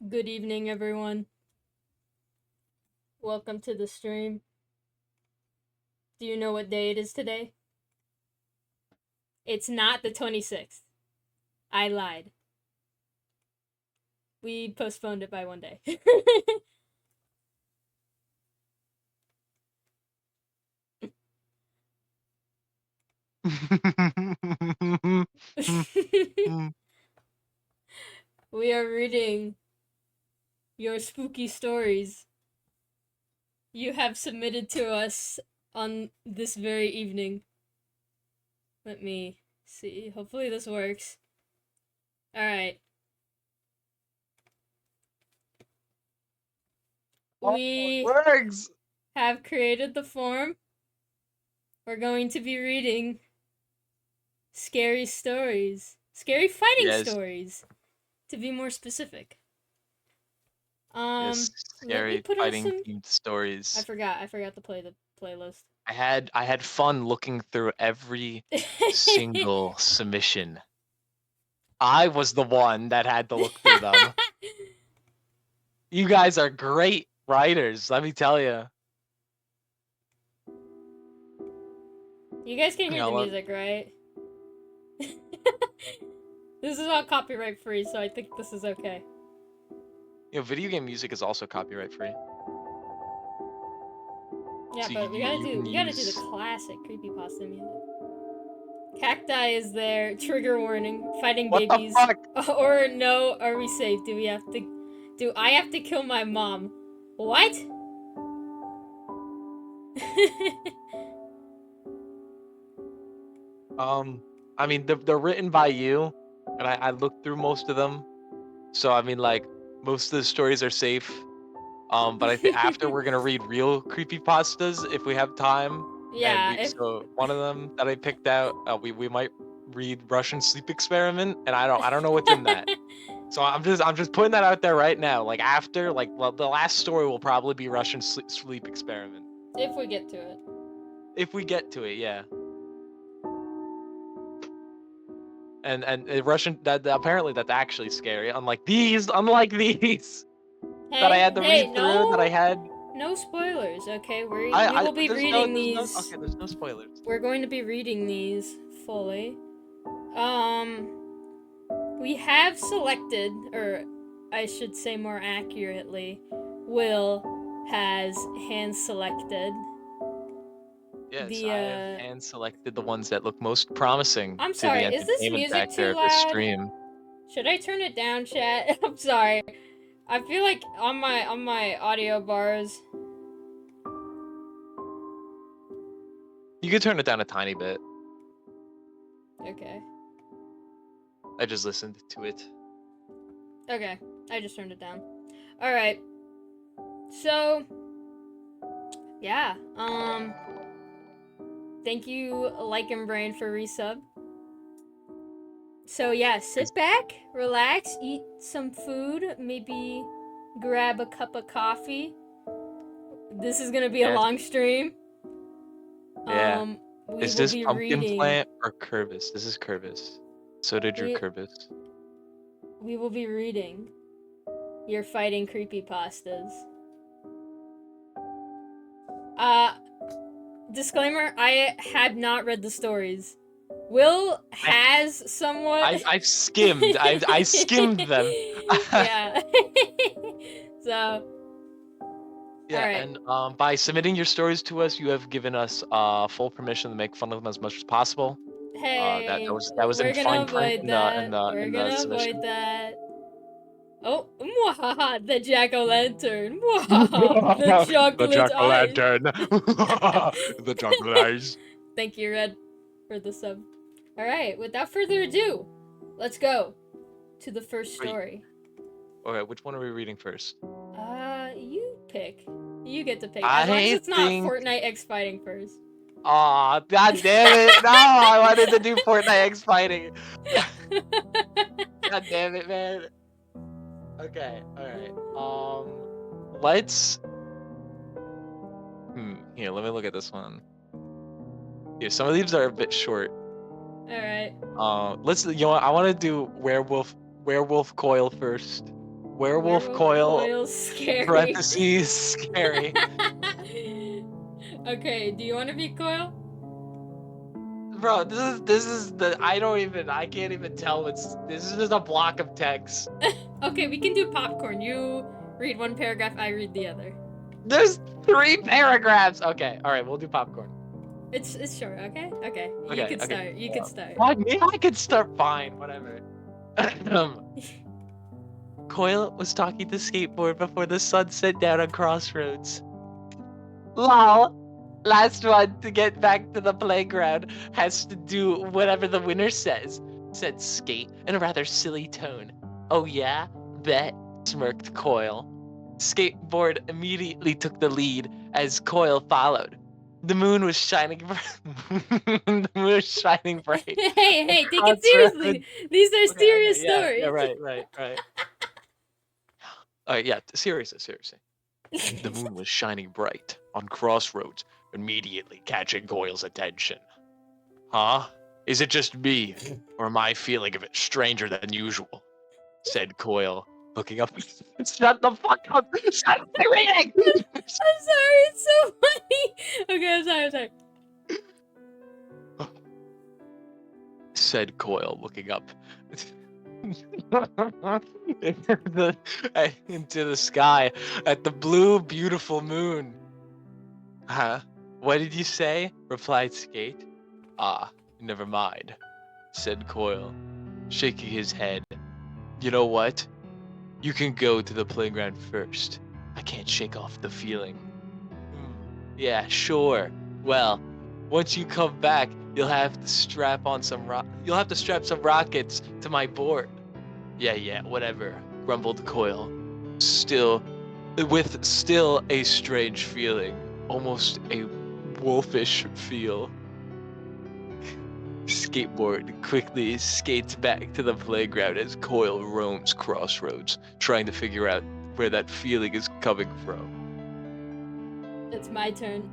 Good evening, everyone. Welcome to the stream. Do you know what day it is today? It's not the 26th. I lied. We postponed it by one day. We are reading your spooky stories you have submitted to us on this very evening. Let me see. Hopefully this works. Alright. We works. have created the form. We're going to be reading scary stories. Scary fighting stories, to be more specific. Yes, Let me scary put on fighting some. themed stories. I forgot to play the playlist. I had fun looking through every single submission. I was the one that had to look through them. You guys are great writers, let me tell you. You guys can hear the music, right? This is all copyright free, so I think this is okay. You know, video game music is also copyright free. Yeah, So but we gotta do the classic creepypasta music. Cacti is there. Trigger warning. Fighting what babies. The fuck? Or no, are we safe? Do I have to kill my mom? What? I mean, they're written by you, and I looked through most of them. So I mean, like, most of the stories are safe. But I think after we're gonna read real creepypastas if we have time. Yeah. So one of them that I picked out, we might read Russian Sleep Experiment, and I don't know what's in that. So I'm just putting that out there right now. Like after, the last story will probably be Russian Sleep Experiment. If we get to it. If we get to it, yeah. And Russian apparently that's actually scary. Unlike these. Hey, that I had to read through. That I had. No spoilers, okay? We will be reading these. Okay, there's no spoilers. We're going to be reading these fully. We have selected, or I should say more accurately, Will has hand selected. Yes, I have hand selected the ones that look most promising. I'm sorry, is this music too loud? Stream. Should I turn it down, chat? I'm sorry. I feel like on my audio bars. You could turn it down a tiny bit. Okay. I just listened to it. Okay, I just turned it down. Alright. So, yeah, thank you, Like and Brain, for resub. So yeah, sit back, relax, eat some food, maybe grab a cup of coffee. This is gonna be a long stream. Yeah. Is this Pumpkin Plant or Curvis? This is Curvis. Soda drew Curvis. We will be reading your fighting creepypastas. Disclaimer, I had not read the stories. Will has somewhat. I've skimmed. I skimmed them. Yeah. So. Yeah, and by submitting your stories to us, you have given us full permission to make fun of them as much as possible. Hey, that was in fine print in the Avoid submission. that. Oh, mwahaha, the jack-o'-lantern. Mwahaha, the chocolate jack-o'-lantern. The chocolate eyes. Thank you, Red, for the sub. Alright, without further ado, let's go to the first story. Okay, which one are we reading first? You pick. You get to pick. As long as it's not Fortnite X Fighting first. Aw, god damn it! No, I wanted to do Fortnite X Fighting. God damn it, man. Okay, alright. Let's... Here, let me look at this one. Here, some of these are a bit short. Alright. Let's, you know what, I want to do Werewolf Coil first. Werewolf coil, scary. parentheses, scary. Okay, do you want to be Coil? Bro, this is the I can't even tell this is just a block of text. Okay, we can do popcorn. You read one paragraph, I read the other. There's 3 paragraphs. Okay, all right, we'll do popcorn. It's short. Okay. You Okay, can start. You can start. Why me? I could start. Fine, whatever. Coil was talking to Skateboard before the sun set down on Crossroads. Lol. Last one to get back to the playground has to do whatever the winner says, said Skate in a rather silly tone. Oh yeah? Bet, smirked Coil. Skateboard immediately took the lead as Coil followed. The moon was shining the moon was shining bright. Hey, take it seriously. These are serious stories. Yeah, right. Alright, yeah, seriously. The moon was shining bright on Crossroads, immediately catching Coil's attention. Huh? Is it just me, or am I feeling a bit stranger than usual? Said Coil, looking up. Shut the fuck up! Stop reading! I'm sorry, it's so funny. Okay, I'm sorry. Said Coil, looking up. into the sky at the blue, beautiful moon. Huh? What did you say? Replied Skate. Ah, never mind, said Coil, shaking his head. You know what? You can go to the playground first. I can't shake off the feeling. Yeah, sure. Well, once you come back, you'll have to strap some rockets to my board. Yeah, whatever, grumbled Coil. With still a strange feeling, almost a wolfish feel. Skateboard quickly skates back to the playground as Coil roams Crossroads, trying to figure out where that feeling is coming from. It's my turn.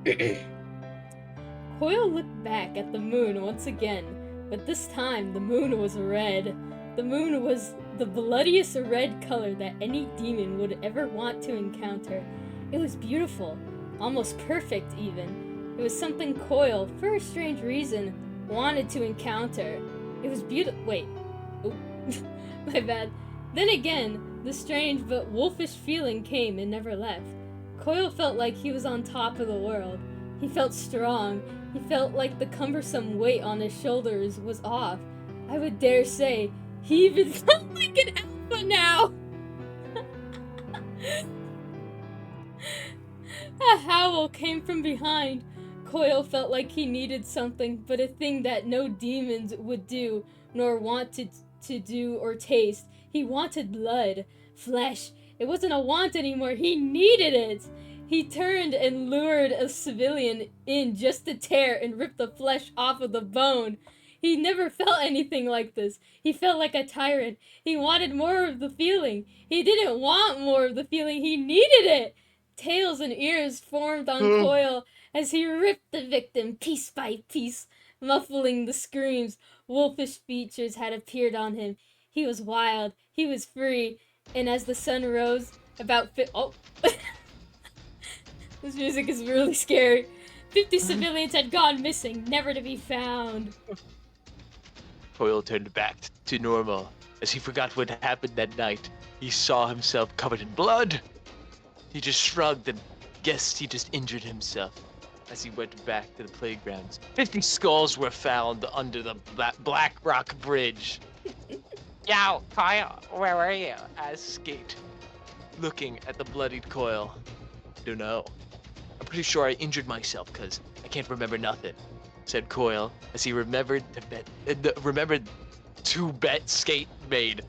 Coil looked back at the moon once again, but this time the moon was red. The moon was the bloodiest red color that any demon would ever want to encounter. It was beautiful, almost perfect even. It was something Coil, for a strange reason, wanted to encounter. It was beautiful. Wait. Oh, my bad. Then again, the strange but wolfish feeling came and never left. Coil felt like he was on top of the world. He felt strong. He felt like the cumbersome weight on his shoulders was off. I would dare say, he even felt like an alpha now! A howl came from behind. Coil felt like he needed something, but a thing that no demons would do, nor wanted to do or taste. He wanted blood, flesh. It wasn't a want anymore, he needed it! He turned and lured a civilian in just to tear and rip the flesh off of the bone. He never felt anything like this. He felt like a tyrant. He wanted more of the feeling. He didn't want more of the feeling. He needed it. Tails and ears formed on Coil as he ripped the victim piece by piece, muffling the screams. Wolfish features had appeared on him. He was wild. He was free. And as the sun rose, oh. This music is really scary. 50 civilians had gone missing, never to be found. Coil turned back to normal as he forgot what happened that night. He saw himself covered in blood. He just shrugged and guessed he just injured himself as he went back to the playgrounds. 50 skulls were found under the Black Rock Bridge. Yo, Coil, where were you? Asked Skate, looking at the bloodied Coil. Don't know. I'm pretty sure I injured myself because I can't remember nothing, said Coil as he remembered two bets Skate made.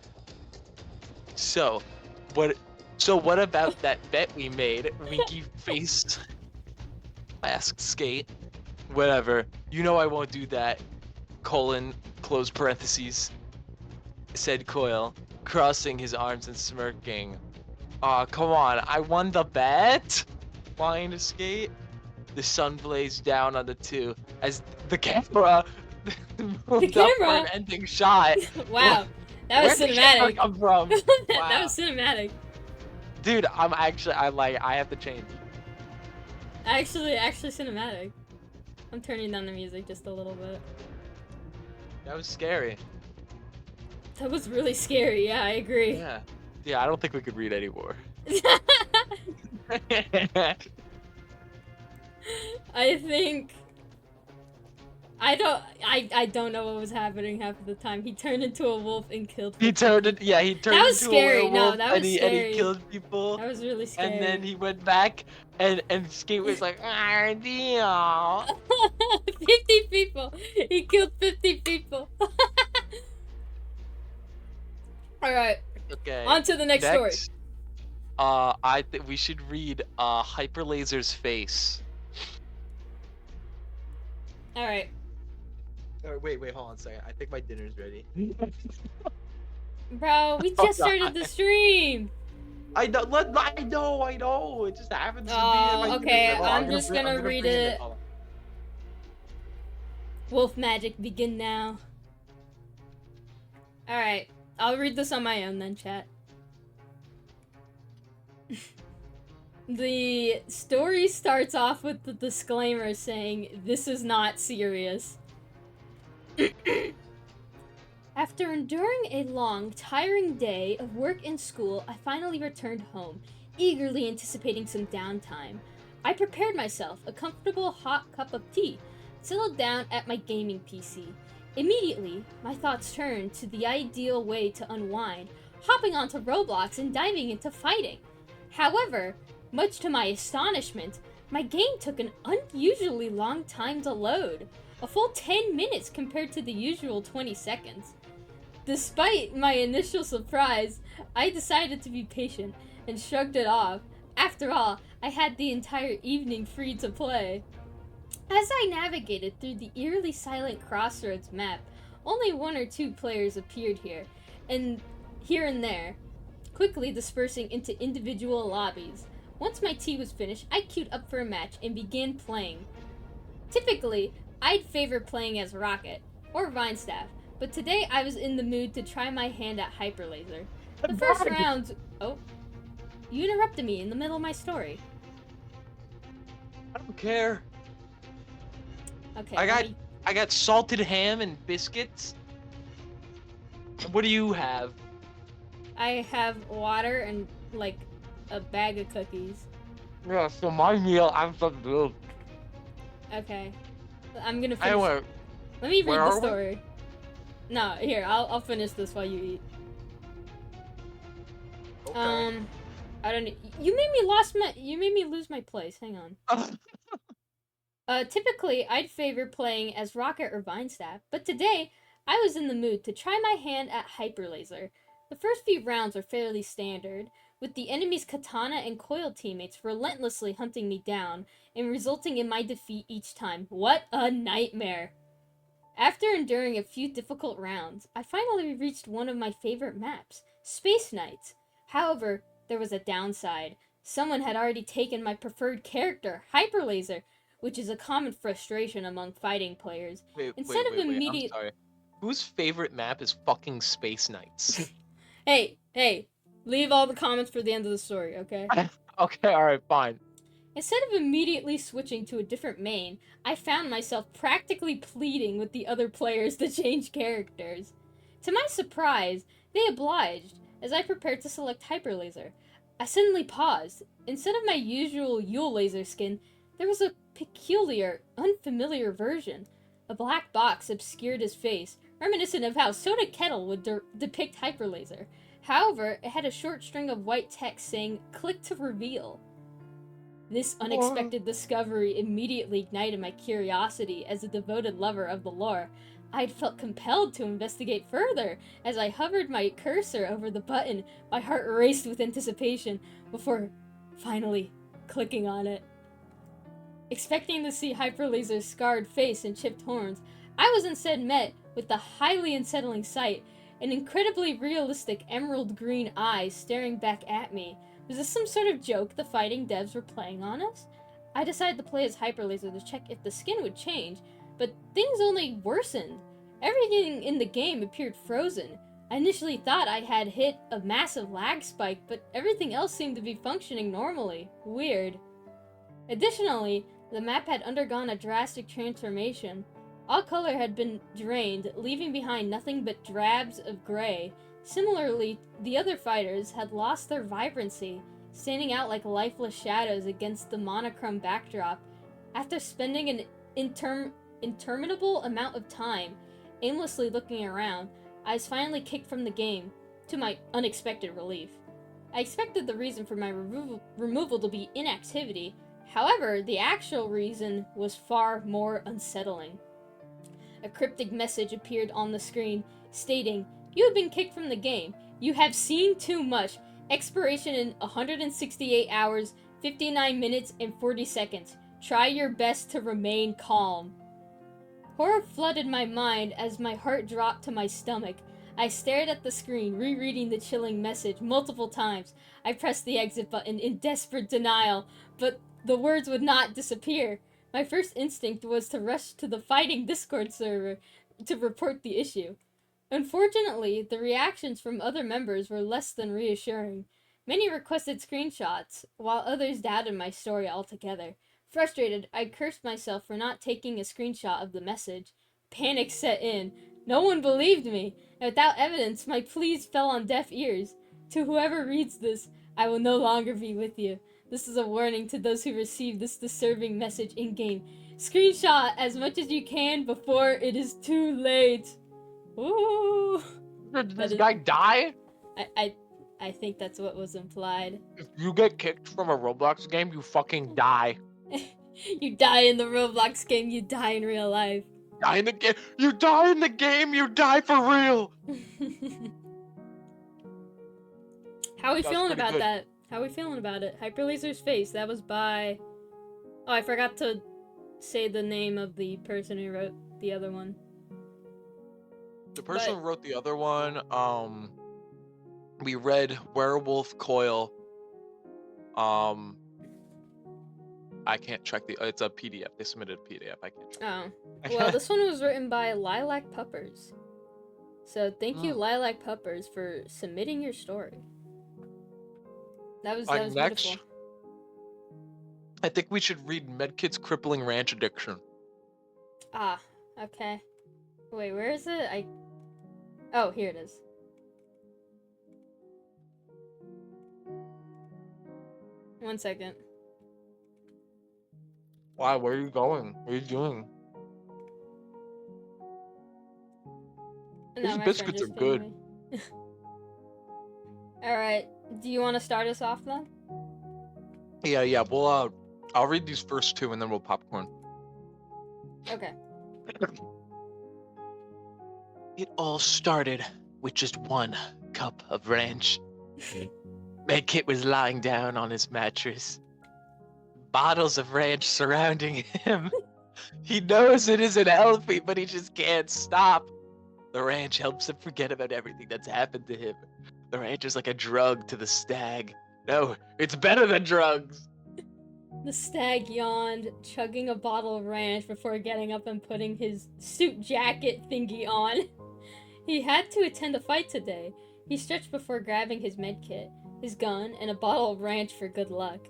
So what about that bet we made? Winky face asked Skate. Whatever. You know I won't do that. Close parentheses, said Coil, crossing his arms and smirking. Aw, come on, I won the bet? Whined Skate. The sun blazed down on the two as the camera moved up for an ending shot. Wow, that was cinematic. Where'd the camera come from? Wow. That was cinematic. Dude, I have to change. Actually cinematic. I'm turning down the music just a little bit. That was scary. That was really scary. Yeah, I agree. Yeah. Yeah, I don't think we could read anymore. I think I don't know what was happening half of the time. He turned into a wolf and killed 50 He turned people. he turned That was into scary. a werewolf No, that was and scary. he killed people. That was really scary. And then he went back and Skate was like, ah, deal. 50 people. He killed 50 people. All right. Okay. On to the next story. I think we should read Hyperlaser's face. All right. Wait, hold on a second. I think my dinner's ready. Bro, we just started the stream. I know. It just happens to be. Oh, okay. I'm just gonna read it. Wolf magic, begin now. All right. I'll read this on my own then, chat. The story starts off with the disclaimer saying, "This is not serious." After enduring a long, tiring day of work and school, I finally returned home, eagerly anticipating some downtime. I prepared myself a comfortable hot cup of tea, settled down at my gaming PC. Immediately, my thoughts turned to the ideal way to unwind, hopping onto Roblox and diving into fighting. However, much to my astonishment, my game took an unusually long time to load, a full 10 minutes compared to the usual 20 seconds. Despite my initial surprise, I decided to be patient and shrugged it off. After all, I had the entire evening free to play. As I navigated through the eerily silent Crossroads map, only one or two players appeared here and there, quickly dispersing into individual lobbies. Once my tea was finished, I queued up for a match and began playing. Typically, I'd favor playing as Rocket or Vinestaff, but today I was in the mood to try my hand at Hyperlaser. The first round... Oh. You interrupted me in the middle of my story. I don't care. Okay. I got salted ham and biscuits. What do you have? I have water and, like, a bag of cookies. Yeah, so my meal, I'm so good. Okay. I'm gonna finish... Let me read where the are we? story. No, here, I'll finish this while you eat. Okay. I don't... You made me lose my place. Hang on. Typically, I'd favor playing as Rocket or Vinestaff, but today, I was in the mood to try my hand at Hyperlaser. The first few rounds were fairly standard, with the enemy's Katana and Coil teammates relentlessly hunting me down, and resulting in my defeat each time. What a nightmare! After enduring a few difficult rounds, I finally reached one of my favorite maps, Space Knights. However, there was a downside. Someone had already taken my preferred character, Hyperlaser, which is a common frustration among fighting players. Wait, I'm sorry. Whose favorite map is fucking Space Knights? Hey, leave all the comments for the end of the story, okay? Okay, alright, fine. Instead of immediately switching to a different main, I found myself practically pleading with the other players to change characters. To my surprise, they obliged, as I prepared to select Hyperlaser. I suddenly paused. Instead of my usual Yule Laser skin, there was a peculiar, unfamiliar version. A black box obscured his face, reminiscent of how Sodakettle would depict Hyperlaser. However, it had a short string of white text saying, "Click to reveal." This unexpected discovery immediately ignited my curiosity as a devoted lover of the lore. I had felt compelled to investigate further. As I hovered my cursor over the button, my heart raced with anticipation before finally clicking on it. Expecting to see Hyperlaser's scarred face and chipped horns, I was instead met with the highly unsettling sight, an incredibly realistic emerald green eyes staring back at me. Was this some sort of joke the fighting devs were playing on us? I decided to play as Hyperlaser to check if the skin would change, but things only worsened. Everything in the game appeared frozen. I initially thought I had hit a massive lag spike, but everything else seemed to be functioning normally. Weird. Additionally, the map had undergone a drastic transformation. All color had been drained, leaving behind nothing but drabs of gray. Similarly, the other fighters had lost their vibrancy, standing out like lifeless shadows against the monochrome backdrop. After spending an interminable amount of time aimlessly looking around, I was finally kicked from the game, to my unexpected relief. I expected the reason for my removal to be inactivity. However, the actual reason was far more unsettling. A cryptic message appeared on the screen, stating, "You have been kicked from the game. You have seen too much. Expiration in 168 hours, 59 minutes, and 40 seconds. Try your best to remain calm." Horror flooded my mind as my heart dropped to my stomach. I stared at the screen, rereading the chilling message multiple times. I pressed the exit button in desperate denial, but the words would not disappear. My first instinct was to rush to the fighting Discord server to report the issue. Unfortunately, the reactions from other members were less than reassuring. Many requested screenshots, while others doubted my story altogether. Frustrated, I cursed myself for not taking a screenshot of the message. Panic set in. No one believed me, and without evidence, my pleas fell on deaf ears. To whoever reads this, I will no longer be with you. This is a warning to those who receive this disturbing message in-game. Screenshot as much as you can before it is too late. Ooh. Did this guy die? I think that's what was implied. If you get kicked from a Roblox game, you fucking die. You die in the Roblox game, you die in real life. Die in the game. You die in the game, you die for real. How are we That's feeling pretty about good. that? How are we feeling about it? Hyperlaser's Face, that was by... Oh, I forgot to say the name of the person who wrote the other one. The person who wrote the other one, we read Werewolf Coil. I can't check it's a PDF. They submitted a PDF. I can't check. Oh. Well, this one was written by Lilac Puppers. So thank you, Lilac Puppers, for submitting your story. That was next, beautiful. I think we should read Medkit's crippling ranch addiction. Ah, okay. Wait, where is it? Oh, here it is. One second. Why? Where are you going? What are you doing? No, These my biscuits are friend just good. pinged me. Alright, do you want to start us off then? Yeah. We'll I'll read these first two and then we'll popcorn. Okay. It all started with just one cup of ranch. Medkit was lying down on his mattress. Bottles of ranch surrounding him. He knows it isn't healthy, but he just can't stop. The ranch helps him forget about everything that's happened to him. The ranch is like a drug to the stag. No, it's better than drugs. The stag yawned, chugging a bottle of ranch before getting up and putting his suit jacket thingy on. He had to attend a fight today. He stretched before grabbing his medkit, his gun, and a bottle of ranch for good luck.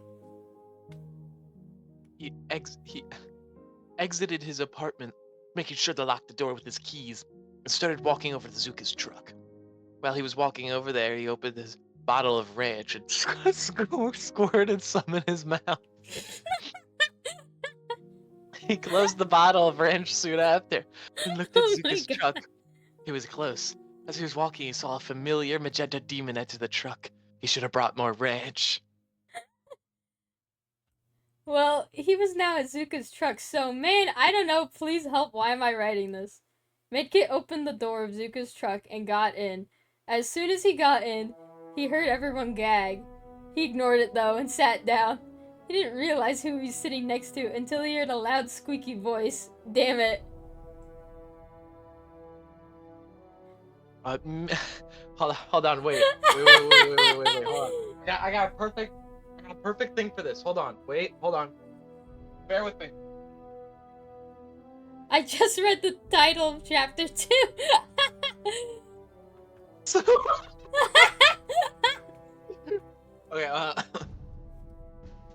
He exited his apartment, making sure to lock the door with his keys, and started walking over to Zuka's truck. While he was walking over there, he opened his bottle of ranch and squirted some in his mouth. He closed the bottle of ranch soon after and looked at Zuka's truck. He was close. As he was walking, he saw a familiar magenta demon enter the truck. He should have brought more ranch. Well, he was now at Zuka's truck, so man, I don't know, please help, why am I writing this? Medkit opened the door of Zuka's truck and got in. As soon as he got in, he heard everyone gag. He ignored it though and sat down. He didn't realize who he was sitting next to until he heard a loud squeaky voice. Damn it. Hold on, wait, hold on. I got a perfect thing for this. Hold on, hold on. Bear with me. I just read the title of chapter 2. So okay,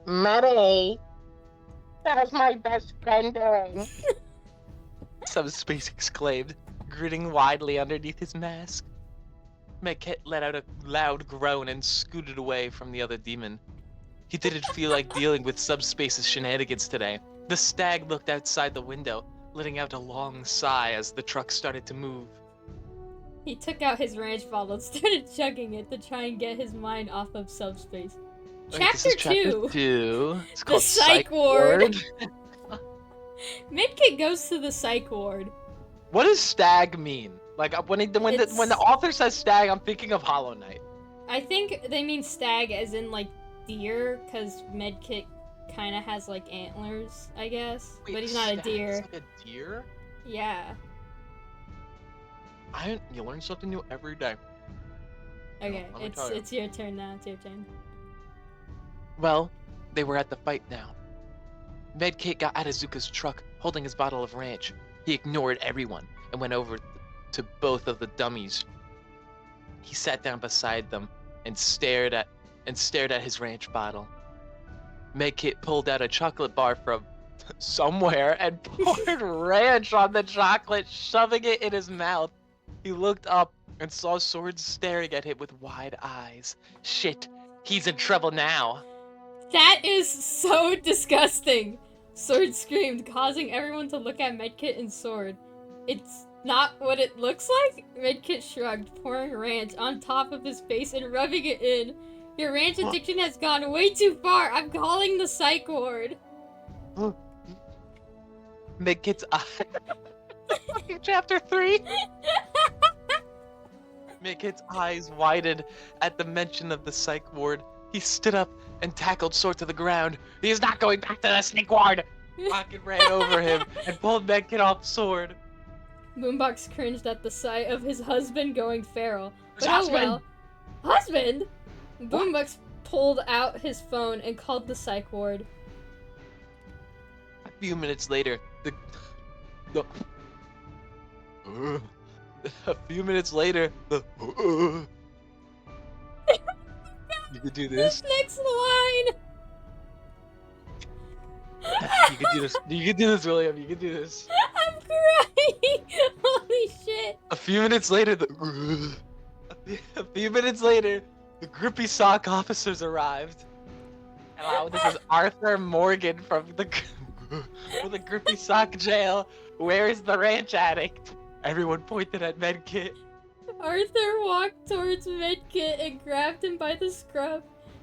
Maddie, how's my best friend doing? Subspace exclaimed, grinning widely underneath his mask. Medkit let out a loud groan and scooted away from the other demon. He didn't feel like dealing with Subspace's shenanigans today. The stag looked outside the window, letting out a long sigh as the truck started to move. He took out his ranch bottle and started chugging it to try and get his mind off of Subspace. Chapter 2. 2. It's The called Psych Ward. Medkit goes to the psych ward. What does stag mean? Like when the author says stag, I'm thinking of Hollow Knight. I think they mean stag as in like deer, because Medkit kind of has like antlers, I guess. Wait, but he's not a deer. Like a deer? Yeah. You learn something new every day. Okay, it's your turn now. It's your turn. Well, they were at the fight now. Medkit got out of Zuka's truck, holding his bottle of ranch. He ignored everyone and went over to both of the dummies. He sat down beside them and stared at his ranch bottle. Medkit pulled out a chocolate bar from somewhere and poured ranch on the chocolate, shoving it in his mouth. He looked up and saw Sword staring at him with wide eyes. Shit, he's in trouble now. That is so disgusting! Sword screamed, causing everyone to look at Medkit and Sword. It's not what it looks like? Medkit shrugged, pouring ranch on top of his face and rubbing it in. Your ranch addiction has gone way too far. I'm calling the psych ward. Medkit's Chapter 3. Medkit's eyes widened at the mention of the psych ward. He stood up and tackled Sword to the ground. He is not going back to the psych ward. Rocket ran over him and pulled Medkit off Sword. Boombox cringed at the sight of his husband going feral. But Husband! oh well. Husband? Boombox pulled out his phone and called the psych ward. A few minutes later, you could do this. This next line! You could do this. You could do this, William. You could do this. I'm crying! Holy shit! A few minutes later, the grippy sock officers arrived. Hello, this is Arthur Morgan from the grippy sock jail. Where is the ranch addict? Everyone pointed at Medkit. Arthur walked towards Medkit and grabbed him by the scruff.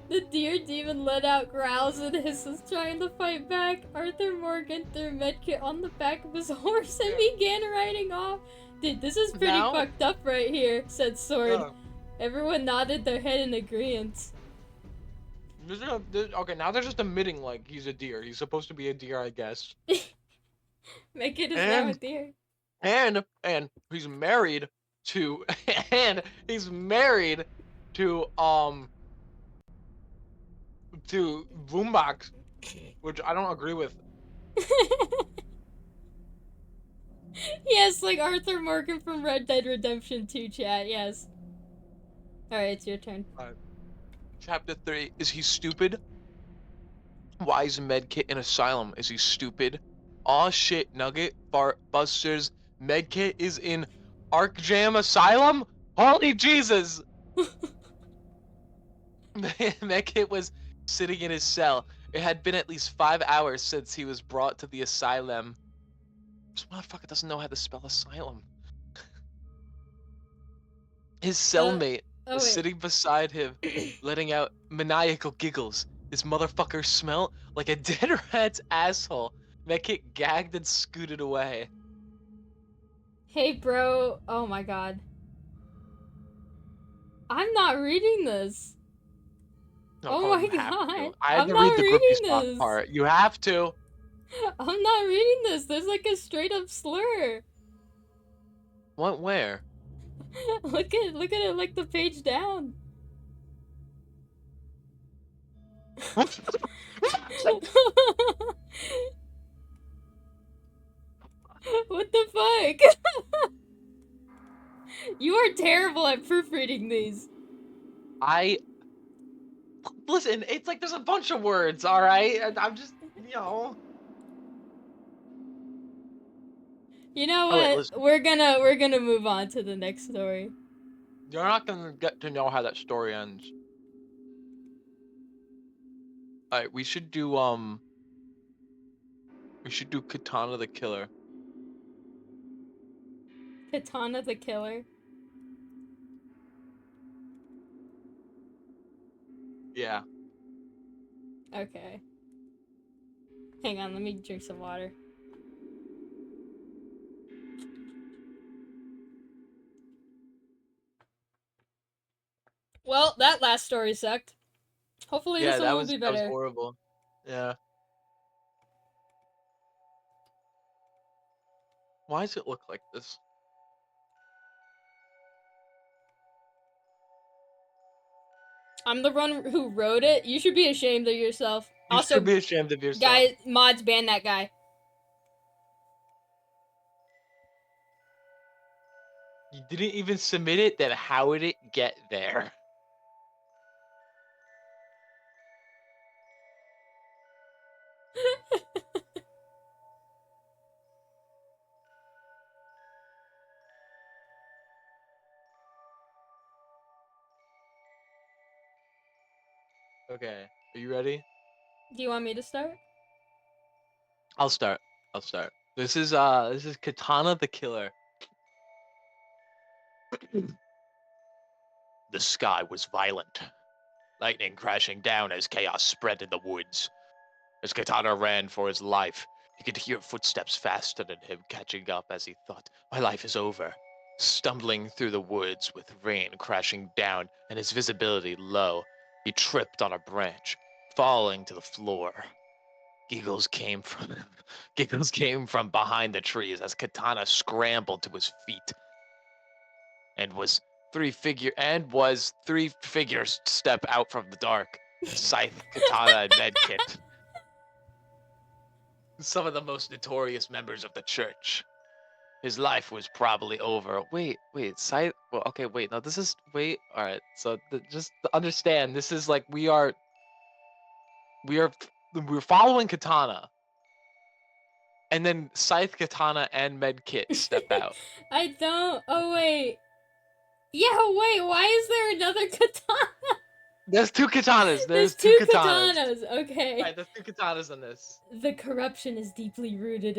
The deer demon let out growls and hisses, trying to fight back. Arthur Morgan threw Medkit on the back of his horse and began riding off. Dude, this is pretty fucked up right here, said Sword. Everyone nodded their head in agreement. Okay, now they're just admitting, like, he's a deer. He's supposed to be a deer, I guess. Medkit is now a deer. And he's married to to Boombox, which I don't agree with. Yes, like Arthur Morgan from Red Dead Redemption 2 chat, yes. Alright, it's your turn. Chapter 3, is he stupid? Why is Medkit in asylum? Is he stupid? Aw shit, Nugget, Fart Busters, Medkit is in Arc Jam Asylum? Holy Jesus! Medkit was sitting in his cell. It had been at least 5 hours since he was brought to the asylum. This motherfucker doesn't know how to spell asylum. His cellmate was sitting beside him, letting out maniacal giggles. This motherfucker smelled like a dead rat's asshole. Medkit gagged and scooted away. Hey, bro. Oh my god. I'm not reading this. No, oh my god. I had to read the grippy sock part. You have to. I'm not reading this. There's like a straight up slur. What? Where? Look at it like the page down. What the fuck? You are terrible at proofreading these. Listen, it's like there's a bunch of words, all right? I'm just, You know Oh wait, what? listen. We're gonna move on to the next story. You're not gonna get to know how that story ends. All right, we should do Katana the Killer. Katana the Killer. Yeah. Okay. Hang on, let me drink some water. Well, that last story sucked. Hopefully Yeah, this one will be that was better. horrible. Yeah. Why does it look like this? I'm the one who wrote it. You should be ashamed of yourself. You should Also, be ashamed of yourself. guys, mods ban that guy. You didn't even submit it, then how would it get there? Okay, are you ready? Do you want me to start? I'll start. This is Katana the Killer. The sky was violent, lightning crashing down as chaos spread in the woods. As Katana ran for his life, he could hear footsteps faster than him catching up as he thought, my life is over. Stumbling through the woods with rain crashing down and his visibility low, he tripped on a branch, falling to the floor. Giggles came from giggles came from behind the trees as Katana scrambled to his feet and was three figures step out from the dark. Scythe, Katana, and Medkit. Some of the most notorious members of the church. His life was probably over. Wait, Scythe. Well, okay, wait. No, this is wait. All right. So just understand, this is like we're following Katana, and then Scythe, Katana, and Medkit step out. I don't. Oh wait. Yeah, wait. Why is there another katana? There's two katanas. There's Two two katanas. katanas. Okay. Right, there's two katanas in this. The corruption is deeply rooted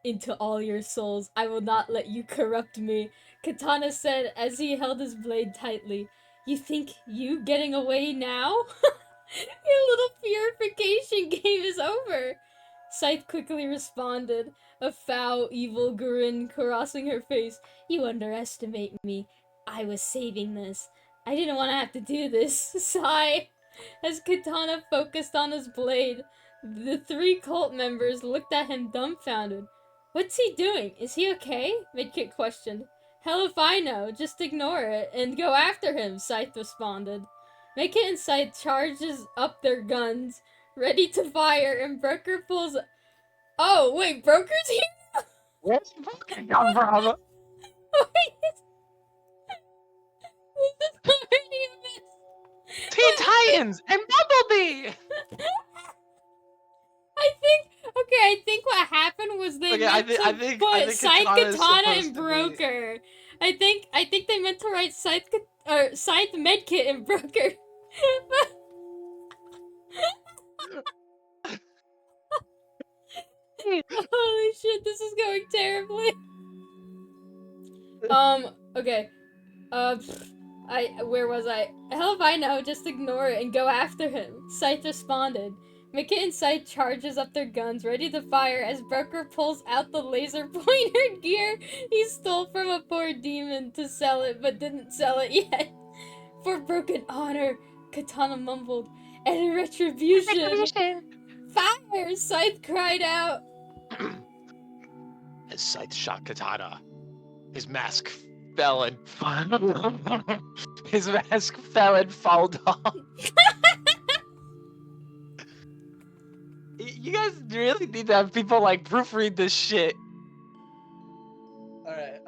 into all your souls. I will not let you corrupt me, Katana said as he held his blade tightly. You think you getting away now? Your little purification game is over. Scythe quickly responded, a foul, evil grin crossing her face. You underestimate me. I was saving this. I didn't want to have to do this. Sigh. As Katana focused on his blade, the three cult members looked at him dumbfounded. What's he doing? Is he okay? Midkit questioned. Hell if I know. Just ignore it and go after him, Scythe responded. Midkit and Scythe charges up their guns, ready to fire, and Broker pulls... Oh, wait, Broker's here? Where's Broker come from? Wait, this is already a mess. Teen Titans and Bumblebee! I think what happened was they meant to put Scythe, Katana, and Broker. I think they meant to write Scythe, Medkit, and Broker. Holy shit, this is going terribly. Okay. Where was I? Hell if I know, just ignore it and go after him. Scythe responded. Midkit and Scythe charges up their guns, ready to fire, as Broker pulls out the laser pointer gear he stole from a poor demon to sell it, but didn't sell it yet. For broken honor, Katana mumbled, and in retribution, fire! Scythe cried out. As Scythe shot Katana, his mask fell and fall off. You guys really need to have people like proofread this shit. All right.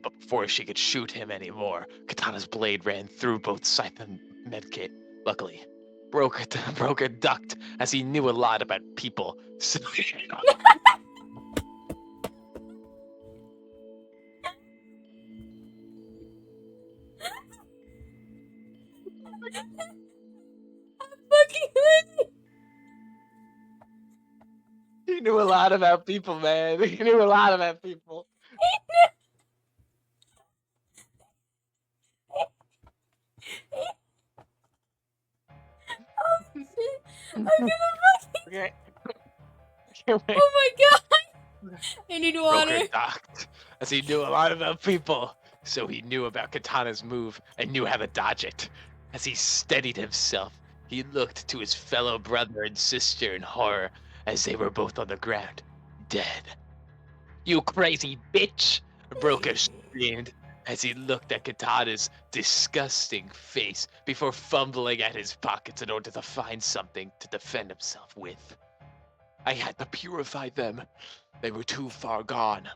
But before she could shoot him anymore, Katana's blade ran through both Scythe and Medkit. Luckily, Broker ducked as he knew a lot about people. So Fucking losing. he knew a lot about people, man. He knew a lot about people. Oh shit! I'm gonna fucking. Okay. Wait. Oh my god! I need water. Broker ducked as he knew a lot about people. So he knew about Katana's move and knew how to dodge it. As he steadied himself, he looked to his fellow brother and sister in horror as they were both on the ground, dead. "You crazy bitch!" Broker screamed as he looked at Katana's disgusting face before fumbling at his pockets in order to find something to defend himself with. "I had to purify them. They were too far gone."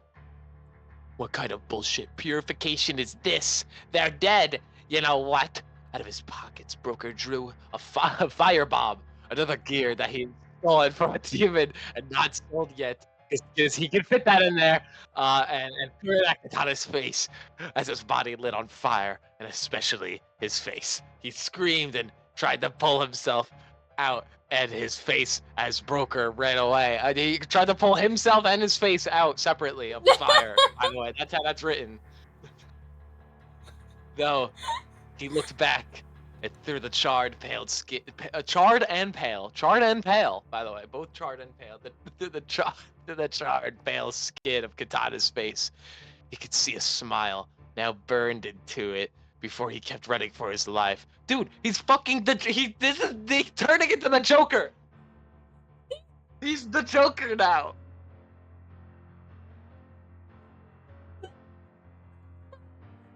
"What kind of bullshit purification is this? They're dead. You know what?" Out of his pockets, Broker drew a firebomb, another gear that he had stolen from a demon and not sold yet, because he could fit that in there, and threw it at Katana's face as his body lit on fire, and especially his face. He screamed and tried to pull himself out and his face as Broker ran away. He tried to pull himself and his face out separately of the fire. By the way, that's how that's written. Though he looked back and through the charred and pale. By the way, both charred and pale. The charred, pale skin of Katana's face. He could see a smile now burned into it before he kept running for his life. Dude, he's fucking this is turning into the Joker. He's the Joker now.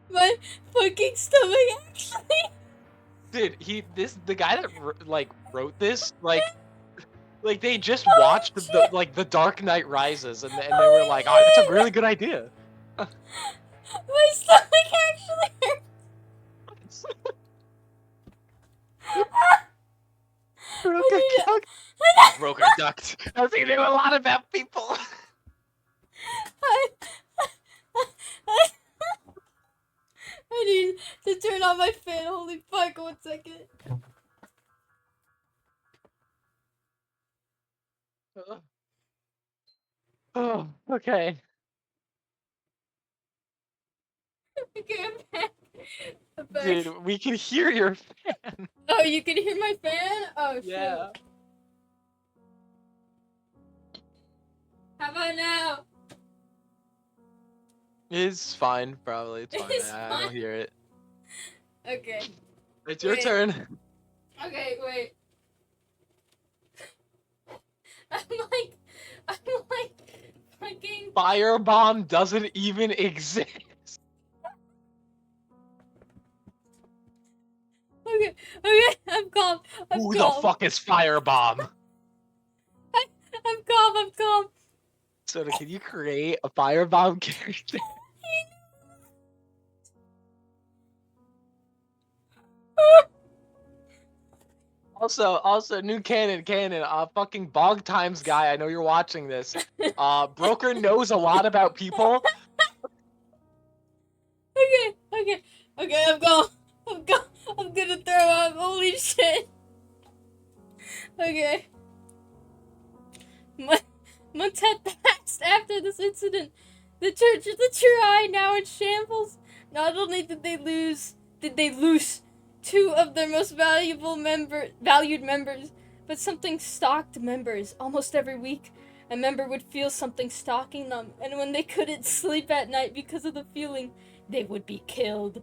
My fucking stomach actually. Dude, the guy that wrote this they just watched the Dark Knight Rises and they were like, "Oh, that's a really good idea." My stomach actually hurts. Broker ducked. As he knew a lot about people. I need to turn on my fan. Holy fuck, 1 second. Oh, okay. Okay, I'm back. I'm back. Dude, we can hear your fan. Oh, you can hear my fan? Oh, Yeah. shit. How about now? It's fine, probably. It's fine. It's I fine. don't hear it. Okay. It's your Wait. turn. Okay, wait. I'm like, fucking. Firebomb doesn't even exist. Okay, I'm calm. Who the fuck is Firebomb? I'm calm. So can you create a Firebomb character? Also, new canon, fucking Bog Times guy, I know you're watching this. Broker knows a lot about people. Okay, I'm gone. I'm gonna throw up. Holy shit. Okay. Months had passed after this incident. The Church of the Tri, now in shambles. Not only did they lose 2 of their most valued members, but something stalked members almost every week. A member would feel something stalking them, and when they couldn't sleep at night because of the feeling, they would be killed.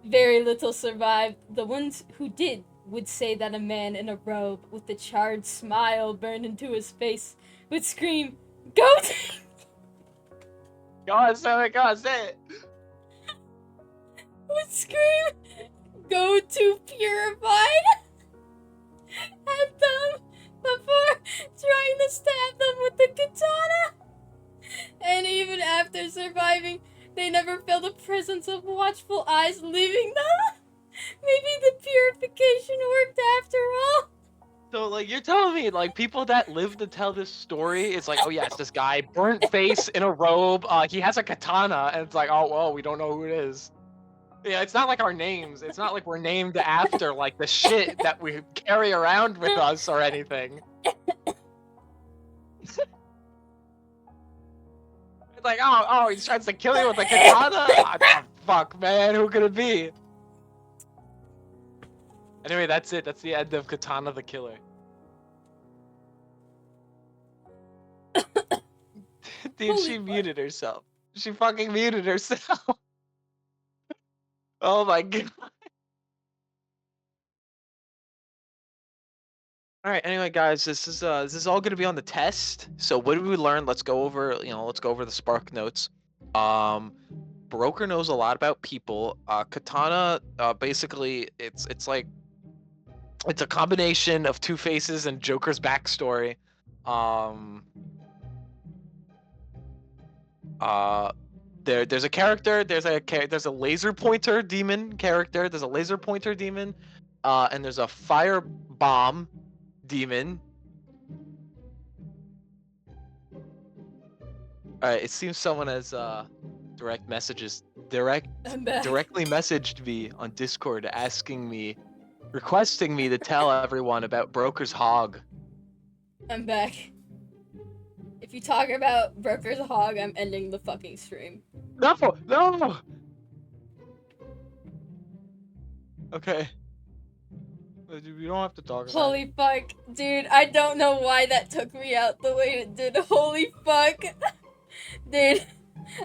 Very little survived. The ones who did would say that a man in a robe with a charred smile burned into his face would scream, "Go to..." Go on, say it. Would scream, "Go to purified," at them before trying to stab them with the katana. And even after surviving, They never feel the presence of watchful eyes leaving them. Maybe the purification worked after all. So, like, you're telling me, like, people that live to tell this story, it's like, oh, yes, this guy, burnt face in a robe, he has a katana, and it's like, oh, well, we don't know who it is. Yeah, it's not like our names. It's not like we're named after, like, the shit that we carry around with us or anything. It's like, oh, he tries to kill you with a katana? Oh, fuck, man, who could it be? Anyway, that's it. That's the end of Katana the Killer. Dude, she muted herself. She fucking muted herself. Oh my god. All right. Anyway, guys, this is all gonna be on the test. So what did we learn? Let's go over the Spark notes. Broker knows a lot about people. Katana, basically, it's like it's a combination of Two Faces and Joker's backstory. There's a character. There's a laser pointer demon character. There's a laser pointer demon, and there's a fire bomb demon. Alright, it seems someone has directly messaged me on Discord requesting me to tell everyone about Broker's Hog. I'm back. If you talk about Broker's Hog, I'm ending the fucking stream. No! Okay. You don't have to talk about Holy fuck. Dude, I don't know why that took me out the way it did. Holy fuck. Dude,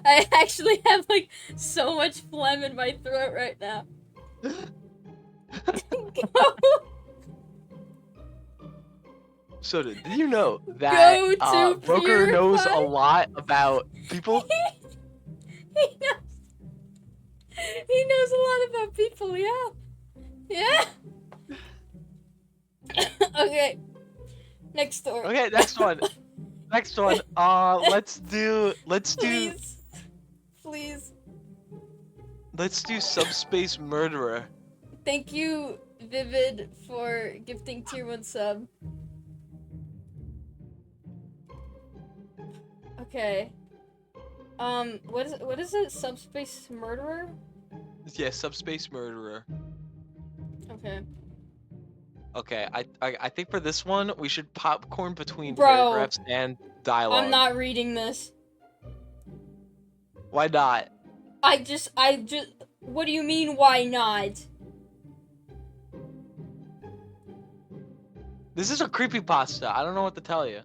I actually have, like, so much phlegm in my throat right now. So did you know that Broker knows a lot about people? He knows a lot about people, yeah. Yeah. Okay. Next story. Okay, next one. Next one. Let's do Please. Let's do Subspace Murderer. Thank you, Vivid, for gifting tier 1 sub. Okay. What is it? Subspace Murderer? Yeah, Subspace Murderer. Okay. Okay, I think for this one we should popcorn between Bro, paragraphs and dialogue. I'm not reading this. Why not? I just what do you mean why not? This is a creepypasta. I don't know what to tell you.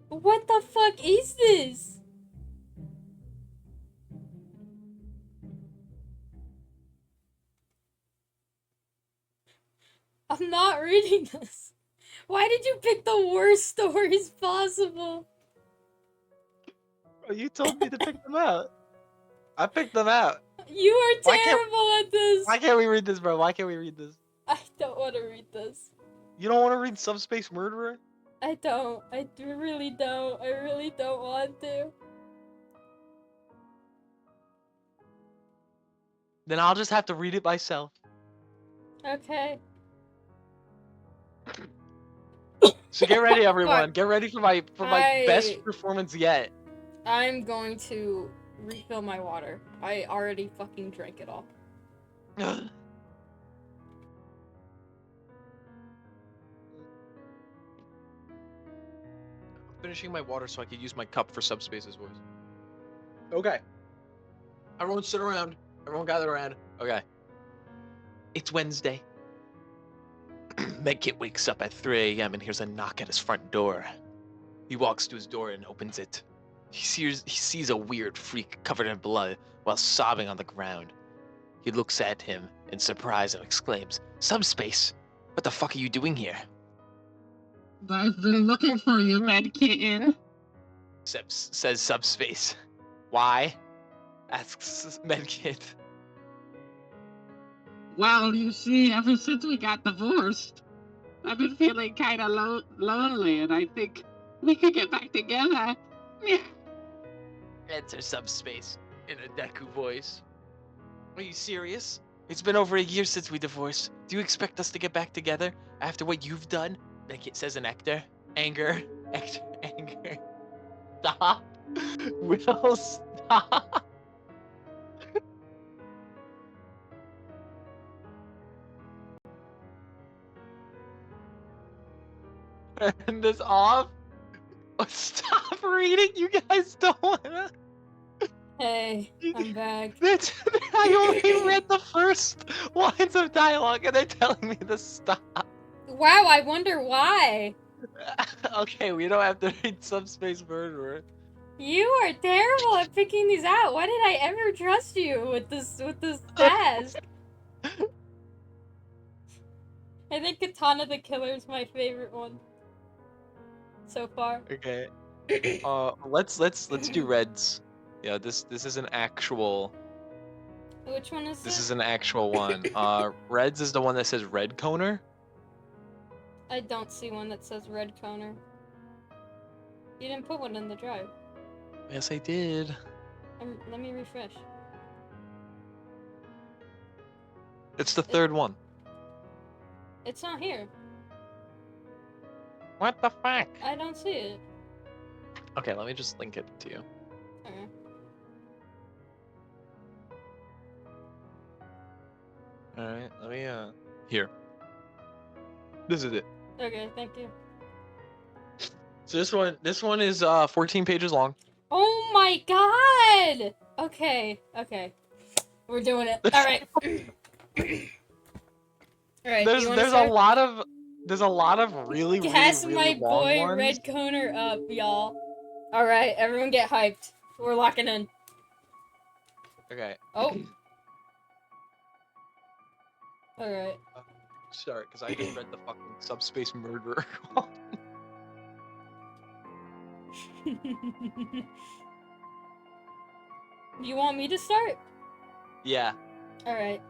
What the fuck is this? I'm not reading this. Why did you pick the worst stories possible? Bro, you told me to pick them out. I picked them out. You are terrible at this. Why can't we read this, bro? Why can't we read this? I don't want to read this. You don't want to read Subspace Murderer? I don't. I really don't. I really don't want to. Then I'll just have to read it myself. Okay. So get ready, everyone. Get ready for my best performance yet. I'm going to refill my water. I already fucking drank it all. Finishing my water so I could use my cup for Subspace's voice. Okay. Everyone sit around. Everyone gather around. Okay. It's Wednesday. Medkit wakes up at 3 a.m. and hears a knock at his front door. He walks to his door and opens it. He sees a weird freak covered in blood while sobbing on the ground. He looks at him in surprise and exclaims, "Subspace, what the fuck are you doing here?" "I've been looking for you, Medkit," says Subspace. "Why?" asks Medkit. "Well, you see, ever since we got divorced, I've been feeling kind of lonely, and I think we could get back together." Enter Subspace in a Deku voice. Are you serious? It's been over a year since we divorced. Do you expect us to get back together after what you've done? Like it says in Ector. Anger. Ector. Anger. Stop. Will, stop. Turn this off. Oh, stop reading. You guys don't wanna. Hey, I'm back. I only read the first lines of dialogue and they're telling me to stop. Wow, I wonder why. Okay, we don't have to read Subspace Murderer. You are terrible at picking these out. Why did I ever trust you with this task? I think Katana the Killer is my favorite one so far. Okay. Let's do Reds. Yeah, this is an actual. Which one is This it? is an actual one. Reds is the one that says Redconer. I don't see one that says Redconer. You didn't put one in the drive. Yes, I did. Let me refresh. It's the third one. It's not here. What the fuck? I don't see it. Okay, let me just link it to you. Okay. All right, let me here. This is it. Okay, thank you. So this one is 14 pages long. Oh my god! Okay, okay. We're doing it. Alright. Alright, There's a lot of really Gas really my long boy ones. Redconer up, y'all. Alright, everyone get hyped. We're locking in. Okay. Oh. Alright. Sorry, because I just read the fucking Subspace Murderer. You want me to start? Yeah. Alright.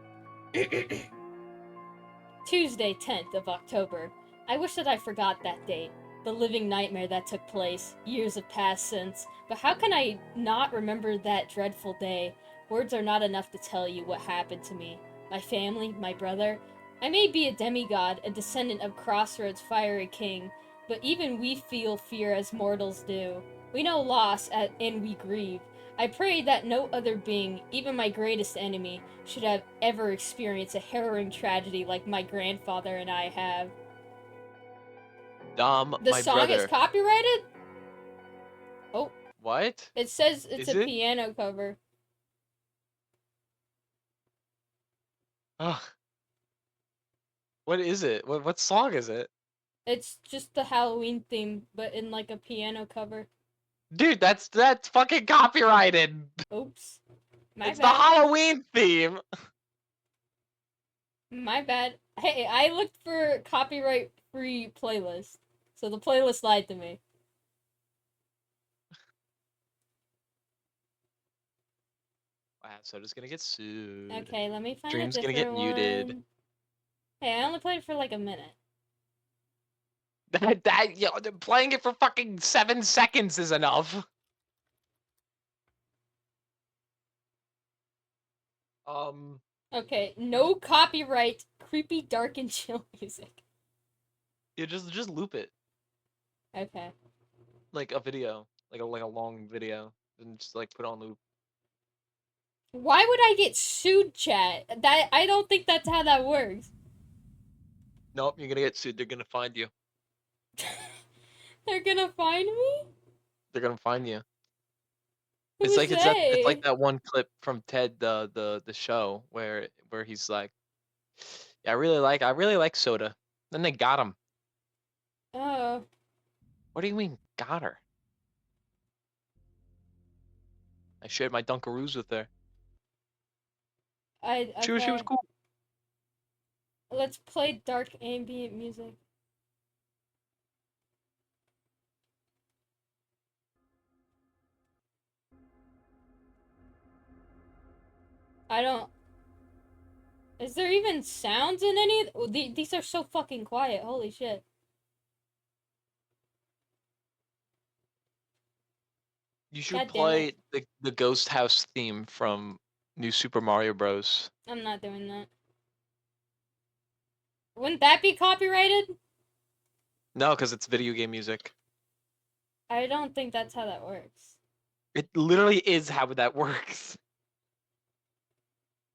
Tuesday, 10th of October. I wish that I forgot that date. The living nightmare that took place. Years have passed since. But how can I not remember that dreadful day? Words are not enough to tell you what happened to me. My family, my brother. I may be a demigod, a descendant of Crossroads' fiery king, but even we feel fear as mortals do. We know loss and we grieve. I pray that no other being, even my greatest enemy, should have ever experienced a harrowing tragedy like my grandfather and I have. The My song brother. is copyrighted? Oh. What? It says it's Is a it? piano cover. Ugh. What is it? What song is it? It's just the Halloween theme, but in like a piano cover. Dude, that's fucking copyrighted. Oops. My It's bad. the Halloween theme. My bad. Hey, I looked for copyright-free playlist, so the playlist lied to me. Wow, Soda's gonna get sued. Okay, let me find Dream's a gonna different get muted. one. Hey, I only played for like a minute. Playing it for fucking 7 seconds is enough. Okay, no copyright, creepy, dark, and chill music. You just loop it Okay. like a video, like a long video, and just like put it on loop. Why would I get sued, chat? I don't think that's how that works. Nope, you're gonna get sued. They're gonna find you. They're gonna find me? They're gonna find you. Who's It's they? like that one clip from Ted the show where he's like, yeah, I really like Soda. Then they got him. Oh. What do you mean got her? I shared my Dunkaroos with her. Okay. She was cool. Let's play dark ambient music. I don't... Is there even sounds in any... Oh, these are so fucking quiet, holy shit. You should God damn play it. the Ghost House theme from New Super Mario Bros. I'm not doing that. Wouldn't that be copyrighted? No, because it's video game music. I don't think that's how that works. It literally is how that works.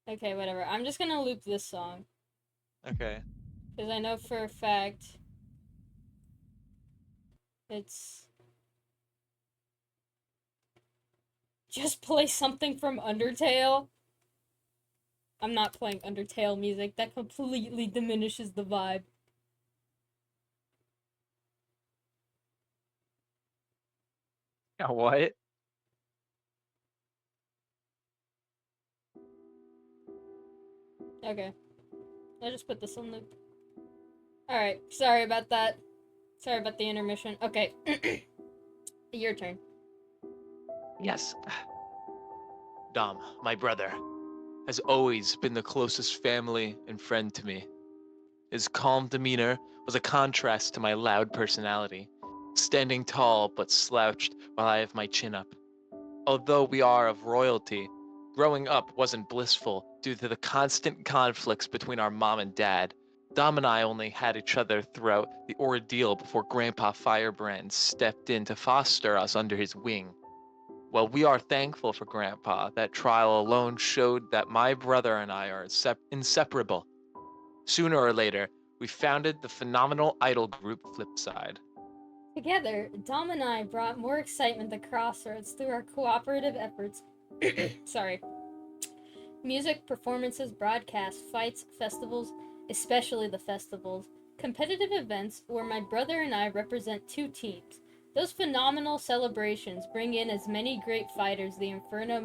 Okay, whatever. I'm just gonna loop this song. Okay. Because I know for a fact it's... Just play something from Undertale. I'm not playing Undertale music. That completely diminishes the vibe. Yeah, what? Okay. I'll just put this on loop. Alright, sorry about that. Sorry about the intermission. Okay. Your turn. Yes. Dom, my brother, has always been the closest family and friend to me. His calm demeanor was a contrast to my loud personality, standing tall but slouched while I have my chin up. Although we are of royalty, growing up wasn't blissful due to the constant conflicts between our mom and dad. Dom and I only had each other throughout the ordeal before Grandpa Firebrand stepped in to foster us under his wing. Well, we are thankful for Grandpa. That trial alone showed that my brother and I are inseparable. Sooner or later, we founded the phenomenal idol group Flipside. Together, Dom and I brought more excitement to Crossroads through our cooperative efforts. Sorry. Music, performances, broadcasts, fights, festivals, especially the festivals, competitive events where my brother and I represent two teams. Those phenomenal celebrations bring in as many great fighters the Inferno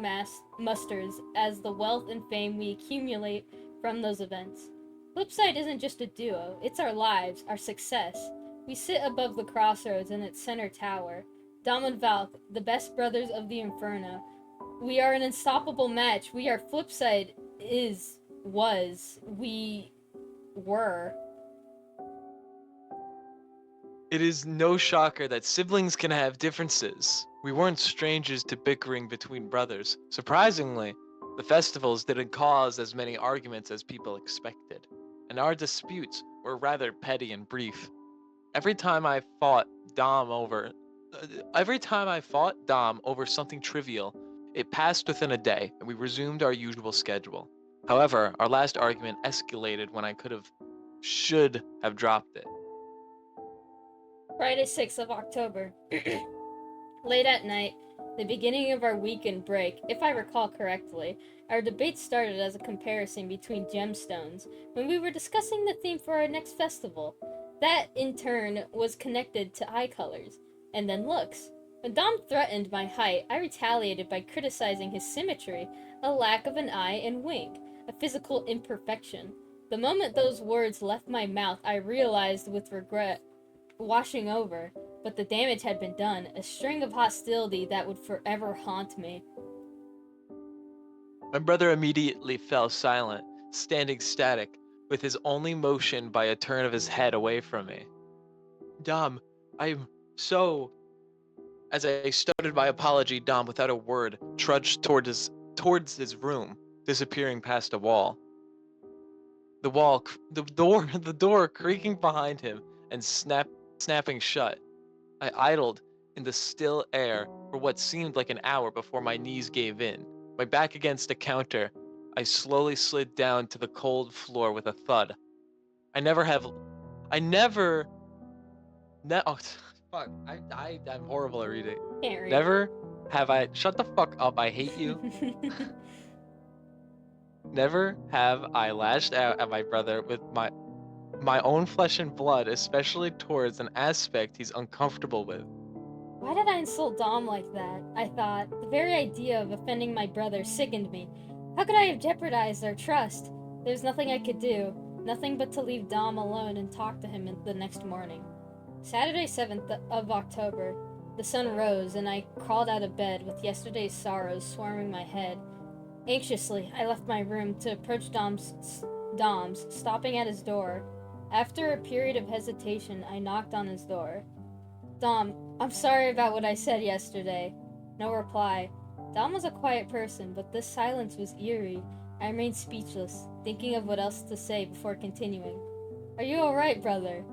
musters as the wealth and fame we accumulate from those events. Flipside isn't just a duo, it's our lives, our success. We sit above the crossroads in its center tower. Dom and Valk, the best brothers of the Inferno. We are an unstoppable match. We are Flipside we were. It is no shocker that siblings can have differences. We weren't strangers to bickering between brothers. Surprisingly, the festivals didn't cause as many arguments as people expected, and our disputes were rather petty and brief. Every time I fought Dom over something trivial, it passed within a day and we resumed our usual schedule. However, our last argument escalated when I should have dropped it. Friday, 6th of October. Late at night, the beginning of our weekend break, if I recall correctly, our debate started as a comparison between gemstones when we were discussing the theme for our next festival. That, in turn, was connected to eye colors, and then looks. When Dom threatened my height, I retaliated by criticizing his symmetry, a lack of an eye and wing, a physical imperfection. The moment those words left my mouth, I realized with regret washing over, but the damage had been done, a string of hostility that would forever haunt me. My brother immediately fell silent, standing static, with his only motion by a turn of his head away from me. Dom, I'm so... As I stuttered my apology, Dom, without a word, trudged towards his room, disappearing past a wall. The door creaking behind him and snapping shut. I idled in the still air for what seemed like an hour before my knees gave in. My back against a counter, I slowly slid down to the cold floor with a thud. I never have... I never... oh, fuck. I'm horrible at reading. Can't read. Never have I... Shut the fuck up, I hate you. Never have I lashed out at my brother with my own flesh and blood, especially towards an aspect he's uncomfortable with. Why did I insult Dom like that? I thought. The very idea of offending my brother sickened me. How could I have jeopardized our trust? There's nothing I could do. Nothing but to leave Dom alone and talk to him the next morning. Saturday, 7th of October. The sun rose, and I crawled out of bed with yesterday's sorrows swarming my head. Anxiously, I left my room to approach Dom's, stopping at his door. After a period of hesitation, I knocked on his door. Dom, I'm sorry about what I said yesterday. No reply. Dom was a quiet person, but this silence was eerie. I remained speechless, thinking of what else to say before continuing. Are you alright, brother?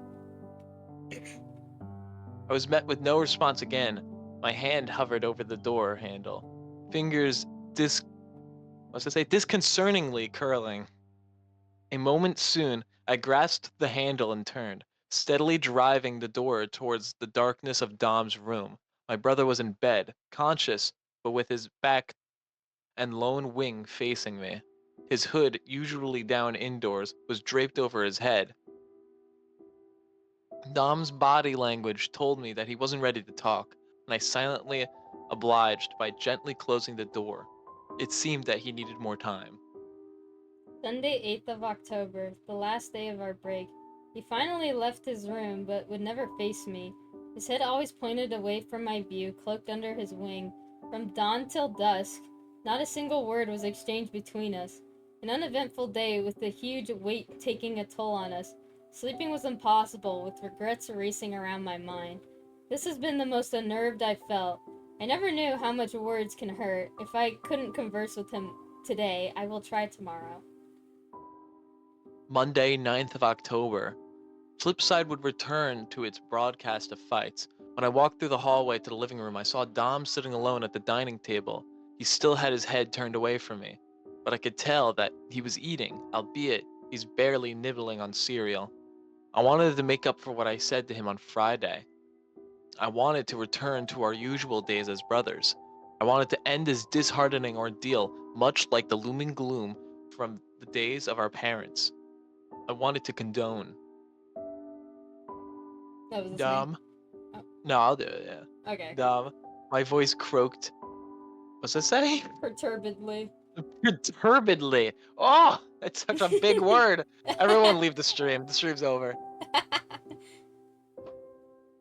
I was met with no response again. My hand hovered over the door handle, fingers disconcertingly curling. A moment soon, I grasped the handle and turned, steadily driving the door towards the darkness of Dom's room. My brother was in bed, conscious, but with his back and lone wing facing me. His hood, usually down indoors, was draped over his head. Dom's body language told me that he wasn't ready to talk, and I silently obliged by gently closing the door. It seemed that he needed more time. Sunday, 8th of October, the last day of our break. He finally left his room, but would never face me. His head always pointed away from my view, cloaked under his wing. From dawn till dusk, not a single word was exchanged between us. An uneventful day with the huge weight taking a toll on us. Sleeping was impossible, with regrets racing around my mind. This has been the most unnerved I've felt. I never knew how much words can hurt. If I couldn't converse with him today, I will try tomorrow. Monday, 9th of October. Flipside would return to its broadcast of fights. When I walked through the hallway to the living room, I saw Dom sitting alone at the dining table. He still had his head turned away from me, but I could tell that he was eating, albeit he's barely nibbling on cereal. I wanted to make up for what I said to him on Friday. I wanted to return to our usual days as brothers. I wanted to end this disheartening ordeal, much like the looming gloom from the days of our parents. I wanted to condone. That was this me? Dom. Oh. No, I'll do it, yeah. Okay. Dom. My voice croaked. What's that say? Perturbedly. Perturbedly. Oh, that's such a big word. Everyone leave the stream. The stream's over.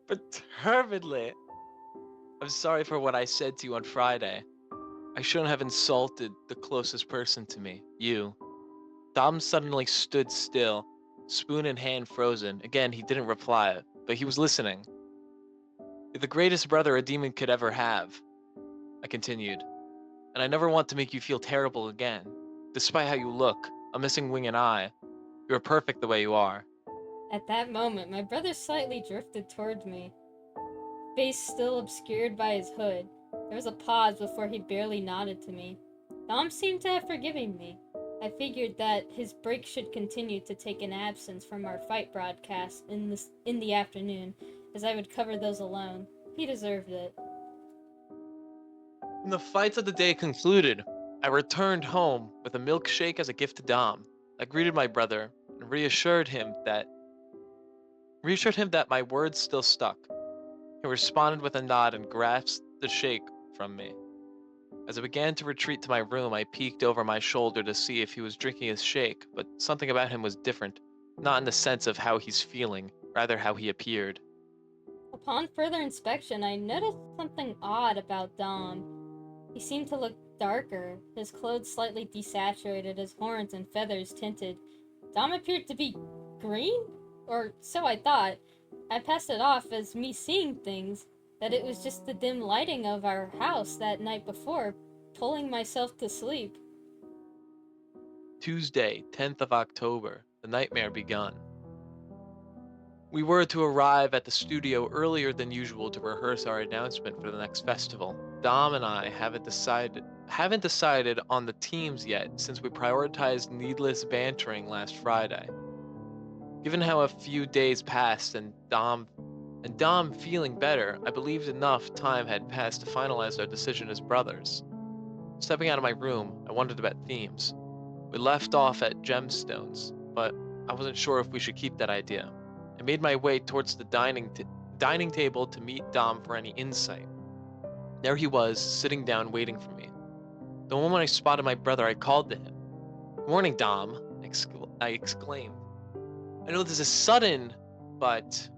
Perturbedly. I'm sorry for what I said to you on Friday. I shouldn't have insulted the closest person to me, you. Dom suddenly stood still, spoon in hand frozen. Again, he didn't reply, but he was listening. You're the greatest brother a demon could ever have, I continued. And I never want to make you feel terrible again. Despite how you look, a missing wing and eye, you're perfect the way you are. At that moment, my brother slightly drifted toward me, face still obscured by his hood. There was a pause before he barely nodded to me. Dom seemed to have forgiven me. I figured that his break should continue to take an absence from our fight broadcast in the afternoon, as I would cover those alone. He deserved it. When the fights of the day concluded, I returned home with a milkshake as a gift to Dom. I greeted my brother and reassured him that my words still stuck. He responded with a nod and grasped the shake from me. As I began to retreat to my room, I peeked over my shoulder to see if he was drinking his shake, but something about him was different, not in the sense of how he's feeling, rather how he appeared. Upon further inspection, I noticed something odd about Dom. He seemed to look darker, his clothes slightly desaturated, his horns and feathers tinted. Dom appeared to be green? Or so I thought. I passed it off as me seeing things, that it was just the dim lighting of our house that night before, pulling myself to sleep. Tuesday, 10th of October, the nightmare begun. We were to arrive at the studio earlier than usual to rehearse our announcement for the next festival. Dom and I haven't decided on the teams yet since we prioritized needless bantering last Friday. Given how a few days passed and Dom feeling better, I believed enough time had passed to finalize our decision as brothers. Stepping out of my room, I wondered about themes. We left off at gemstones, but I wasn't sure if we should keep that idea. I made my way towards the dining table to meet Dom for any insight. There he was, sitting down waiting for me. The moment I spotted my brother, I called to him. "Morning, Dom," I exclaimed. I know this is sudden, but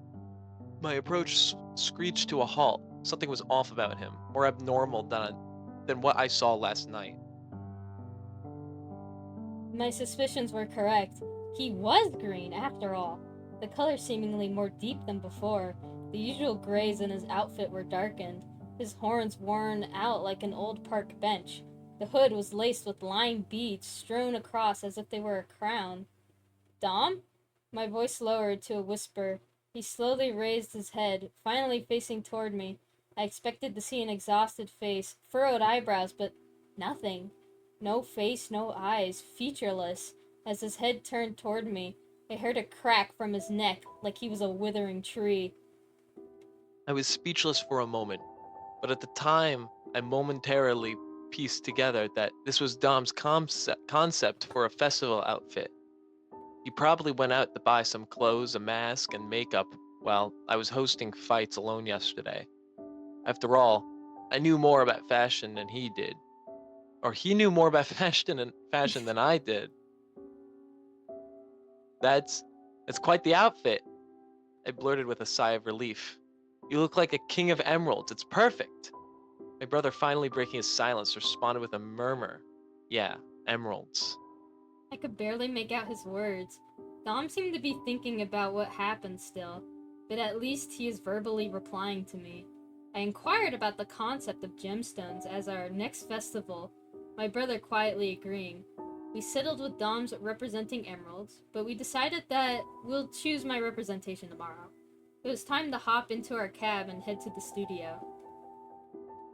my approach screeched to a halt. Something was off about him, more abnormal than what I saw last night. My suspicions were correct. He was green, after all. The color seemingly more deep than before. The usual grays in his outfit were darkened. his horns worn out like an old park bench. The hood was laced with lime beads strewn across as if they were a crown. Dom? My voice lowered to a whisper. He slowly raised his head, finally facing toward me. I expected to see an exhausted face, furrowed eyebrows, but nothing. No face, no eyes, featureless. As his head turned toward me, I heard a crack from his neck, like he was a withering tree. I was speechless for a moment, but at the time, I momentarily pieced together that this was Dom's concept for a festival outfit. He probably went out to buy some clothes, a mask, and makeup while I was hosting fights alone yesterday. After all, I knew more about fashion than he did. Or he knew more about fashion than I did. That's that's quite the outfit, I blurted with a sigh of relief. You look like a king of emeralds. It's perfect. My brother, finally breaking his silence, responded with a murmur. Yeah, emeralds. I could barely make out his words. Dom seemed to be thinking about what happened still, but at least he is verbally replying to me. I inquired about the concept of gemstones as our next festival, my brother quietly agreeing. We settled with Dom's representing emeralds, but we decided that we'll choose my representation tomorrow. It was time to hop into our cab and head to the studio.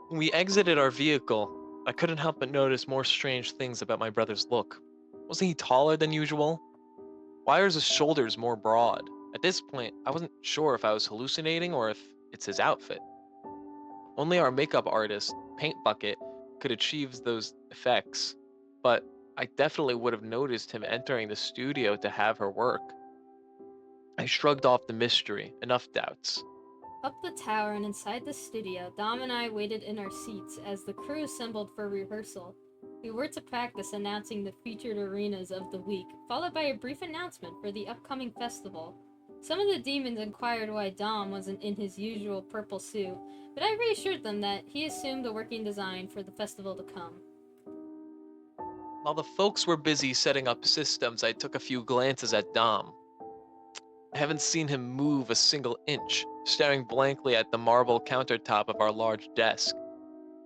When we exited our vehicle, I couldn't help but notice more strange things about my brother's look. Wasn't he taller than usual? Why are his shoulders more broad? At this point, I wasn't sure if I was hallucinating or if it's his outfit. Only our makeup artist, Paint Bucket, could achieve those effects, but I definitely would have noticed him entering the studio to have her work. I shrugged off the mystery, enough doubts. Up the tower and inside the studio, Dom and I waited in our seats as the crew assembled for rehearsal. We were to practice announcing the featured arenas of the week, followed by a brief announcement for the upcoming festival. Some of the demons inquired why Dom wasn't in his usual purple suit, but I reassured them that he assumed a working design for the festival to come. While the folks were busy setting up systems, I took a few glances at Dom. I haven't seen him move a single inch, staring blankly at the marble countertop of our large desk.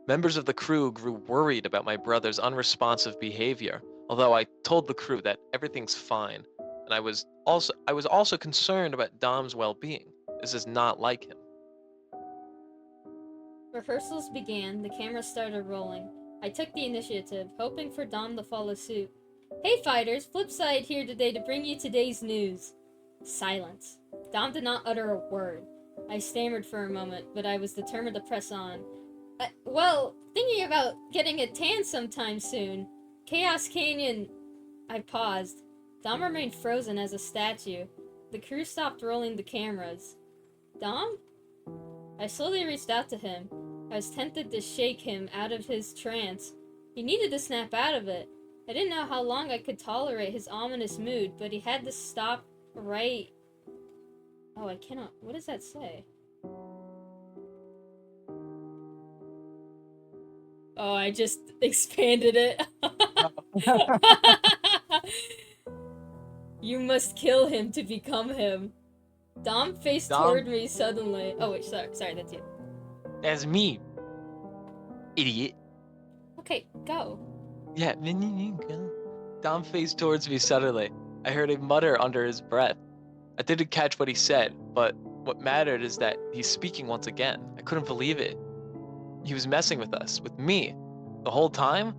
Members of the crew grew worried about my brother's unresponsive behavior, although I told the crew that everything's fine, and I was also concerned about Dom's well-being. This is not like him. Rehearsals began, the camera started rolling. I took the initiative, hoping for Dom to follow suit. Hey fighters, Flipside here today to bring you today's news. Silence. Dom did not utter a word. I stammered for a moment, but I was determined to press on. Well, thinking about getting a tan sometime soon. Chaos Canyon. I paused. Dom remained frozen as a statue. The crew stopped rolling the cameras. Dom? I slowly reached out to him. I was tempted to shake him out of his trance. He needed to snap out of it. I didn't know how long I could tolerate his ominous mood, but he had to stop right... Oh, I cannot... What does that say? Oh, I just expanded it. You must kill him to become him. Dom faced toward me suddenly. Oh wait, sorry, that's you. That's me, idiot. Okay, go. Yeah, Dom faced towards me suddenly. I heard him mutter under his breath. I didn't catch what he said, but what mattered is that he's speaking once again. I couldn't believe it. He was messing with us, with me, the whole time?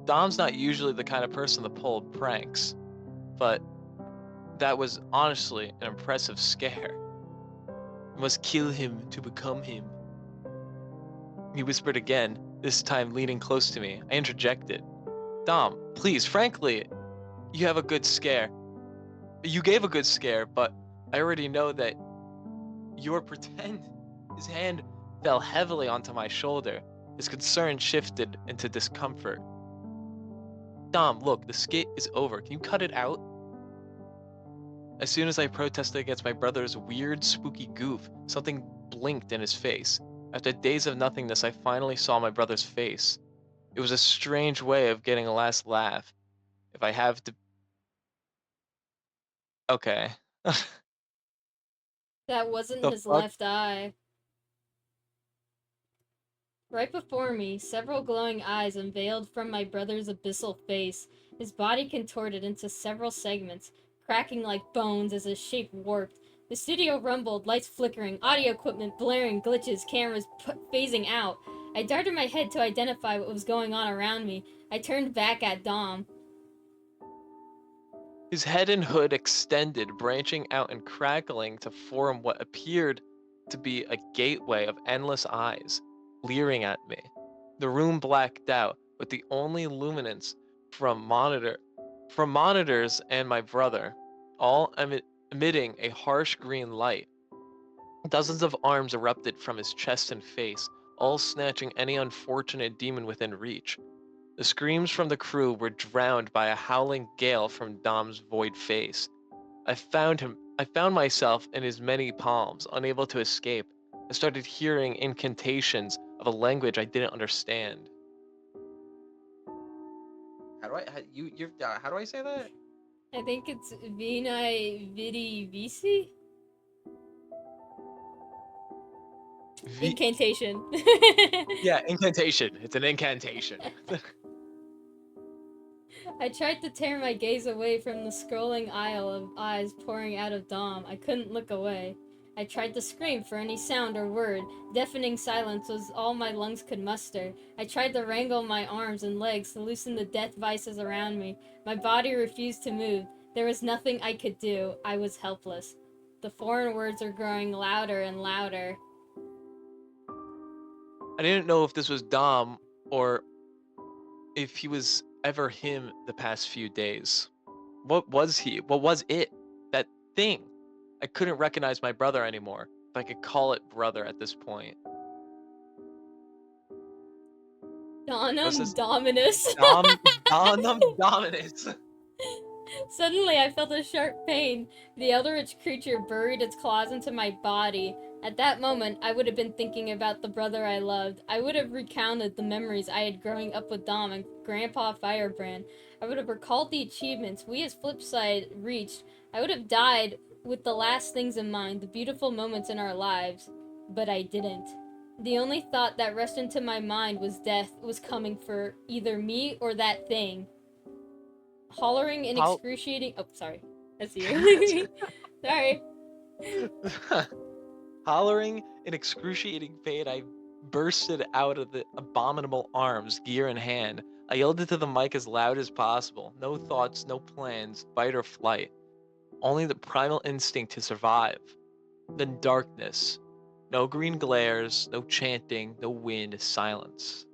Dom's not usually the kind of person to pull pranks, but that was honestly an impressive scare. You must kill him to become him. He whispered again, this time leaning close to me. I interjected. Dom, please, frankly, you have a good scare. You gave a good scare, but I already know that you're pretend. His hand fell heavily onto my shoulder. His concern shifted into discomfort. Dom, look, the skit is over. Can you cut it out? As soon as I protested against my brother's weird, spooky goof, something blinked in his face. After days of nothingness, I finally saw my brother's face. It was a strange way of getting a last laugh. If I have to... Okay. That wasn't The his fuck? left eye. Right before me, several glowing eyes unveiled from my brother's abyssal face. His body contorted into several segments, cracking like bones as his shape warped. The studio rumbled, lights flickering, audio equipment blaring, glitches, cameras phasing out. I darted my head to identify what was going on around me. I turned back at Dom. His head and hood extended, branching out and crackling to form what appeared to be a gateway of endless eyes, leering at me. The room blacked out, with the only luminance from monitors and my brother, all emitting a harsh green light. Dozens of arms erupted from his chest and face, all snatching any unfortunate demon within reach. The screams from the crew were drowned by a howling gale from Dom's void face. I found myself in his many palms, unable to escape. I started hearing incantations of a language I didn't understand. How do I say that? I think it's Vinai Vidi Visi? Incantation. Yeah, incantation. It's an incantation. I tried to tear my gaze away from the scrolling aisle of eyes pouring out of Dom. I couldn't look away. I tried to scream for any sound or word. Deafening silence was all my lungs could muster. I tried to wrangle my arms and legs to loosen the death vices around me. My body refused to move. There was nothing I could do. I was helpless. The foreign words were growing louder and louder. I didn't know if this was Dom or if he was ever him the past few days. What was he? What was it? That thing. I couldn't recognize my brother anymore, if I could call it brother at this point. Donum Dominus. Donum Dominus. Suddenly, I felt a sharp pain. The eldritch creature buried its claws into my body. At that moment, I would have been thinking about the brother I loved. I would have recounted the memories I had growing up with Dom and Grandpa Firebrand. I would have recalled the achievements we as Flipside reached. I would have died with the last things in mind, the beautiful moments in our lives. But I didn't. The only thought that rushed into my mind was death was coming for either me or that thing. Hollering in How- excruciating. Oh, sorry. That's you. Sorry. Hollering in excruciating pain, I bursted out of the abominable arms, gear in hand. I yelled into the mic as loud as possible. No thoughts, no plans, fight or flight. Only the primal instinct to survive. Then darkness. No green glares, no chanting, no wind, silence.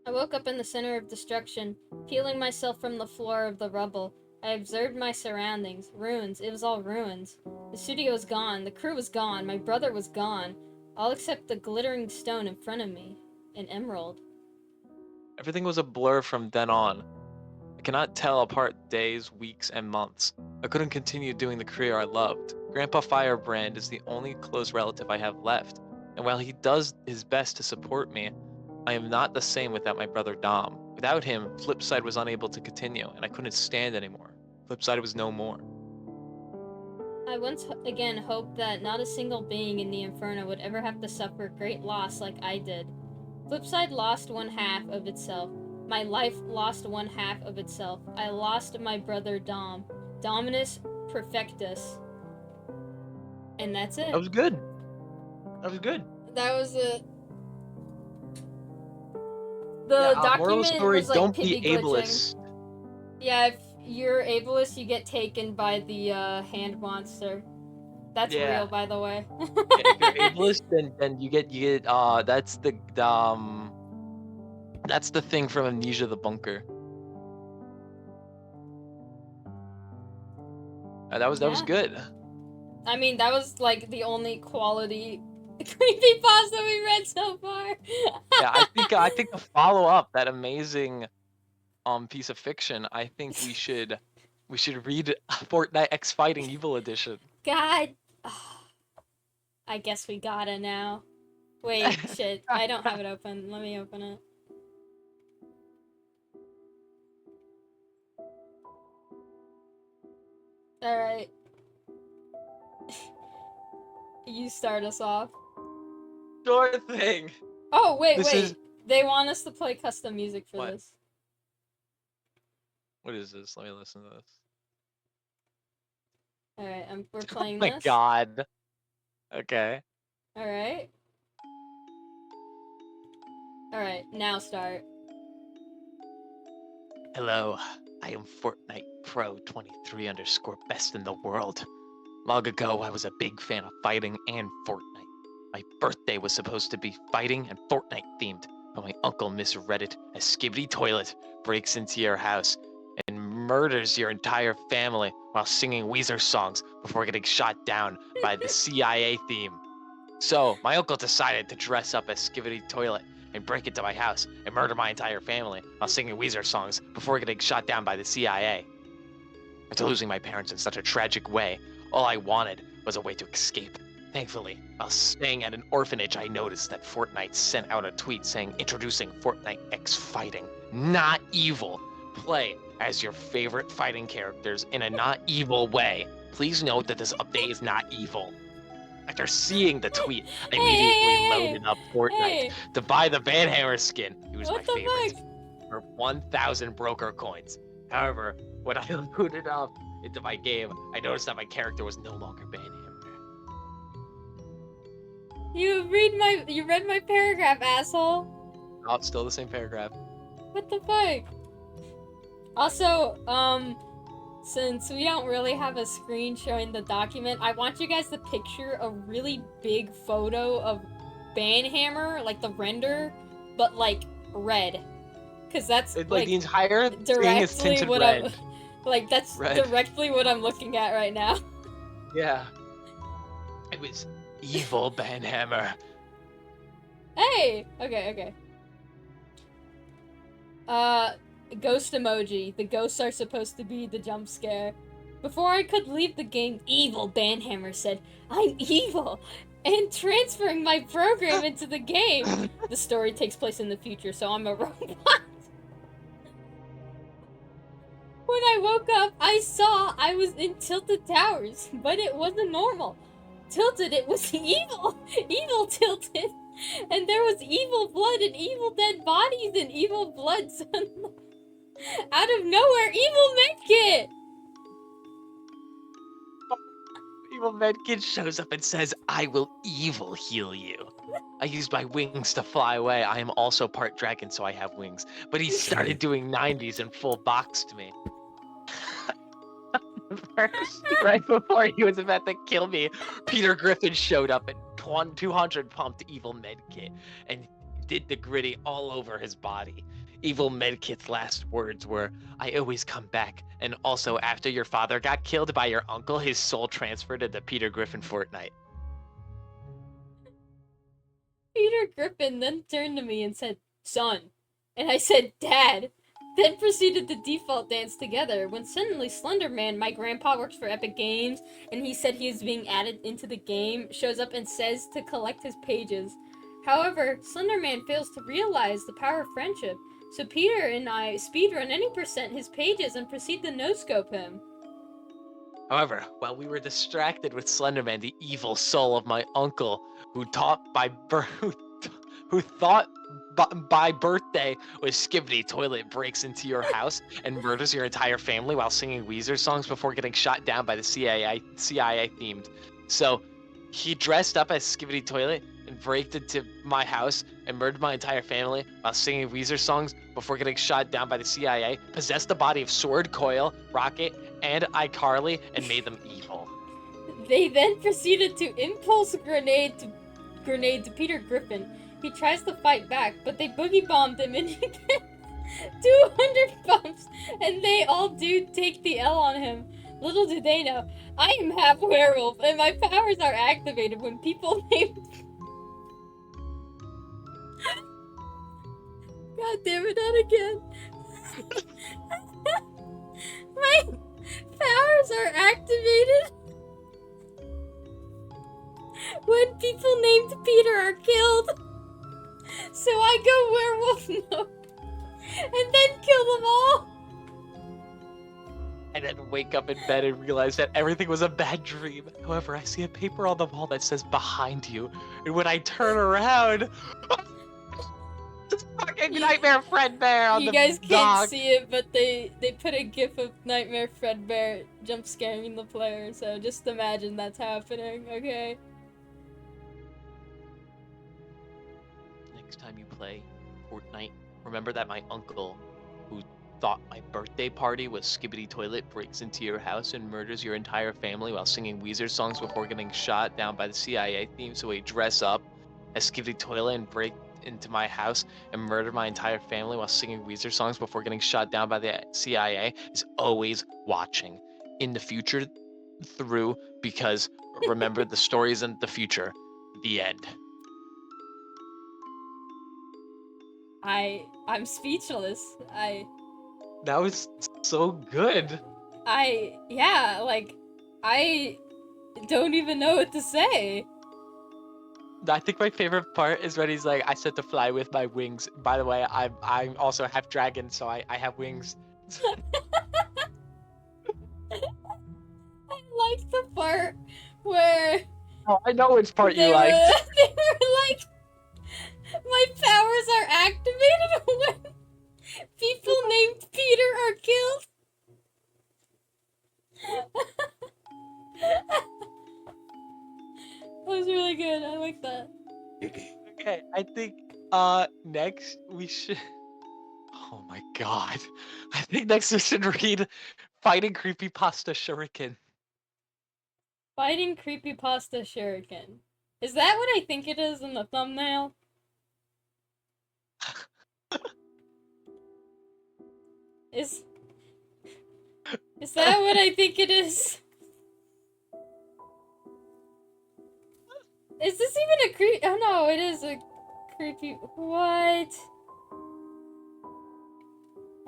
I woke up in the center of destruction, peeling myself from the floor of the rubble. I observed my surroundings. Ruins. It was all ruins. The studio was gone. The crew was gone. My brother was gone. All except the glittering stone in front of me. An emerald. Everything was a blur from then on. I cannot tell apart days, weeks, and months. I couldn't continue doing the career I loved. Grandpa Firebrand is the only close relative I have left, and while he does his best to support me, I am not the same without my brother Dom. Without him, Flipside was unable to continue, and I couldn't stand anymore. Flipside was no more. I once again hoped that not a single being in the Inferno would ever have to suffer great loss like I did. Flipside lost one half of itself. My life lost one half of itself. I lost my brother Dom. Dominus Perfectus. And that's it. That was good. That was good. That was it. The Moral of the document story, was like don't pitty be glitching. ableist. Yeah, if you're ableist, you get taken by the hand monster. That's Yeah. real, by the way. Yeah, if you're ableist, then you get that's the thing from Amnesia the Bunker. That was Yeah. good. I mean, that was like the only quality creepypasta we read so far. Yeah, I think to follow up that amazing piece of fiction, I think we should read Fortnite X Fighting Evil Edition. God. I guess we gotta now. Wait, shit. I don't have it open. Let me open it. Alright. You start us off. Sure thing. Oh, wait. This is- They want us to play custom music for What? this. What is this? Let me listen to this. Alright, we're playing Oh my this. god. Okay. Alright. Alright, now start. Hello, I am Fortnite Pro 23 _ best in the world. Long ago, I was a big fan of fighting and Fortnite. My birthday was supposed to be fighting and Fortnite themed, but my uncle misread it as Skibbity Toilet breaks into your house and murders your entire family while singing Weezer songs before getting shot down by the CIA theme. So, my uncle decided to dress up as Skibbity Toilet and break into my house and murder my entire family while singing Weezer songs before getting shot down by the CIA. After losing my parents in such a tragic way, all I wanted was a way to escape. Thankfully, while staying at an orphanage, I noticed that Fortnite sent out a tweet saying introducing Fortnite X Fighting, not evil. Play as your favorite fighting characters in a not evil way. Please note that this update is not evil. After seeing the tweet, I immediately loaded up Fortnite to buy the Banhammer skin. It was my favorite. For 1,000 broker coins. However, when I loaded up into my game, I noticed that my character was no longer Banhammer. You read my paragraph, asshole. Oh, it's still the same paragraph. What the fuck? Also, since we don't really have a screen showing the document, I want you guys to picture a really big photo of Banhammer, like the render, but like red. Cause that's Like the entire thing is directly tinted what red. that's Red. directly what I'm looking at right now. Yeah. It was evil Banhammer. Hey! Okay. Ghost emoji. The ghosts are supposed to be the jump scare. Before I could leave the game, evil Banhammer said, "I'm evil!" and transferring my program into the game. The story takes place in the future, so I'm a robot. When I woke up, I saw I was in Tilted Towers, but it wasn't normal. Tilted, it was evil! Evil Tilted! And there was evil blood and evil dead bodies and evil blood. Out of nowhere, evil Medkit! Evil Medkit shows up and says, "I will evil heal you." I used my wings to fly away. I am also part dragon, so I have wings. But he started doing 90s and full boxed me. First, right before he was about to kill me, Peter Griffin showed up and 200 pumped Evil Medkit and did the gritty all over his body. Evil Medkit's last words were, "I always come back, and also after your father got killed by your uncle, his soul transferred into Peter Griffin Fortnite." Peter Griffin then turned to me and said, "Son." And I said, "Dad." Then proceeded to default dance together, when suddenly Slenderman, my grandpa works for Epic Games, and he said he is being added into the game, shows up and says to collect his pages. However, Slenderman fails to realize the power of friendship, so Peter and I speedrun any percent his pages and proceed to no-scope him. However, while we were distracted with Slenderman, the evil soul of my uncle, who thought by birthday was Skibbity Toilet, breaks into your house and murders your entire family while singing Weezer songs before getting shot down by the CIA themed. So he dressed up as Skibbity Toilet and breaked into my house and murdered my entire family while singing Weezer songs before getting shot down by the CIA, possessed the body of Sword, Coil, Rocket, and iCarly, and made them evil. They then proceeded to impulse grenade to Peter Griffin. He tries to fight back, but they boogie bombed him and he gets 200 bumps, and they all do take the L on him. Little do they know, I am half werewolf, and my powers are activated when people named... God damn it, not again. My powers are activated when people named Peter are killed. So I go werewolf mode and then kill them all. and then wake up in bed and realize that everything was a bad dream. However, I see a paper on the wall that says "behind you," and when I turn around, it's fucking You- Nightmare Fredbear on You the guys can't dock. see it, but they put a gif of Nightmare Fredbear jump scaring the player, so just imagine that's happening, okay? Next time you play Fortnite, remember that my uncle, who thought my birthday party was Skibbity Toilet, breaks into your house and murders your entire family while singing Weezer songs before getting shot down by the CIA theme. So he dress up as Skibbity Toilet and break into my house and murder my entire family while singing Weezer songs before getting shot down by the CIA. Is always watching in the future through, because remember, the stories in the future. The end. I'm speechless. That was so good. Yeah, like, I don't even know what to say. I think my favorite part is when he's like, "I said to fly with my wings." By the way, I'm also half dragon, so I have wings. I like the part where Oh, I know which part they you liked. they were like, my powers are activated when people named Peter are killed. That was really good. I like that. Okay, I think next we should. Oh my god, I think next we should read Fighting Creepypasta Shuriken. Fighting Creepypasta Shuriken. Is that what I think it is in the thumbnail? Is that what I think it is? Is this even a creep? Oh no, it is a creepy. What?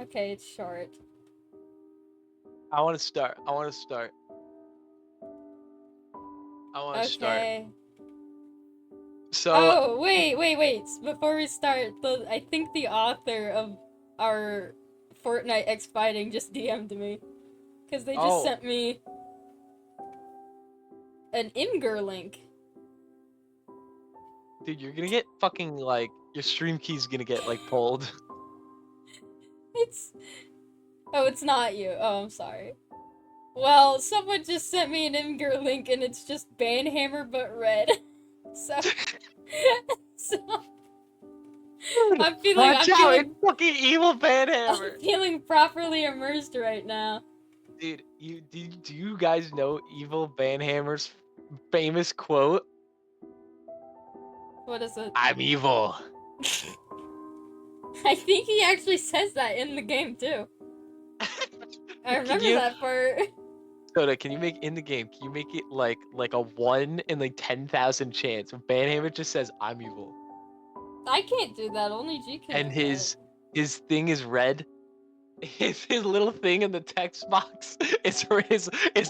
Okay, it's short. I want to start. I want to start. Okay. So. Oh, wait. Before we start, I think the author of our Fortnite X Fighting just DM'd me. Because they just sent me an Imgur link. Dude, you're gonna get fucking, like, your stream key's gonna get, like, pulled. Oh, it's not you. Oh, I'm sorry. Well, someone just sent me an Imgur link and it's just Banhammer but red. So... I'm feeling It's fucking evil Banhammer! I'm feeling properly immersed right now. Dude, do you guys know Evil Banhammer's famous quote? What is it? I'm evil. I think he actually says that in the game too. I remember that part. Soda, can you make in the game? Can you make it like a 1 in like 10,000 chance? Banhammer just says I'm evil. I can't do that. Only G can. And his thing is red. His little thing in the text box is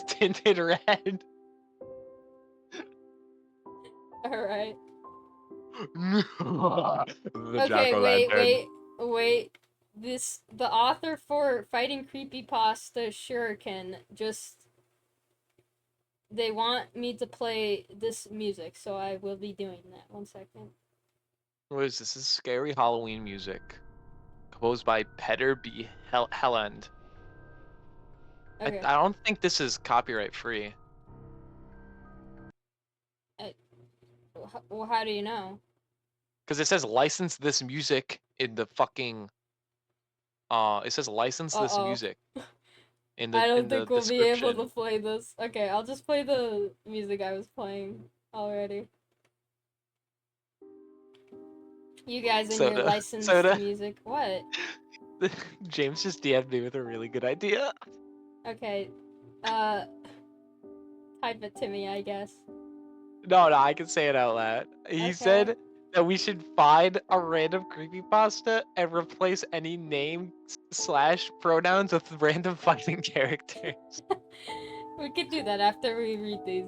tinted red. All right. The Okay, wait. The author for Fighting Creepypasta Shuriken they want me to play this music, so I will be doing that. 1 second. What is this? This is scary Halloween music, composed by Petter B. Helland. Okay. I don't think this is copyright free. Well, how do you know? Because it says license this music in the fucking. It says license this music. In the I don't think we'll be able description. to play this. Okay, I'll just play the music I was playing already. You guys and your licensed music. What? James just DM'd me with a really good idea. Okay. Type it to me, I guess. No, I can say it out loud. He said that we should find a random creepypasta and replace any name / pronouns with random fighting characters. We could do that after we read these.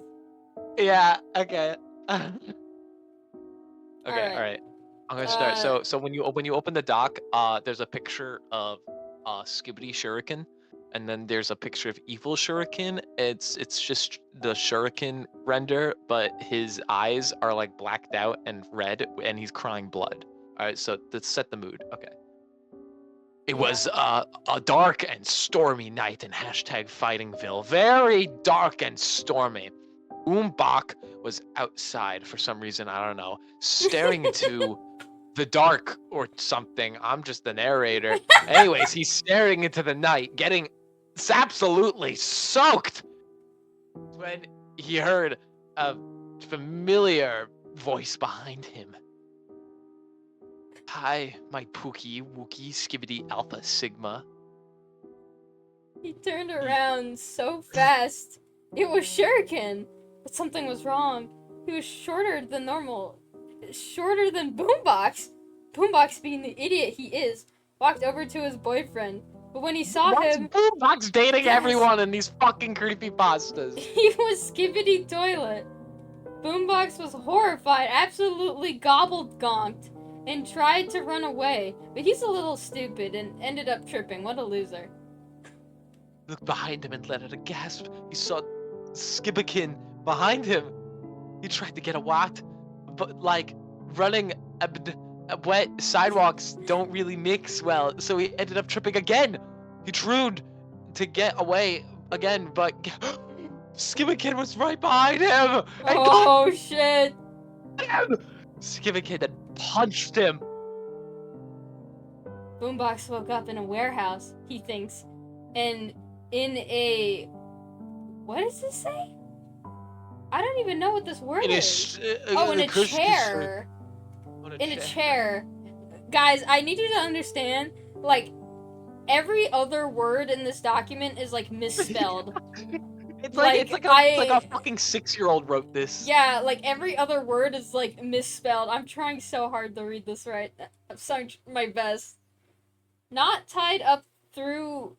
Yeah, okay. Okay, Alright. alright. I'm gonna start. So when you open the doc, there's a picture of Skibbity Shuriken, and then there's a picture of evil Shuriken. It's just the Shuriken render, but his eyes are like blacked out and red, and he's crying blood. All right, so let's set the mood. Okay. It was a dark and stormy night in #Fightingville. Very dark and stormy. Boombach was outside for some reason, I don't know, staring into the dark or something. I'm just the narrator. Anyways, he's staring into the night, getting absolutely soaked when he heard a familiar voice behind him. Hi, my Pookie Wookie Skibbity Alpha Sigma. He turned around so fast. It was Shuriken, but something was wrong. He was shorter than normal. Shorter than Boombox. Boombox, being the idiot he is, walked over to his boyfriend. But when he saw him... Boombox dating Yes. everyone in these fucking creepypastas. He was Skibbity Toilet. Boombox was horrified, absolutely gobbled-gonked, and tried to run away. But he's a little stupid and ended up tripping. What a loser. Looked behind him and let out a gasp. He saw Skibbikin behind him. He tried to get a watt, but like running wet sidewalks don't really mix well, so he ended up tripping again. He tried to get away again, but Skibbikin was right behind him. And Oh shit! Skibbikin had punched him. Boombox woke up in a warehouse, he thinks, and in a... What does this say? I don't even know what this word is. Oh, in a chair. In a chair. Guys, I need you to understand, like, every other word in this document is, like, misspelled. It's like a fucking 6-year-old wrote this. Yeah, like, every other word is, like, misspelled. I'm trying so hard to read this right. I'm trying my best. Not tied up through...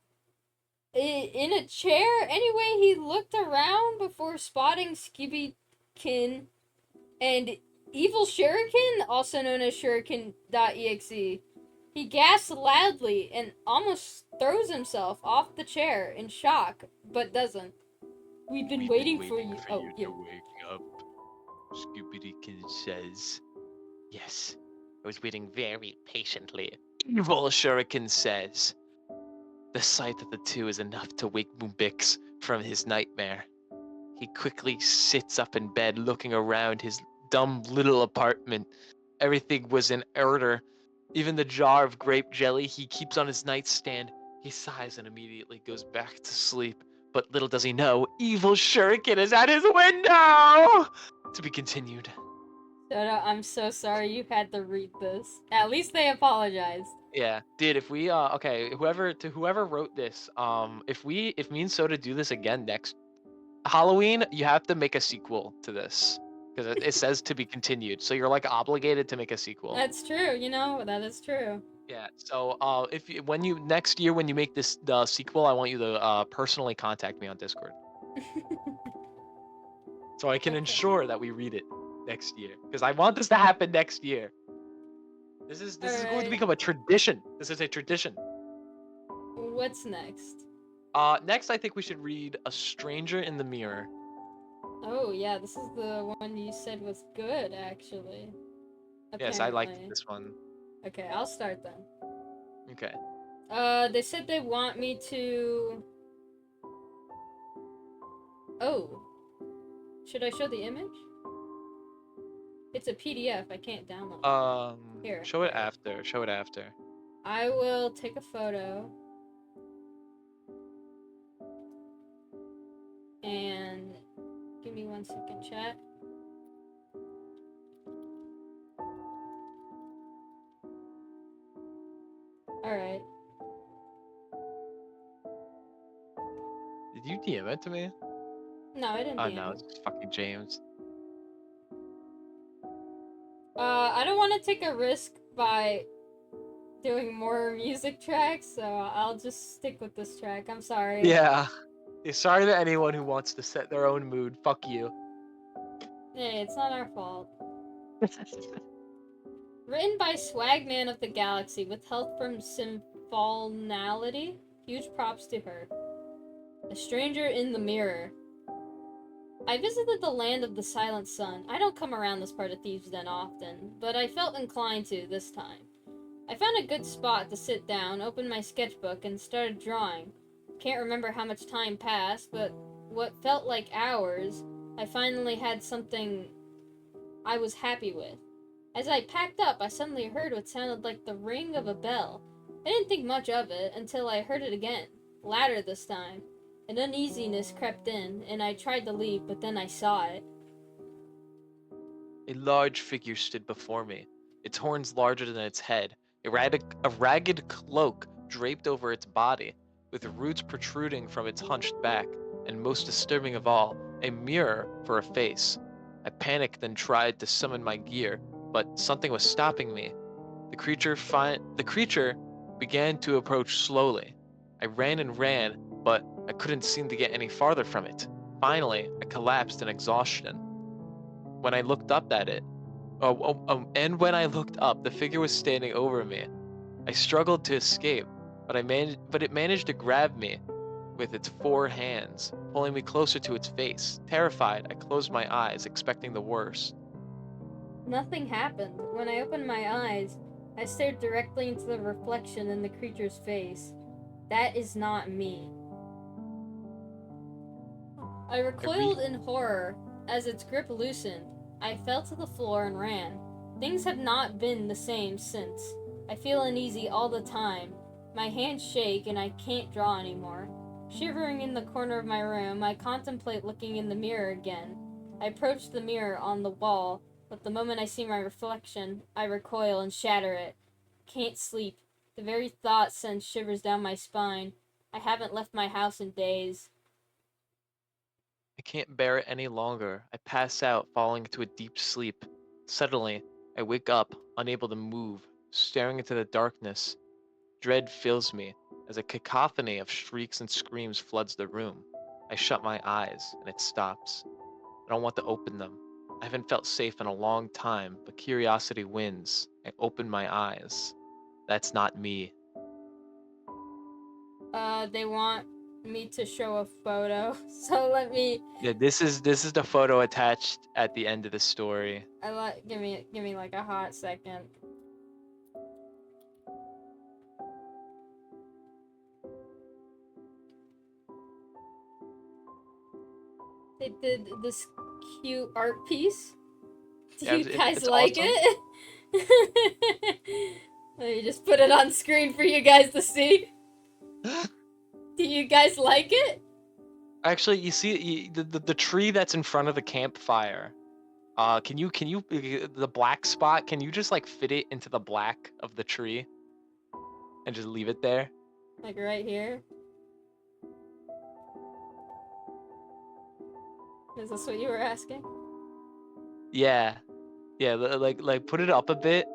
in a chair? Anyway, he looked around before spotting Skibbikin and Evil Shuriken, also known as Shuriken.exe. He gasps loudly and almost throws himself off the chair in shock, but doesn't. We've been waiting for you. Oh, yeah. To wake up. Skibbikin says. Yes, I was waiting very patiently. Evil Shuriken says. The sight of the two is enough to wake Boombix from his nightmare. He quickly sits up in bed, looking around his dumb little apartment. Everything was in order. Even the jar of grape jelly he keeps on his nightstand. He sighs and immediately goes back to sleep. But little does he know, Evil Shuriken is at his window! To be continued. Soda, I'm so sorry you had to read this. At least they apologized. Yeah, dude. If we okay, whoever wrote this, if me and Soda do this again next Halloween, you have to make a sequel to this because it says to be continued. So you're like obligated to make a sequel. That's true. You know, that is true. Yeah. So when you next year when you make this sequel, I want you to personally contact me on Discord so I can ensure that we read it next year because I want this to happen next year. This is going to become a tradition. This is a tradition. What's next? Next I think we should read A Stranger in the Mirror. Oh yeah, this is the one you said was good, actually. Yes, I liked this one. Okay, I'll start then. Okay. They said they want me to... Oh. Should I show the image? It's a PDF, I can't download. Here. Show it after. Show it after. I will take a photo. And give me 1 second, chat. Alright. Did you DM it to me? No, I didn't DM no, it. it's fucking James. I don't want to take a risk by doing more music tracks, so I'll just stick with this track. I'm sorry. Yeah. Sorry to anyone who wants to set their own mood. Fuck you. Hey, it's not our fault. Written by Swagman of the Galaxy with help from Symphalnality. Huge props to her. A stranger in the mirror. I visited the land of the silent sun. I don't come around this part of Thieves' Den often, but I felt inclined to this time. I found a good spot to sit down, opened my sketchbook, and started drawing. Can't remember how much time passed, but what felt like hours, I finally had something I was happy with. As I packed up, I suddenly heard what sounded like the ring of a bell. I didn't think much of it until I heard it again, louder this time. An uneasiness crept in, and I tried to leave, but then I saw it. A large figure stood before me, its horns larger than its head, a ragged cloak draped over its body, with roots protruding from its hunched back, and most disturbing of all, a mirror for a face. I panicked and tried to summon my gear, but something was stopping me. The creature began to approach slowly. I ran and ran, but I couldn't seem to get any farther from it. Finally, I collapsed in exhaustion. When I looked up at it, and when I looked up, the figure was standing over me. I struggled to escape, but it managed to grab me with its 4 hands, pulling me closer to its face. Terrified, I closed my eyes, expecting the worst. Nothing happened. When I opened my eyes, I stared directly into the reflection in the creature's face. That is not me. I recoiled in horror as its grip loosened. I fell to the floor and ran. Things have not been the same since. I feel uneasy all the time. My hands shake and I can't draw anymore. Shivering in the corner of my room, I contemplate looking in the mirror again. I approach the mirror on the wall, but the moment I see my reflection, I recoil and shatter it. Can't sleep. The very thought sends shivers down my spine. I haven't left my house in days. I can't bear it any longer. I pass out, falling into a deep sleep. Suddenly, I wake up, unable to move, staring into the darkness. Dread fills me as a cacophony of shrieks and screams floods the room. I shut my eyes, and it stops. I don't want to open them. I haven't felt safe in a long time, but curiosity wins. I open my eyes. That's not me. They want me to show a photo, so let me. Yeah, this is the photo attached at the end of the story. Give me like a hot second. They did this cute art piece. Do Yeah, you guys it's like awesome. it? Let me just put it on screen for you guys to see. Do you guys like it? Actually, you see the tree that's in front of the campfire. Can you the black spot? Can you just like fit it into the black of the tree and just leave it there? Like right here. Is this what you were asking? Yeah, yeah. Like put it up a bit,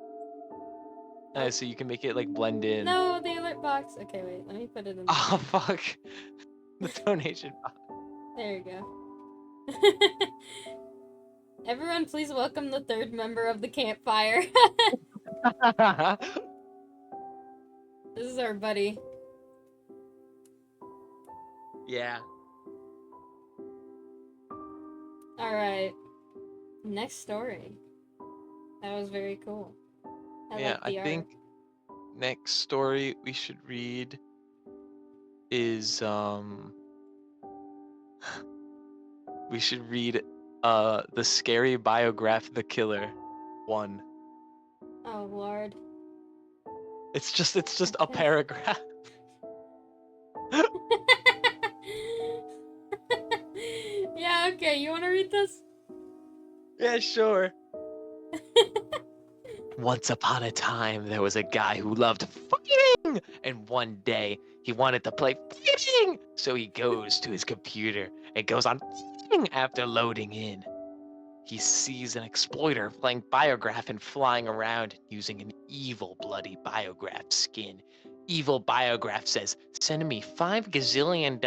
so you can make it like blend in. No, the alert box. Okay, wait. Let me put it in. Oh fuck, the donation box. There you go. Everyone, please welcome the 3rd member of the campfire. This is our buddy. Yeah. Alright. Next story. That was very cool. Yeah, like the I art. think next story we should read is we should read the scary biograph The Killer 1. Oh lord. It's just a Okay. paragraph. Yeah, okay, you wanna read this? Yeah, sure. Once upon a time, there was a guy who loved fighting, and one day he wanted to play fighting, so he goes to his computer and goes on fighting after loading in. He sees an exploiter playing Biograph and flying around using an evil bloody Biograph skin. Evil Biograph says, "Send me $5 gazillion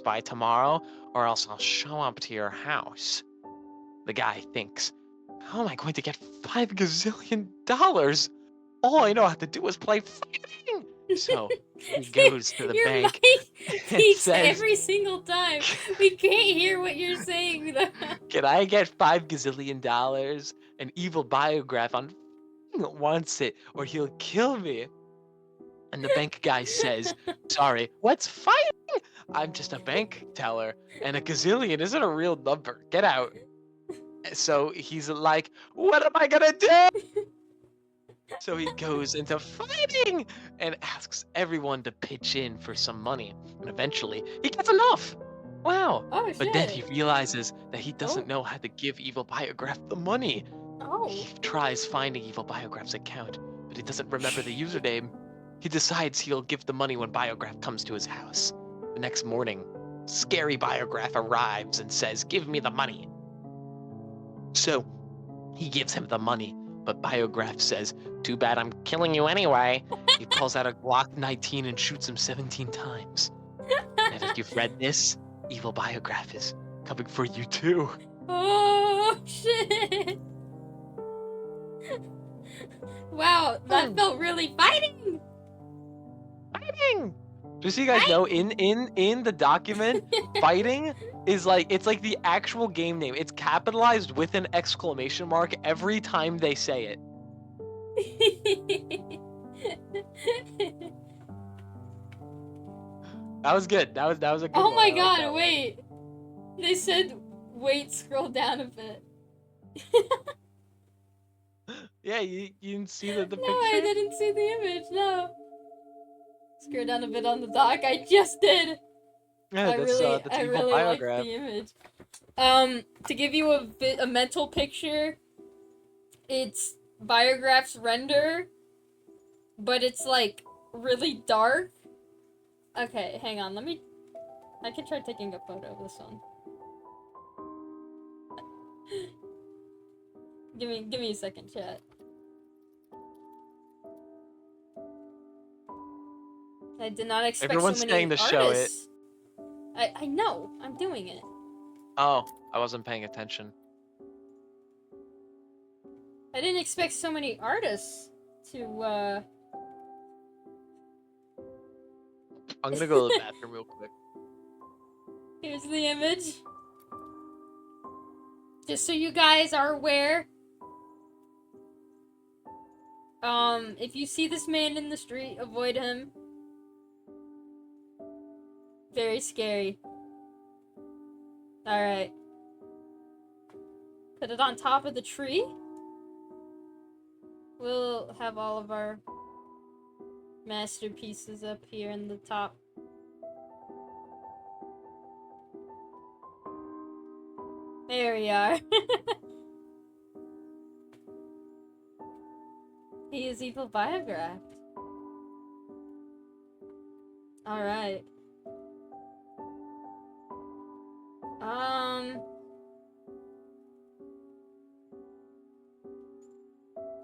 by tomorrow, or else I'll show up to your house." The guy thinks, "How am I going to get $5 gazillion? All I know how to do is play fighting." So he goes to the Your bank mic and peaks says, every single time. We can't hear what you're saying though. "Can I get $5 gazillion? An evil biograph on wants it, or he'll kill me." And the bank guy says, "Sorry, what's fighting? I'm just a bank teller, and a gazillion isn't a real number. Get out." So he's like, "What am I gonna do?" So he goes into fighting and asks everyone to pitch in for some money. And eventually, he gets enough. Wow. Oh But then he shit. realizes that he Oh. doesn't know how to give Evil Biograph the money. Oh. He tries finding Evil Biograph's account, but he doesn't remember the username. He decides he'll give the money when Biograph comes to his house. The next morning, scary Biograph arrives and says, "Give me the money." So he gives him the money, but Biograph says, "Too bad I'm killing you anyway." He pulls out a Glock 19 and shoots him 17 times. And if you've read this, Evil Biograph is coming for you too. Oh shit. Wow, that felt really fighting. Fighting! Just so you guys know, in the document, fighting is like, it's like the actual game name. It's capitalized with an exclamation mark every time they say it. That was good. That was a good Oh one. my I like god, that one. wait. They said, wait, scroll down a bit. Yeah, you didn't see the No, picture? I didn't see the image, no. Scroll down a bit on the doc, I just did. Yeah, I that's really Evil liked Biograph. the image. To give you a mental picture, it's Biograph's render, but it's like really dark. Okay, hang on, I can try taking a photo of this one. Give me a second, chat. I did not expect Everyone's so many saying to show it. artists. I know, I'm doing it. Oh, I wasn't paying attention. I didn't expect so many artists to, I'm gonna go to the bathroom real quick. Here's the image. Just so you guys are aware. If you see this man in the street, avoid him. Very scary. Alright. Put it on top of the tree. We'll have all of our masterpieces up here in the top. There we are. He is Evil Biograph. Alright.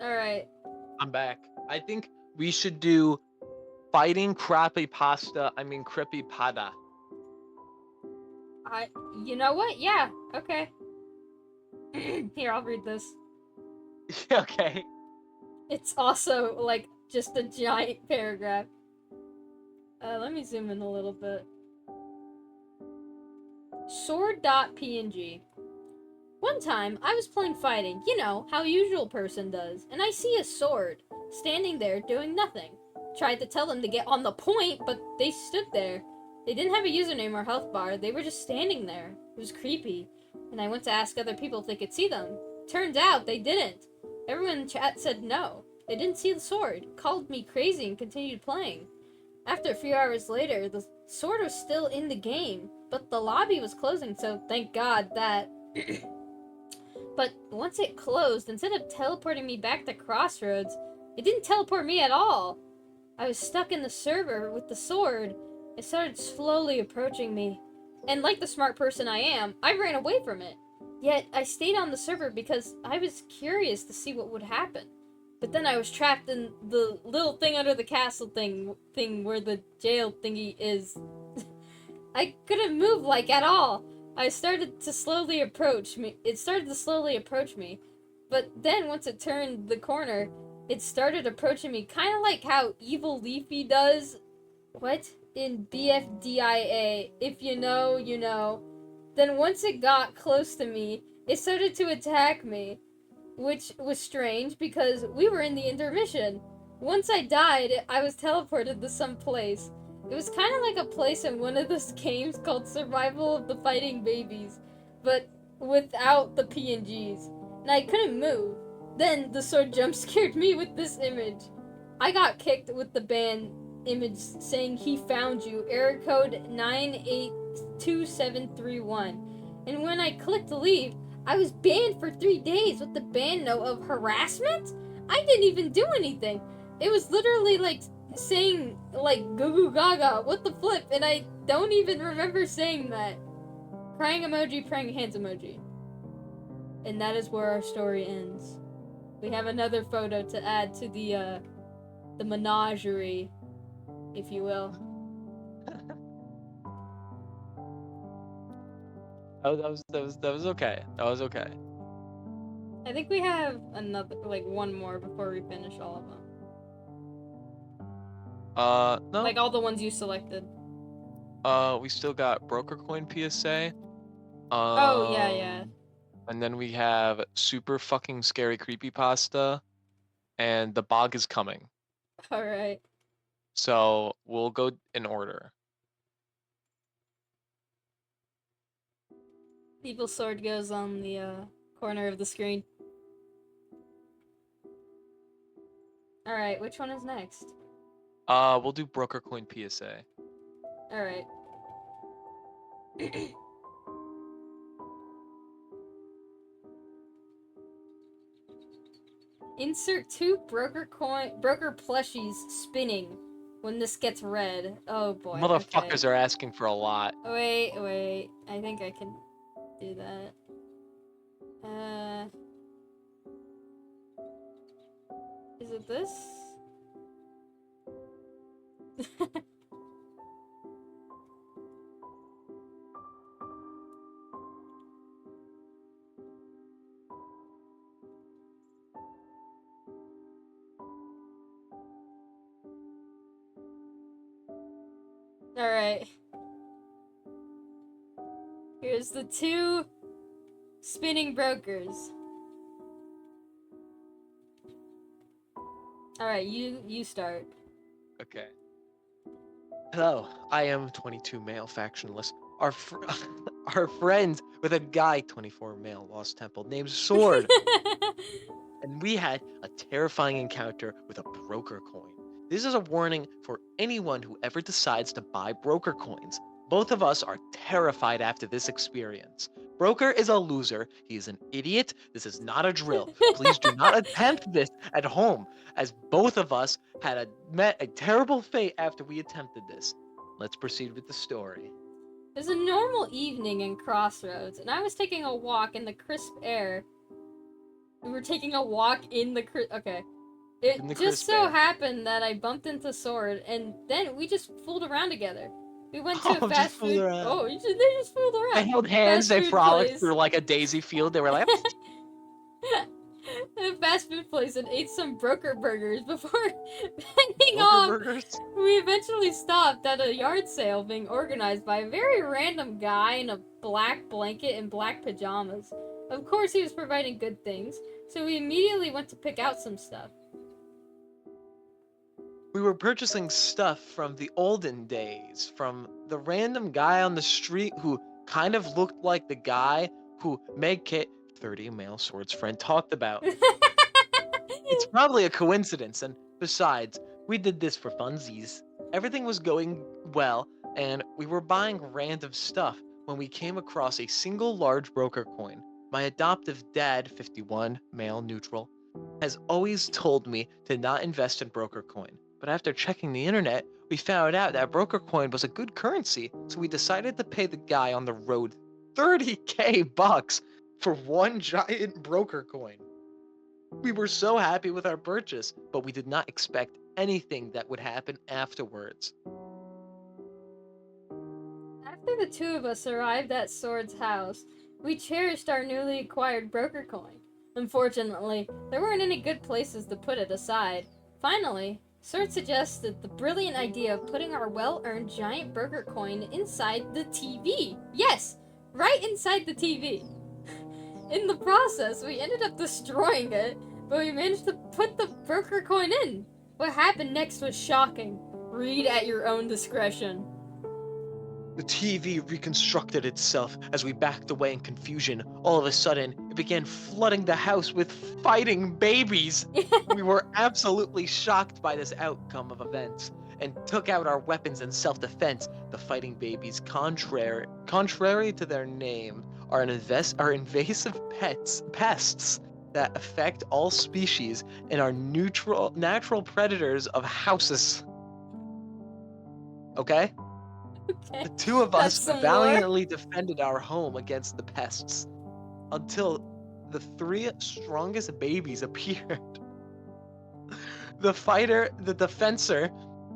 Alright. I'm back. I think we should do fighting creepypasta. I mean creepypada. You know what? Yeah, okay. Here, I'll read this. Okay. It's also, like, just a giant paragraph. Let me zoom in a little bit. Sword.png. One time, I was playing fighting, you know, how a usual person does, and I see a sword, standing there doing nothing. Tried to tell them to get on the point, but they stood there. They didn't have a username or health bar, they were just standing there. It was creepy, and I went to ask other people if they could see them. Turns out they didn't. Everyone in chat said no. They didn't see the sword, called me crazy, and continued playing. After a few hours later, the sword was still in the game, but the lobby was closing, so thank God that... But once it closed, instead of teleporting me back to Crossroads, it didn't teleport me at all. I was stuck in the server with the sword. It started slowly approaching me. And like the smart person I am, I ran away from it. Yet, I stayed on the server because I was curious to see what would happen. But then I was trapped in the little thing under the castle thing where the jail thingy is. I couldn't move, like, at all. It started to slowly approach me. But then, once it turned the corner, it started approaching me, kind of like how Evil Leafy does. What? In BFDIA. If you know, you know. Then once it got close to me, it started to attack me, which was strange because we were in the intermission. Once I died, I was teleported to some place. It was kind of like a place in one of those games called Survival of the Fighting Babies, but without the PNGs, and I couldn't move. Then the sword jump scared me with this image. I got kicked with the ban image saying he found you, error code 982731. And when I clicked leave, I was banned for 3 days with the ban note of harassment? I didn't even do anything. It was literally like saying like goo goo gaga, what the flip, and I don't even remember saying that. Crying emoji, praying hands emoji. And that is where our story ends. We have another photo to add to the menagerie, if you will. That was okay. That was okay. I think we have another, like, one more before we finish all of them. No. Like all the ones you selected. We still got Broker Coin PSA. Oh, yeah. And then we have Super Fucking Scary Creepypasta, and The Bog is Coming. Alright. So we'll go in order. People's sword goes on the corner of the screen. Alright, which one is next? We'll do Broker Coin PSA. Alright. Insert 2 broker plushies spinning when this gets red. Oh boy. Motherfuckers okay. are asking for a lot. Wait. I think I can do that. Is it this? Alright. Here's the 2 spinning brokers. Alright, you start. Okay. Hello, I am 22 male factionless. Our friend with a guy 24 male lost temple named Sword. And we had a terrifying encounter with a broker coin. This is a warning for anyone who ever decides to buy broker coins. Both of us are terrified after this experience. Broker is a loser. He is an idiot. This is not a drill. Please do not attempt this at home, as both of us had met a terrible fate after we attempted this. Let's proceed with the story. It was a normal evening in Crossroads, and I was taking a walk in the crisp air. We were taking a walk in the okay. It just so happened that I bumped into Sword, and then we just fooled around together. We went to a fast food. Oh, they just fooled around. They held hands. They frolicked through like a daisy field. They were like, a fast food place, and ate some broker burgers before heading off. We eventually stopped at a yard sale being organized by a very random guy in a black blanket and black pajamas. Of course, he was providing good things, so we immediately went to pick out some stuff. We were purchasing stuff from the olden days, from the random guy on the street who kind of looked like the guy who Medkit, 30 male swords friend, talked about. It's probably a coincidence, and besides, we did this for funsies. Everything was going well, and we were buying random stuff when we came across a single large broker coin. My adoptive dad, 51, male neutral, has always told me to not invest in broker coin. But after checking the internet, we found out that broker coin was a good currency, so we decided to pay the guy on the road 30K bucks for one giant broker coin. We were so happy with our purchase, but we did not expect anything that would happen afterwards. After the two of us arrived at Sword's house, we cherished our newly acquired broker coin. Unfortunately, there weren't any good places to put it aside. Finally, Sort suggested the brilliant idea of putting our well-earned giant burger coin inside the TV. Yes, right inside the TV. In the process, we ended up destroying it, but we managed to put the burger coin in. What happened next was shocking. Read at your own discretion. The TV reconstructed itself as we backed away in confusion. All of a sudden, it began flooding the house with fighting babies. We were absolutely shocked by this outcome of events and took out our weapons in self-defense. The fighting babies, contrary to their name, are invasive pests that affect all species and are natural predators of houses. Okay? Okay. The two of That's us some valiantly defended our home against the pests until the 3 strongest babies appeared. The fighter, the defensor,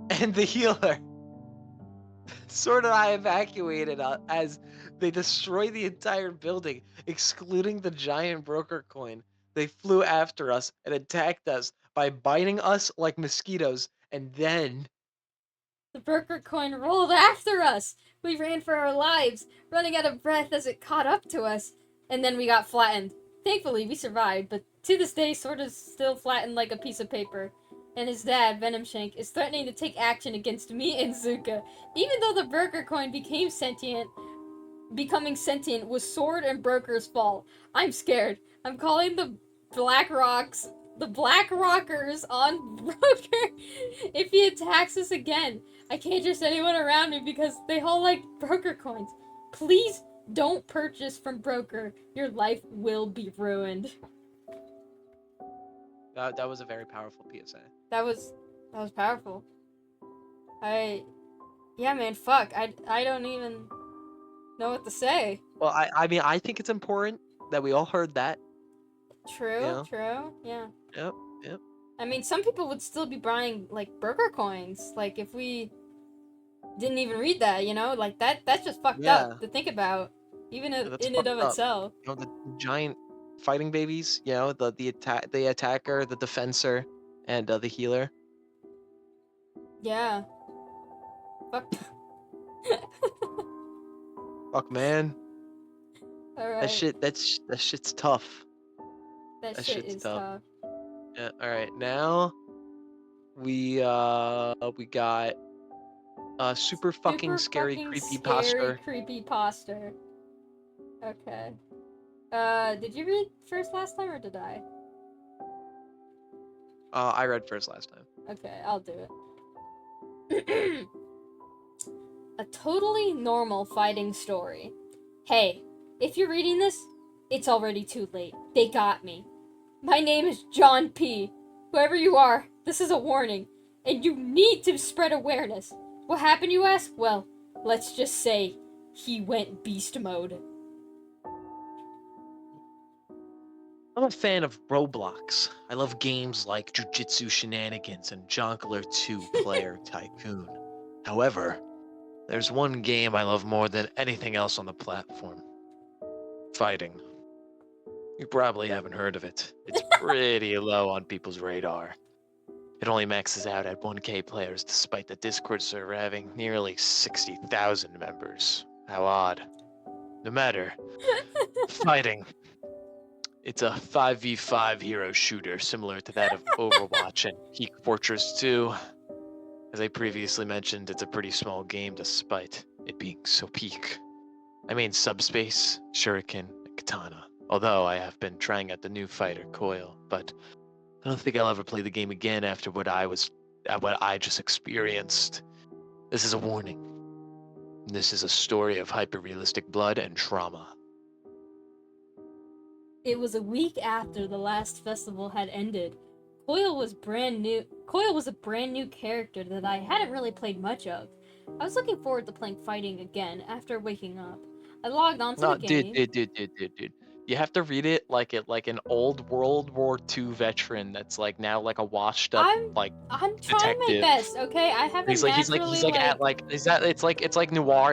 and the healer. Sort of I evacuated as they destroyed the entire building, excluding the giant broker coin. They flew after us and attacked us by biting us like mosquitoes, and then The burger coin rolled after us. We ran for our lives, running out of breath as it caught up to us. And then we got flattened. Thankfully, we survived, but to this day, Sword is still flattened like a piece of paper. And his dad, Venomshank, is threatening to take action against me and Zuka. Even though the burger coin becoming sentient was Sword and Broker's fault. I'm scared. I'm calling the Black Rockers on Broker if he attacks us again. I can't trust anyone around me because they all like broker coins. Please don't purchase from Broker. Your life will be ruined. that was a very powerful PSA. That was powerful. Yeah, man, fuck. I don't even know what to say. Well, I mean, I think it's important that we all heard that. True, Yeah. true, yeah. Yep. I mean, some people would still be buying, like, burger coins. Like, if we didn't even read that, you know? Like, that's just fucked up to think about. Even that's in and of fucked up. itself. You know, the giant fighting babies, you know, the attacker, the defensor, and the healer. Yeah. Fuck. Fuck, man. Alright. That shit's tough. That shit's shit is tough. tough. Yeah, alright, now we got super fucking scary creepypasta. Creepypasta. Okay. Did you read first last time or did I? I read first last time. Okay, I'll do it. A totally normal fighting story. Hey, if you're reading this, it's already too late. They got me. My name is John P. Whoever you are, this is a warning, and you need to spread awareness. What happened, you ask? Well, let's just say he went beast mode. I'm a fan of Roblox. I love games like Jujutsu Shenanigans and Jongleur 2 Player Tycoon. However, there's one game I love more than anything else on the platform. Fighting. You probably haven't heard of it. It's pretty low on people's radar. It only maxes out at 1K players despite the Discord server having nearly 60,000 members. How odd. No matter. Fighting. It's a 5v5 hero shooter similar to that of Overwatch and Peak Fortress 2. As I previously mentioned, it's a pretty small game despite it being so peak. I mean Subspace, Shuriken, and Katana. Although I have been trying out the new fighter, Coil, but I don't think I'll ever play the game again after what I just experienced. This is a warning. This is a story of hyper-realistic blood and trauma. It was a week after the last festival had ended. Coil was a brand new character that I hadn't really played much of. I was looking forward to playing fighting again after waking up. I logged onto the game. Dude. You have to read it like an old World War II veteran that's like now like a washed up I'm trying detective. my best, okay? I haven't He's like it's like noir.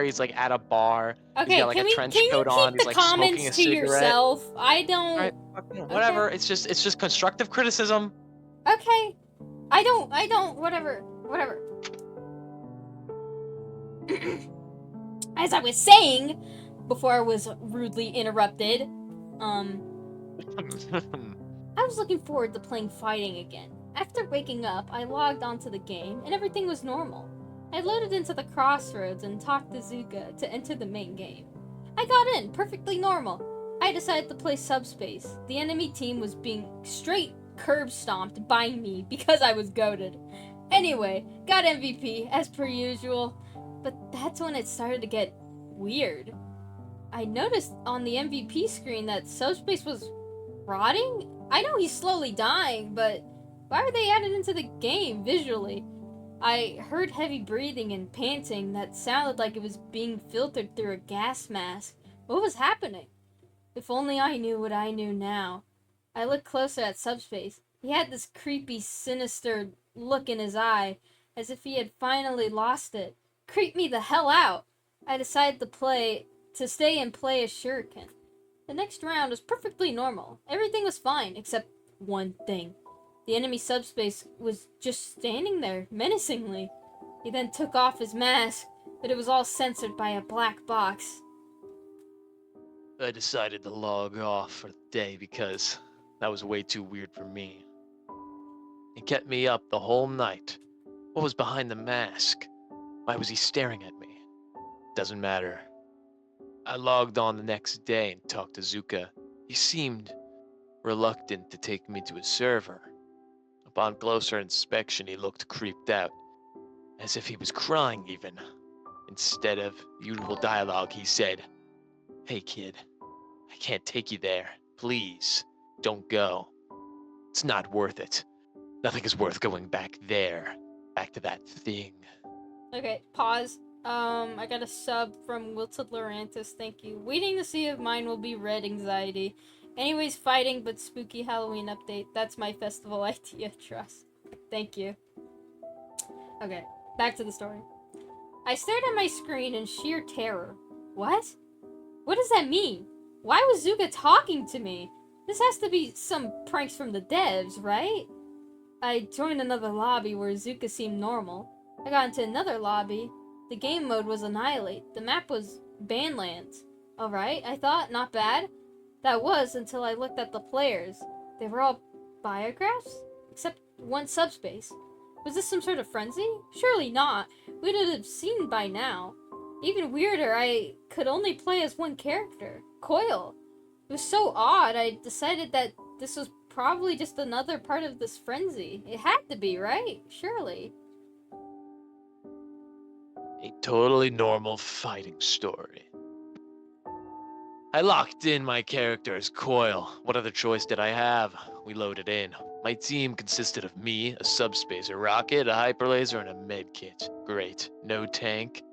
He's like at a bar. Okay, he's got like can a you trench keep coat on. the He's like smoking comments a to cigarette. yourself? I don't. All Whatever. It's just constructive criticism. Okay. I don't, whatever. As I was saying, before I was rudely interrupted, I was looking forward to playing fighting again. After waking up, I logged onto the game, and everything was normal. I loaded into the crossroads and talked to Zuka to enter the main game. I got in, perfectly normal. I decided to play Subspace. The enemy team was being straight curb stomped by me because I was goated. Anyway, got MVP, as per usual. But that's when it started to get weird. I noticed on the MVP screen that Subspace was rotting? I know he's slowly dying, but why are they added into the game visually? I heard heavy breathing and panting that sounded like it was being filtered through a gas mask. What was happening? If only I knew what I knew now. I looked closer at Subspace. He had this creepy, sinister look in his eye, as if he had finally lost it. Creeped me the hell out. I decided to stay and play as Shuriken. The next round was perfectly normal. Everything was fine, except one thing. The enemy Subspace was just standing there, menacingly. He then took off his mask, but it was all censored by a black box. I decided to log off for the day because that was way too weird for me. It kept me up the whole night. What was behind the mask? Why was he staring at me? Doesn't matter. I logged on the next day and talked to Zuka. He seemed reluctant to take me to his server. Upon closer inspection, he looked creeped out, as if he was crying even. Instead of usual dialogue, he said, "Hey kid, I can't take you there. Please, don't go. It's not worth it. Nothing is worth going back there. Back to that thing." Okay, pause. I got a sub from Wilted Laurentis, thank you. Waiting to see if mine will be red anxiety. Anyways, fighting but spooky Halloween update. That's my festival idea, trust. Thank you. Okay, back to the story. I stared at my screen in sheer terror. What? What does that mean? Why was Zuka talking to me? This has to be some pranks from the devs, right? I joined another lobby where Zuka seemed normal. I got into another lobby. The game mode was Annihilate. The map was Bandlands. Alright, I thought, not bad. That was until I looked at the players. They were all Biographs? Except one Subspace. Was this some sort of frenzy? Surely not. We'd have seen by now. Even weirder, I could only play as one character. Coil. It was so odd, I decided that this was probably just another part of this frenzy. It had to be, right? Surely. A totally normal fighting story. I locked in my character as Coil. What other choice did I have? We loaded in. My team consisted of me, a Subspace, a Rocket, a Hyperlaser, and a Medkit. Great. No tank.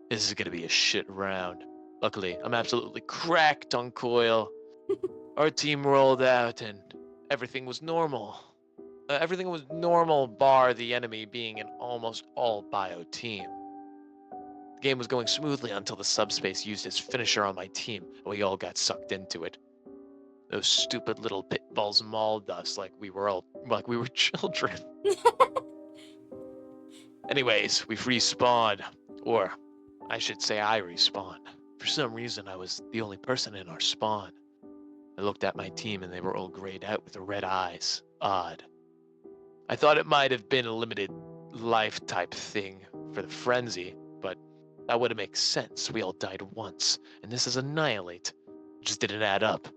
This is gonna be a shit round. Luckily, I'm absolutely cracked on Coil. Our team rolled out and everything was normal. Everything was normal bar the enemy being an almost all bio team. The game was going smoothly until the Subspace used his finisher on my team, and we all got sucked into it. Those stupid little pitballs mauled us like we were children. Anyways, we respawned, or I should say I respawned. For some reason, I was the only person in our spawn. I looked at my team and they were all grayed out with red eyes. Odd. I thought it might have been a limited life type thing for the frenzy, but that wouldn't make sense. We all died once, and this is Annihilate. It just didn't add up.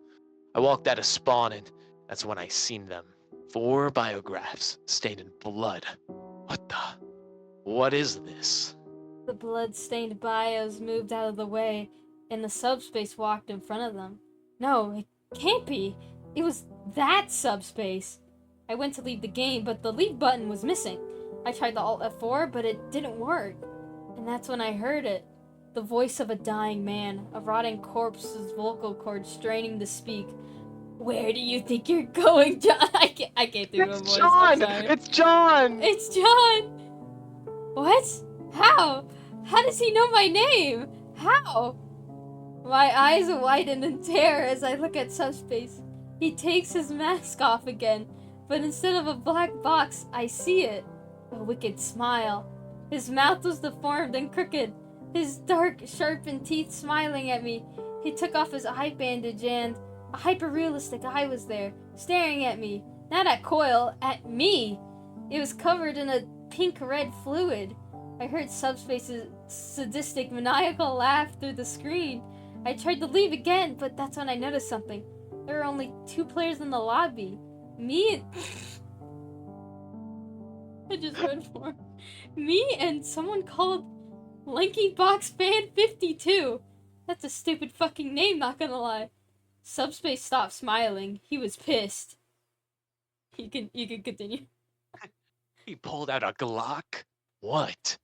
I walked out of spawn, and that's when I seen them. 4 biographs stained in blood. What is this? The blood-stained bios moved out of the way, and the Subspace walked in front of them. No, it can't be. It was that Subspace. I went to leave the game, but the leave button was missing. I tried the Alt F4, but it didn't work. And that's when I heard it. The voice of a dying man, a rotting corpse's vocal cords straining to speak. Where do you think you're going, John? I can't do a voice. John! I'm sorry. It's John! It's John! What? How? How does he know my name? How? My eyes widen in terror as I look at Subspace. He takes his mask off again, but instead of a black box, I see it. A wicked smile. His mouth was deformed and crooked, his dark, sharpened teeth smiling at me. He took off his eye bandage and a hyper-realistic eye was there, staring at me. Not at Coil, at me. It was covered in a pink-red fluid. I heard Subspace's sadistic, maniacal laugh through the screen. I tried to leave again, but that's when I noticed something. There were only 2 players in the lobby. Me and... I just read more. Me and someone called Lanky Box Fan 52. That's a stupid fucking name, not gonna lie. Subspace stopped smiling. He was pissed. You can continue. He pulled out a Glock? What?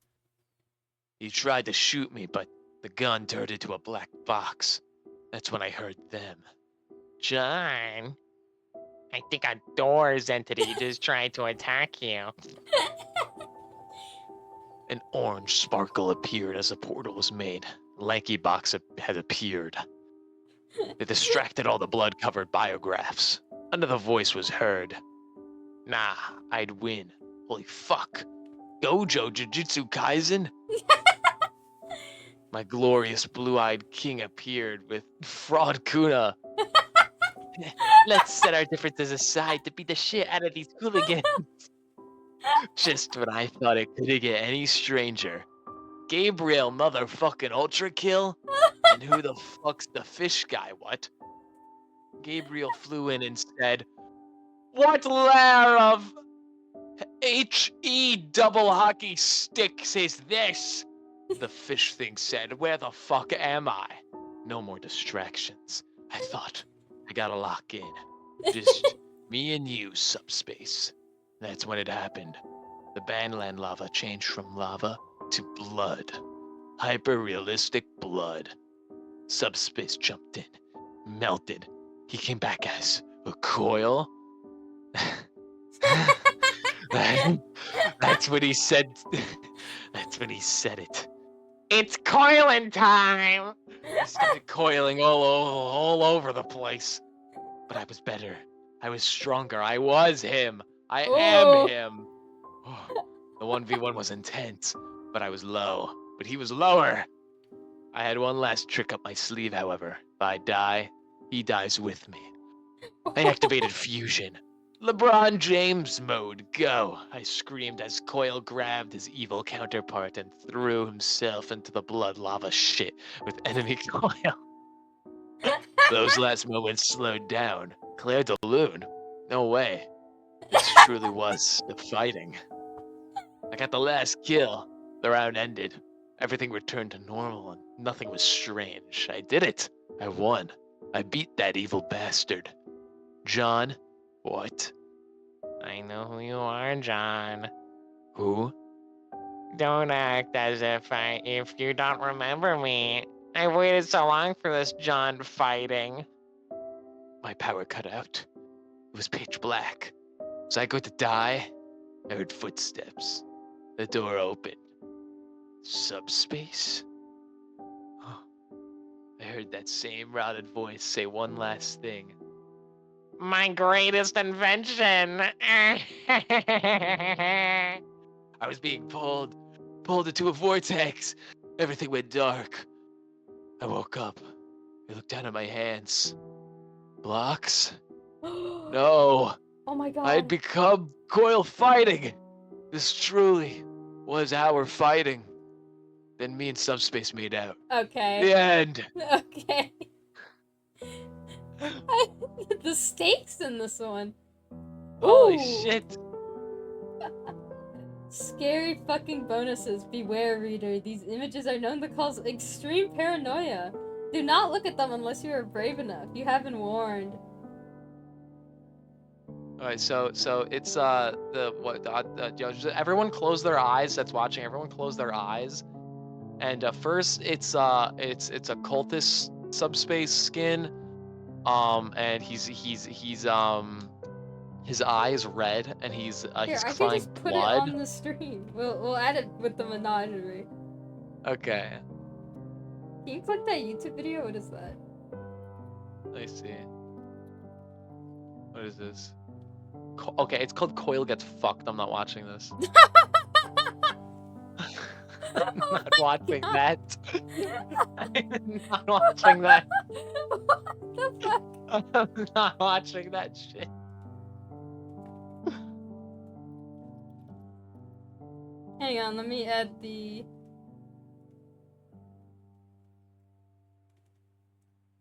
He tried to shoot me, but the gun turned into a black box. That's when I heard them. John, I think a door's entity just tried to attack you. An orange sparkle appeared as a portal was made. Lanky Box had appeared. They distracted all the blood-covered biographs. Another voice was heard. Nah, I'd win. Holy fuck. Gojo Jujutsu Kaisen? My glorious blue-eyed king appeared with Fraud Kuna. Let's set our differences aside to beat the shit out of these hooligans. Just when I thought it couldn't get any stranger. Gabriel motherfucking Ultra Kill? And who the fuck's the fish guy, what? Gabriel flew in and said, what layer of H-E double hockey stick says this? The fish thing said, where the fuck am I? No more distractions. I thought, I gotta lock in. Just me and you, Subspace. That's when it happened. The Banland lava changed from lava to blood. Hyper-realistic blood. Subspace jumped in, melted. He came back as a coil. That's what he said. That's when he said it. It's coiling time! He started coiling all over the place. But I was better. I was stronger. I was him. I am him. The 1v1 was intense, but I was low. But he was lower. I had one last trick up my sleeve, however. If I die, he dies with me. I activated fusion. LeBron James mode, go! I screamed as Coil grabbed his evil counterpart and threw himself into the blood lava shit with enemy Coil. Those last moments slowed down. Claire de Lune? No way. This truly was the fighting. I got the last kill. The round ended. Everything returned to normal and nothing was strange. I did it. I won. I beat that evil bastard. John? What? I know who you are, John. Who? Don't act as if you don't remember me. I waited so long for this John fighting. My power cut out. It was pitch black. Was I going to die? I heard footsteps. The door opened. Subspace? Oh. I heard that same routed voice say one last thing. My greatest invention! I was being pulled into a vortex. Everything went dark. I woke up. I looked down at my hands. Blocks? No. Oh my god. I had become Coil fighting. This truly was our fighting. Then me and Subspace made out. Okay. The end. Okay. The stakes in this one. Holy Ooh. shit. Scary fucking bonuses. Beware, reader. These images are known to cause extreme paranoia. Do not look at them unless you are brave enough. You have been warned. Alright, so it's everyone close their eyes that's watching. Everyone close their eyes. And first it's a cultist Subspace skin. And he's his eye is red and he's Here, he's I can crying just put blood. it on the stream. We'll add it with the menagerie. Okay. Can you click that YouTube video? What is that? I see. What is this? Okay, it's called Coil Gets Fucked. I'm not watching this. I'm Oh not my watching God. that. I'm not watching that. What the fuck? I'm not watching that shit. Hang on, let me add the...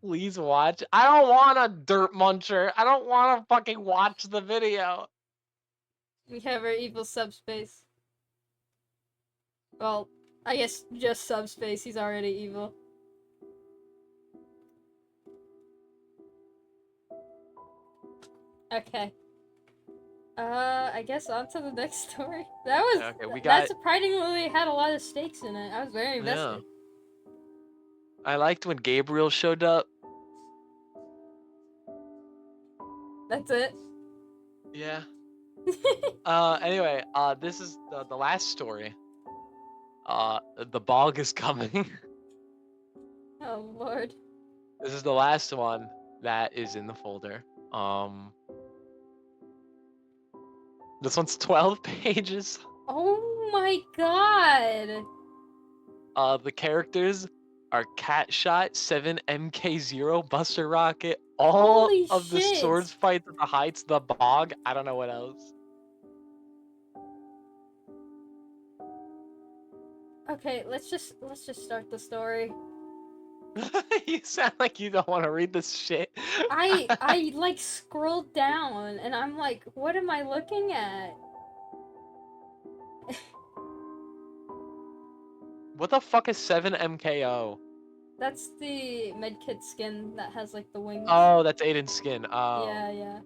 Please watch. I don't want a dirt muncher. I don't want to fucking watch the video. We have our evil Subspace. Well, I guess just Subspace, he's already evil. Okay. I guess on to the next story. That was... Okay, we that got... surprisingly had a lot of stakes in it. I was very invested. I liked when Gabriel showed up. That's it. Yeah. Anyway, this is the last story. The bog is coming. Oh lord. This is the last one that is in the folder. This one's 12 pages. Oh my god. The characters are Catshot, 7MK0, Buster Rocket, all Holy of the shit. swords fights at the heights, the bog. I don't know what else. Okay, let's just start the story. You sound like you don't want to read this shit. I like scrolled down and I'm like, what am I looking at? What the fuck is 7MKO? That's the Medkit skin that has like the wings. Oh, that's Aiden's skin. Oh. Yeah, yeah.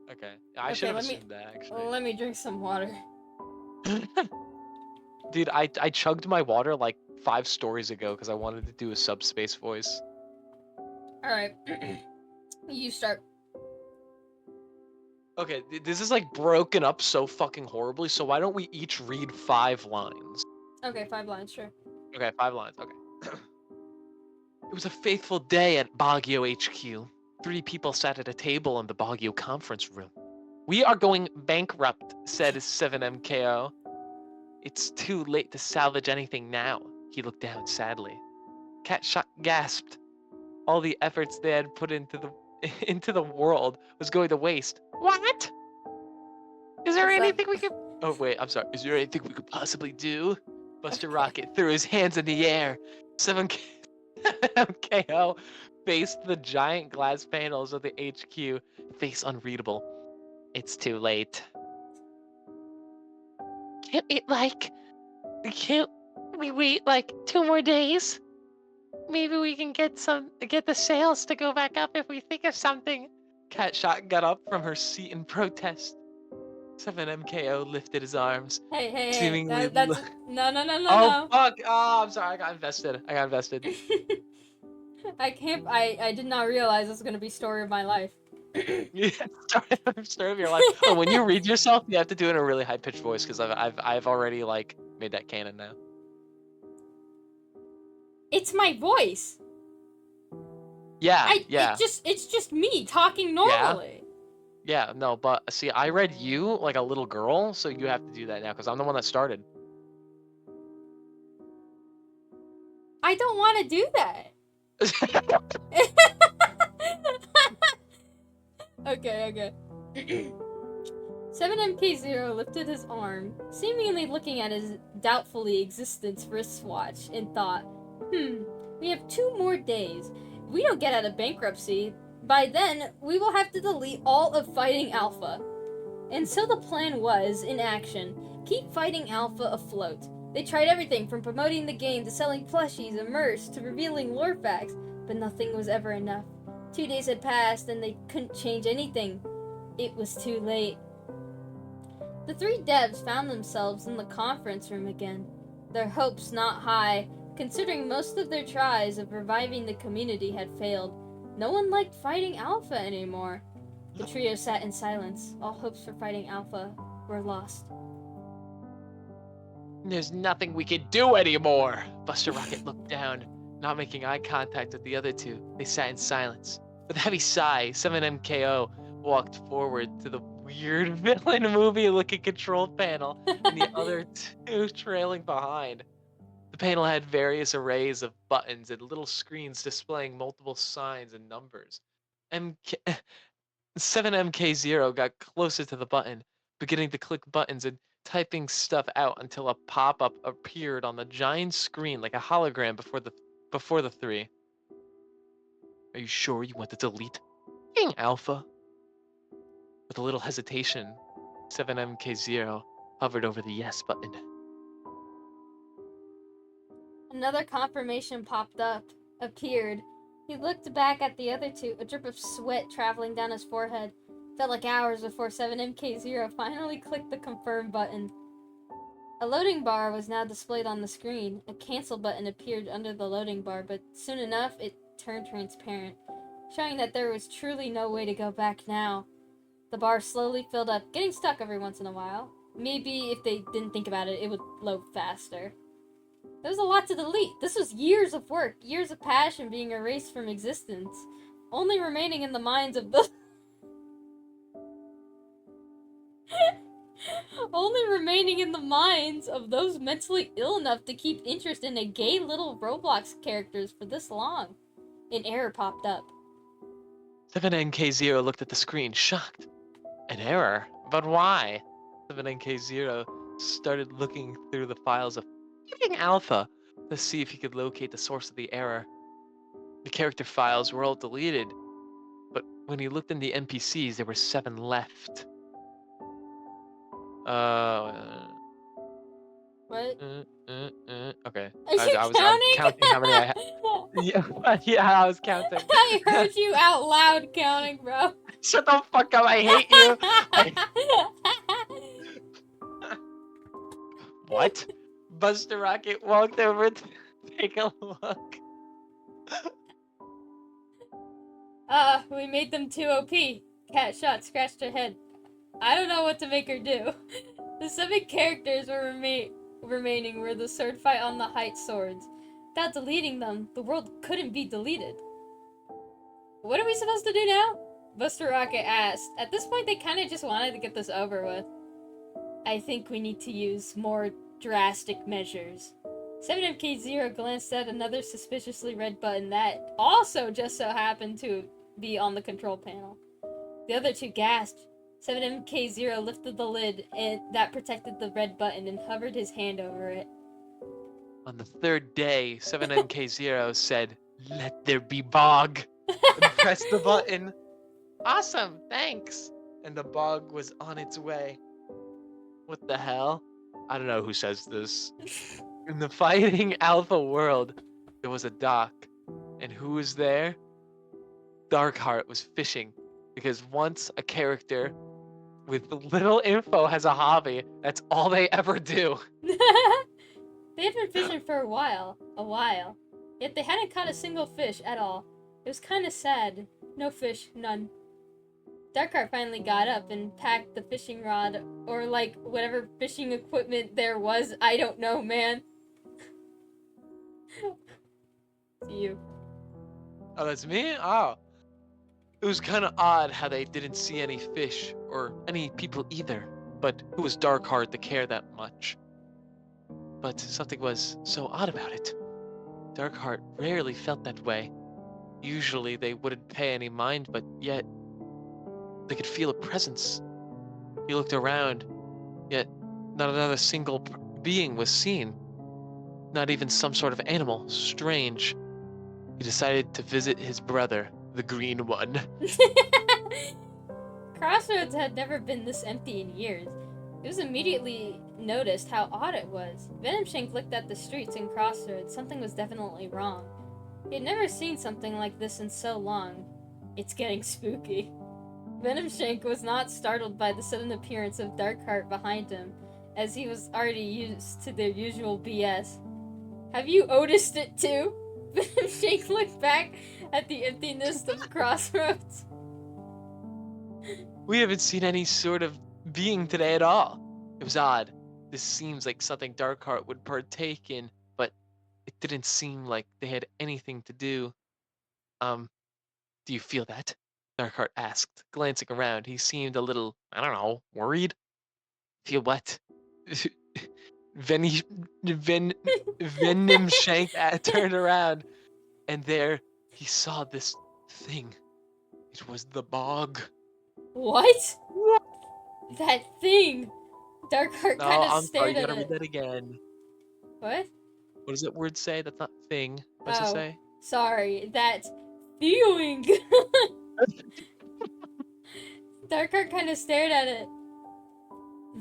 Okay. I Okay, should have let me- assumed that actually. Let me drink some water. Dude, I chugged my water like 5 stories ago because I wanted to do a Subspace voice. Alright. You start. Okay, this is like broken up so fucking horribly, so why don't we each read 5 lines? Okay, 5 lines, sure. Okay, 5 lines, okay. It was a faithful day at Baguio HQ. 3 people sat at a table in the Baguio conference room. We are going bankrupt, said 7MKO. It's too late to salvage anything now. He looked down sadly. Catshot gasped. All the efforts they had put into the world was going to waste. What? Is there What's that? anything we could... Oh, wait, I'm sorry. Is there anything we could possibly do? Buster Rocket threw his hands in the air. 7MKO faced the giant glass panels of the HQ, face unreadable. It's too late. Can't we wait like 2 more days? Maybe we can get the sales to go back up if we think of something. Catshot got up from her seat in protest. 7MKO lifted his arms. Hey, Seemingly that's no. Oh fuck! Oh, I'm sorry. I got invested. I did not realize this was gonna be story of my life. Yeah, story of your life. Oh, when you read yourself, you have to do it in a really high pitched voice because I've already like made that canon now. It's my voice. Yeah, It's just me talking normally. Yeah, no, but see, I read you like a little girl, so you have to do that now because I'm the one that started. I don't want to do that. Okay. 7MK0 lifted his arm, seemingly looking at his doubtfully existence wristwatch, and thought, we have 2 more days. If we don't get out of bankruptcy, by then, we will have to delete all of Fighting Alpha. And so the plan was, in action, keep Fighting Alpha afloat. They tried everything from promoting the game to selling plushies and merch to revealing lore facts, but nothing was ever enough. 2 days had passed and they couldn't change anything. It was too late. The 3 devs found themselves in the conference room again. Their hopes not high, considering most of their tries of reviving the community had failed. No one liked Fighting Alpha anymore. The trio sat in silence. All hopes for Fighting Alpha were lost. There's nothing we can do anymore. Buster Rocket looked down, not making eye contact with the other 2. They sat in silence. With a heavy sigh, 7MKO walked forward to the weird villain movie-looking control panel and the other two trailing behind. The panel had various arrays of buttons and little screens displaying multiple signs and numbers. MK 7MK0 got closer to the button, beginning to click buttons and typing stuff out until a pop-up appeared on the giant screen like a hologram before the three. Are you sure you want to delete King Alpha? With a little hesitation, 7MK0 hovered over the yes button. Another confirmation appeared. He looked back at the other two, a drip of sweat traveling down his forehead. Felt like hours before 7MK0 finally clicked the confirm button. A loading bar was now displayed on the screen. A cancel button appeared under the loading bar, but soon enough it turned transparent, showing that there was truly no way to go back now. The bar slowly filled up, getting stuck every once in a while. Maybe if they didn't think about it, it would load faster. There was a lot to delete. This was years of work, years of passion being erased from existence, only remaining in the minds of the only remaining in the minds of those mentally ill enough to keep interest in a gay little Roblox characters for this long. An error popped up. 7NK0 looked at the screen, shocked. An error? But why? 7NK0 started looking through the files of King Alpha to see if he could locate the source of the error. The character files were all deleted, but when he looked in the NPCs, there were 7 left. What? Okay. Are you I'm counting? counting how many I had. Yeah, I was counting. I heard you out loud counting, bro. Shut the fuck up, I hate you. What? Buster Rocket walked over to take a look. We made them too OP. Cat shot, scratched her head. I don't know what to make her do. The 7 characters were remaining were the sword fight on the height swords. Without deleting them, the world couldn't be deleted. What are we supposed to do now? Buster Rocket asked. At this point, they kind of just wanted to get this over with. I think we need to use more drastic measures. 7MK0 glanced at another suspiciously red button that also just so happened to be on the control panel. The other two gasped. 7MK0 lifted the lid that protected the red button and hovered his hand over it. On the 3rd day, 7MK0 said, "Let there be bog," and pressed the button. Awesome, thanks. And the bog was on its way. What the hell? I don't know who says this. In the fighting alpha world, there was a dock. And who was there? Darkheart was fishing. Because once a character with little info has a hobby, that's all they ever do. They had been fishing for a while. Yet they hadn't caught a single fish at all. It was kind of sad. No fish, none. Darkheart finally got up and packed the fishing rod, or like whatever fishing equipment there was. I don't know, man. It's you. Oh, that's me? Oh. It was kind of odd how they didn't see any fish, or any people either. But who was Darkheart to care that much? But something was so odd about it. Darkheart rarely felt that way. Usually they wouldn't pay any mind, but yet they could feel a presence. He looked around, yet not another single being was seen. Not even some sort of animal. Strange. He decided to visit his brother, the green one. Crossroads had never been this empty in years. It was immediately noticed how odd it was. Venomshank looked at the streets in Crossroads. Something was definitely wrong. He had never seen something like this in so long. It's getting spooky. Venomshank was not startled by the sudden appearance of Darkheart behind him, as he was already used to their usual BS. Have you noticed it too? Venomshank looked back at the emptiness of Crossroads. We haven't seen any sort of being today at all. It was odd. This seems like something Darkheart would partake in, but it didn't seem like they had anything to do. Do you feel that? Darkheart asked, glancing around. He seemed a little, I don't know, worried? Feel what? Veni, Ven, Venom Shank turned around, and there he saw this thing. It was the bog. What? That thing! Darkheart No, kind of I'm sorry, stared you at gotta read it. that again. What? What does that word say? That's not thing. What does it Oh, say? sorry. That feeling! Darkheart kind of stared at it.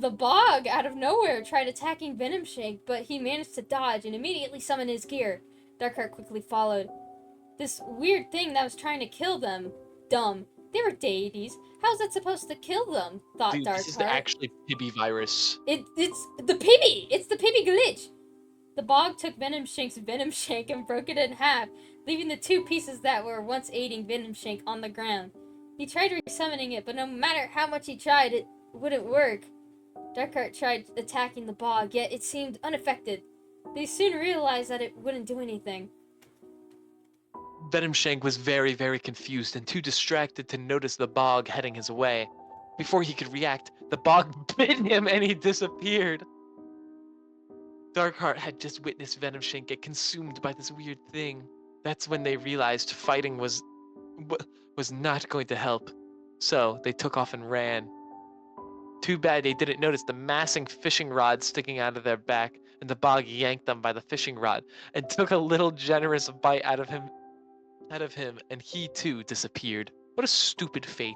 The bog, out of nowhere, tried attacking Venom Shank, but he managed to dodge and immediately summon his gear. Darkheart quickly followed. This weird thing that was trying to kill them. Dumb. They were deities. How's that supposed to kill them? Thought Dude, this is Darkheart. actually Pibby virus. It's the Pibby! It's the Pibby glitch! The bog took Venom Shank's Venom Shank and broke it in half, leaving the two pieces that were once aiding Venom Shank on the ground. He tried resummoning it, but no matter how much he tried, it wouldn't work. Darkheart tried attacking the bog, yet it seemed unaffected. They soon realized that it wouldn't do anything. Venom Shank was very, very confused and too distracted to notice the bog heading his way. Before he could react, the bog bit him and he disappeared. Darkheart had just witnessed Venom Shank get consumed by this weird thing. That's when they realized fighting was not going to help. So they took off and ran. Too bad they didn't notice the massive fishing rod sticking out of their back, and the bog yanked them by the fishing rod and took a little generous bite out of him, and he too disappeared. What a stupid fate.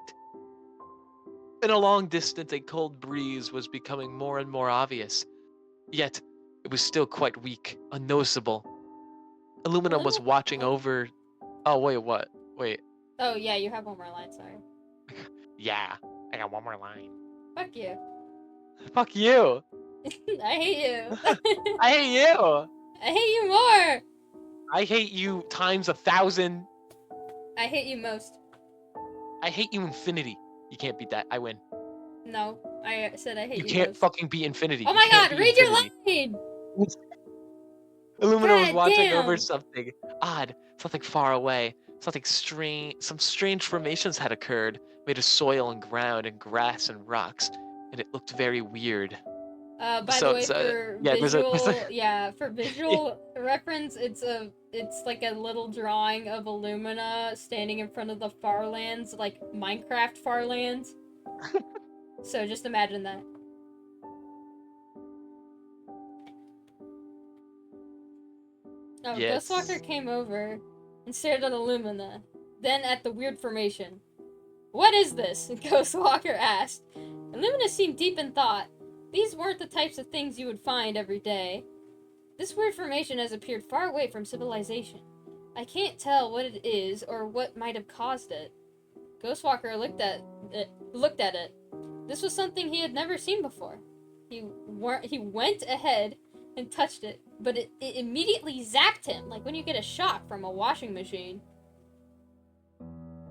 In a long distance, a cold breeze was becoming more and more obvious. Yet, it was still quite weak, unnoticeable. Illumina was watching over... Oh, wait, what? Wait. Oh, yeah, you have one more line, sorry. Yeah, I got one more line. Fuck you. Fuck you! I hate you. I hate you! I hate you more! I hate you times 1,000. I hate you most. I hate you infinity. You can't beat that. I win. No, I said I hate You you can't most. fucking beat infinity. Oh You my can't god, beat read your infinity. line! Illumina was God watching damn! over something odd, something far away, something strange. Some strange formations had occurred, made of soil and ground and grass and rocks, and it looked very weird. By the way, Yeah, there's for visual reference, it's like a little drawing of Illumina standing in front of the Farlands, like Minecraft Farlands. So just imagine that. Oh, Yes. Ghostwalker came over and stared at Illumina, then at the weird formation. What is this? Ghostwalker asked. Illumina seemed deep in thought. These weren't the types of things you would find every day. This weird formation has appeared far away from civilization. I can't tell what it is or what might have caused it. Ghostwalker looked at it. This was something he had never seen before. He went ahead and touched it, but it immediately zapped him, like when you get a shock from a washing machine.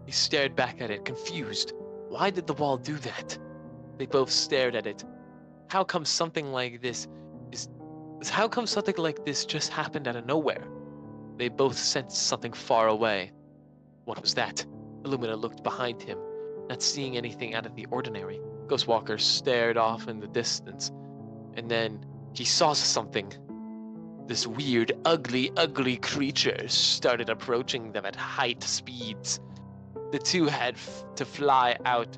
He stared back at it, confused. Why did the wall do that? They both stared at it. How come something like this just happened out of nowhere? They both sensed something far away. What was that? Illumina looked behind him, not seeing anything out of the ordinary. Ghostwalker stared off in the distance, and then he saw something. This weird, ugly creature started approaching them at height speeds. The two had to fly out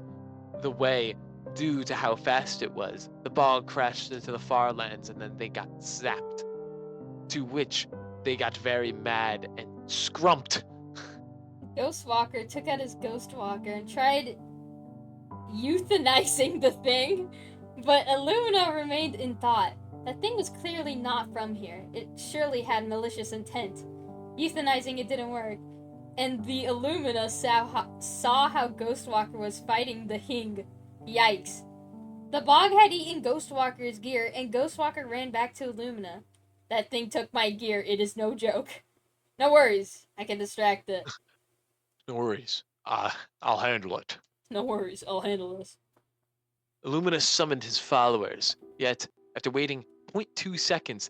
the way due to how fast it was. The bog crashed into the far lands and then they got zapped. To which they got very mad and scrumped. Ghostwalker took out his Ghostwalker and tried euthanizing the thing, but Illumina remained in thought. That thing was clearly not from here. It surely had malicious intent. Euthanizing it didn't work, and the Illumina saw how Ghostwalker was fighting the Hing. Yikes. The bog had eaten Ghostwalker's gear, and Ghostwalker ran back to Illumina. That thing took my gear, it is no joke. No worries, I can distract it. No worries. I'll handle it. No worries, I'll handle this. Illumina summoned his followers, yet, after waiting 0.2 seconds,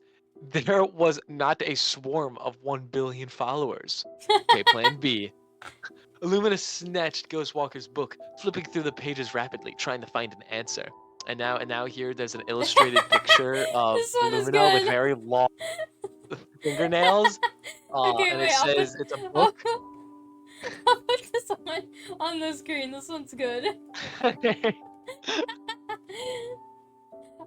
there was not a swarm of 1 billion followers. Okay, plan B. Illumina snatched Ghostwalker's book, flipping through the pages rapidly, trying to find an answer. And now here there's an illustrated picture of This one is Illumina with good. very long fingernails. Okay, And wait, it says it's a book. I'll put this one on the screen. This one's good.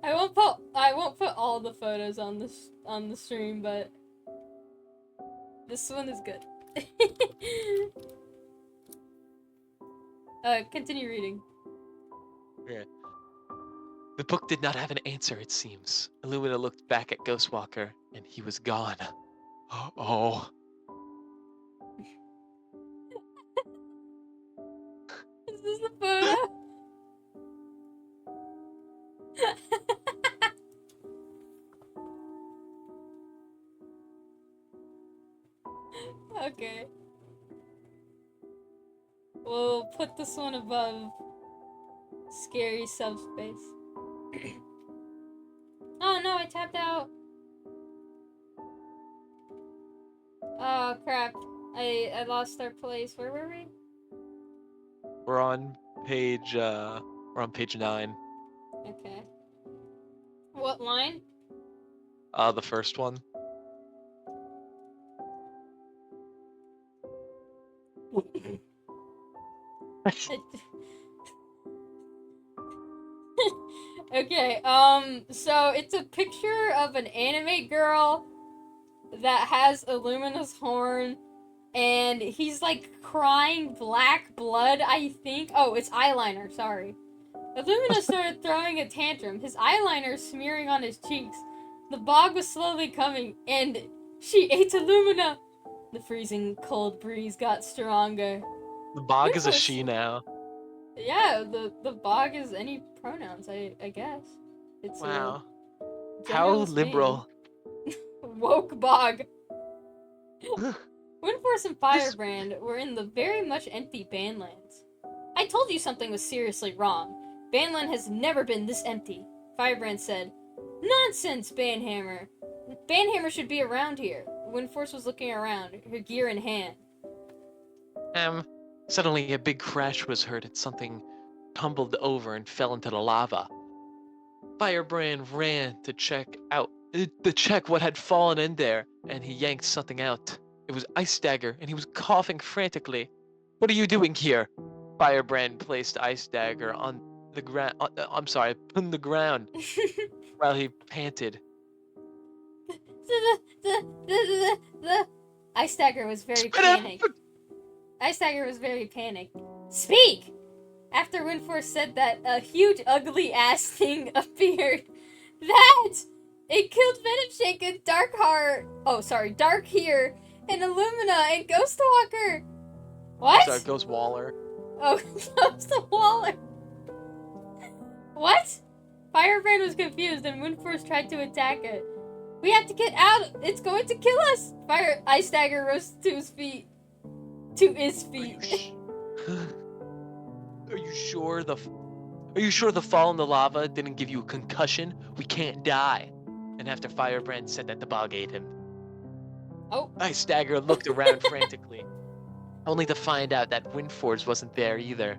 I won't put all the photos on the stream, but this one is good. Continue reading. Yeah. The book did not have an answer, it seems. Illumina looked back at Ghostwalker, and he was gone. Oh. Is this the photo? Okay. We'll put this one above Scary Subspace. Oh no, I tapped out. Oh crap. I lost our place. Where were we? We're on page 9. Okay. What line? The first one. Okay, so it's a picture of an anime girl that has Illumina's horn, and he's like crying black blood, I think. Oh, it's eyeliner, sorry. Illumina started throwing a tantrum, his eyeliner smearing on his cheeks. The bog was slowly coming, and she ate Illumina. The freezing cold breeze got stronger. The bog is a she now. Yeah, the bog is any pronouns, I guess. It's Wow. a How generalist liberal. name. Woke bog. Windforce and Firebrand were in the very much empty Banlands. I told you something was seriously wrong. Banland has never been this empty, Firebrand said. Nonsense, Banhammer. Banhammer should be around here. Windforce was looking around, her gear in hand. Suddenly a big crash was heard and something tumbled over and fell into the lava. Firebrand ran to check what had fallen in there, and he yanked something out. It was Ice Dagger, and he was coughing frantically. What are you doing here? Firebrand placed Ice Dagger on the ground. On the ground while he panted. The Ice Dagger was very panicked. Ice Dagger was very panicked. Speak! After Windforce said that, a huge ugly ass thing appeared. That! It killed Venomshake and Dark here, and Illumina and Ghostwalker! What? Sorry, Ghostwaller. Oh, Ghostwaller! What? Firebrand was confused and Windforce tried to attack it. We have to get out! It's going to kill us! Ice Dagger rose to his feet. To his feet. Are you sure the fall in the lava didn't give you a concussion? We can't die. And after Firebrand said that, the bog ate him. Oh. Ice Dagger looked around frantically, only to find out that Windforce wasn't there either.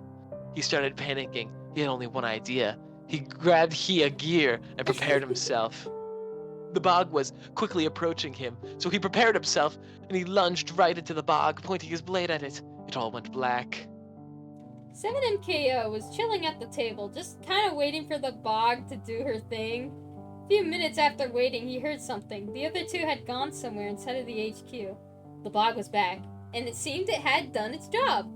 He started panicking. He had only one idea. He grabbed a gear and prepared himself. The bog was quickly approaching him, so he prepared himself, and he lunged right into the bog, pointing his blade at it. It all went black. 7MKO was chilling at the table, just kind of waiting for the bog to do her thing. A few minutes after waiting, he heard something. The other two had gone somewhere inside of the HQ. The bog was back, and it seemed it had done its job.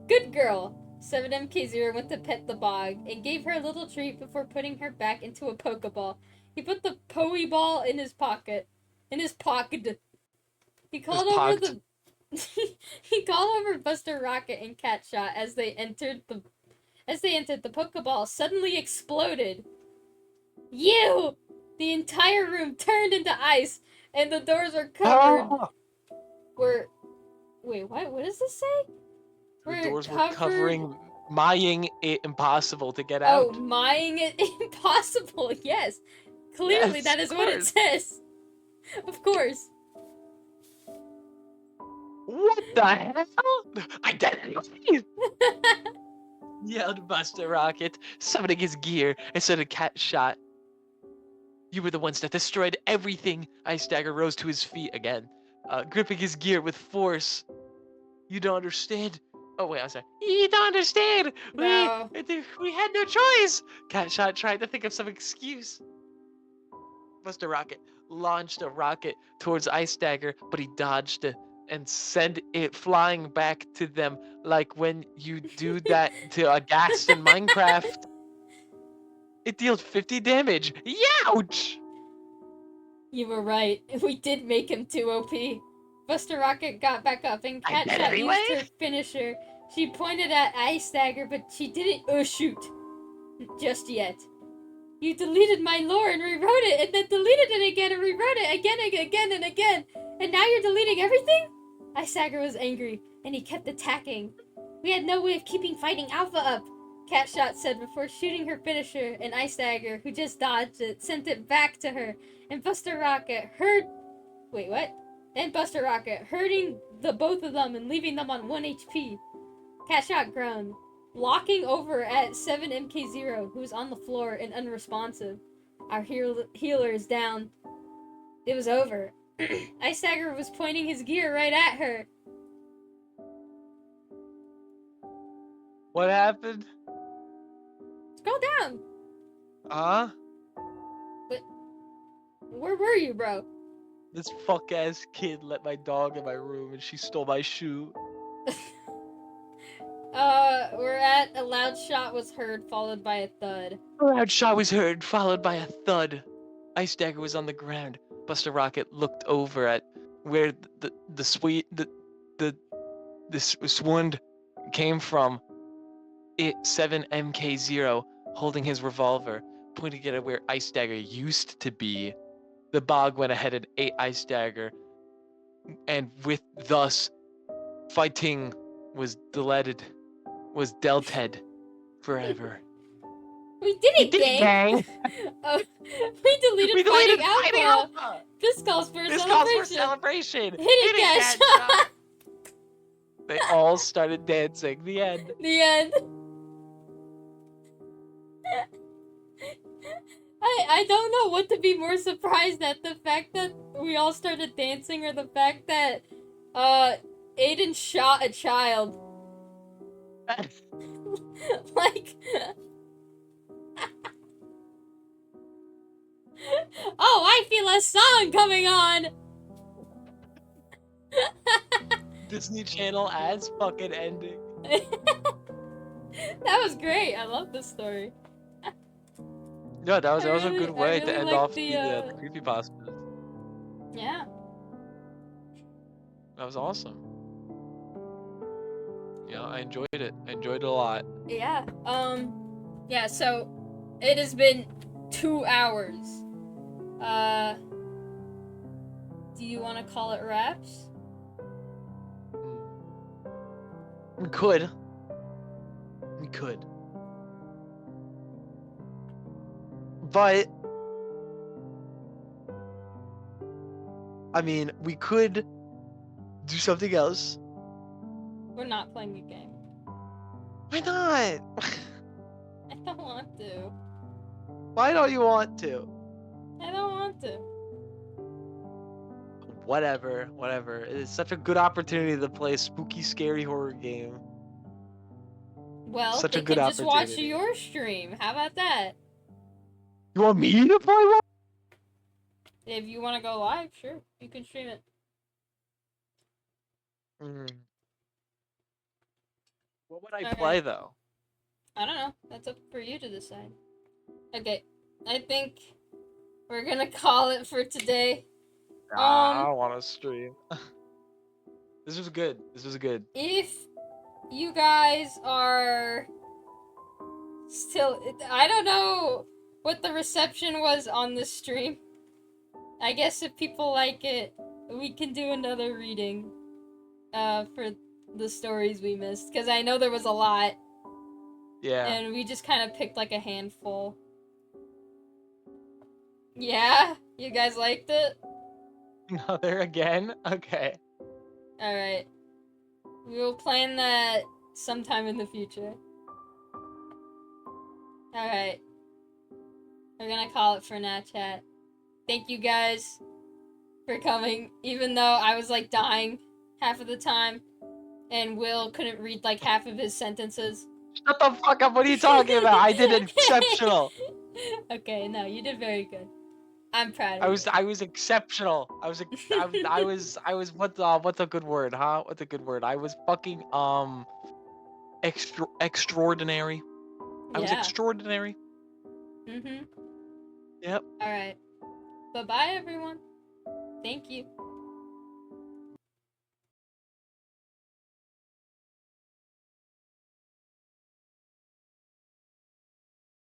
Good girl! 7MK0 went to pet the bog, and gave her a little treat before putting her back into a Pokeball. He put the Pokeball in his pocket. He called over Buster Rocket and Catshot as they entered the Pokeball suddenly exploded. You! The entire room turned into ice, and the doors were covered. Wait, what? What does this say? The doors were covering, mying it impossible to get out. Oh, mying it impossible, yes. Clearly, yes, that is what it says. Of course. What the hell? Identity! Yelled Buster Rocket, summoning his gear instead of Cat Shot. You were the ones that destroyed everything. Ice Dagger rose to his feet again, gripping his gear with force. You don't understand. Oh wait, I'm sorry. You don't understand. Bro. We had no choice. Cat Shot tried to think of some excuse. Buster Rocket launched a rocket towards Ice Dagger, but he dodged it and sent it flying back to them like when you do that to a ghast in Minecraft. It deals 50 damage. Youch! You were right. We did make him too OP. Buster Rocket got back up and Catshot used her finisher. She pointed at Ice Dagger, but she didn't shoot just yet. You deleted my lore and rewrote it, and then deleted it again and rewrote it again and again and again. And now you're deleting everything? Ice Dagger was angry, and he kept attacking. We had no way of keeping Fighting Alpha up, Catshot said before shooting her finisher, and Ice Dagger, who just dodged it, sent it back to her. And Buster Rocket Buster Rocket, hurting the both of them and leaving them on 1 HP. Catshot groaned, locking over at 7MK0, who was on the floor and unresponsive. Our healer is down. It was over. Ice Dagger was pointing his gear right at her. What happened? Scroll down. Huh? Where were you, bro? This fuck ass kid let my dog in my room and she stole my shoe. We're at a loud shot was heard, followed by a thud. A loud shot was heard, followed by a thud. Ice Dagger was on the ground. Buster Rocket looked over at where the swound came from. It 7MK0 holding his revolver, pointing at where Ice Dagger used to be. The bog went ahead and ate Ice Dagger, and with thus fighting was delted forever. We did it, gang! We deleted Fighting Alpha! This calls for a celebration! Hit it, Catshot! They all started dancing. The end. The end. I don't know what to be more surprised at, the fact that we all started dancing or the fact that Aiden shot a child. Like oh, I feel a song coming on. Disney Channel ads fucking ending. That was great. I love this story. Yeah, that was a good way to end off the the creepypasta. Yeah. That was awesome. Yeah, I enjoyed it. I enjoyed it a lot. Yeah. Yeah, so it has been 2 hours. Do you want to call it wraps? We could. But I mean, we could do something else. We're not playing a game. Why not? I don't want to. Why don't you want to? I don't want to. Whatever. It is such a good opportunity to play a spooky, scary horror game. Well, Such they a good can just watch opportunity. your stream. How about that? You want me to play one? If you want to go live, sure. You can stream it. What would I Okay. play, though? I don't know. That's up for you to decide. Okay. I think we're gonna call it for today. I don't want to stream. This was good. If you guys are still... I don't know what the reception was on this stream. I guess if people like it, we can do another reading for the stories we missed. Because I know there was a lot. Yeah. And we just kind of picked like a handful. Yeah? You guys liked it? Another again? Okay. Alright. We will plan that sometime in the future. Alright. We're gonna call it for now, chat. Thank you guys for coming, even though I was like dying half of the time, and Will couldn't read like half of his sentences. Shut the fuck up! What are you talking about? I did exceptional. Okay, no, you did very good. I'm proud of you. I was exceptional. I was what's a good word, huh? What's a good word? I was fucking extraordinary. I was Yeah. extraordinary. Mhm. Yep. All right. Bye-bye, everyone. Thank you.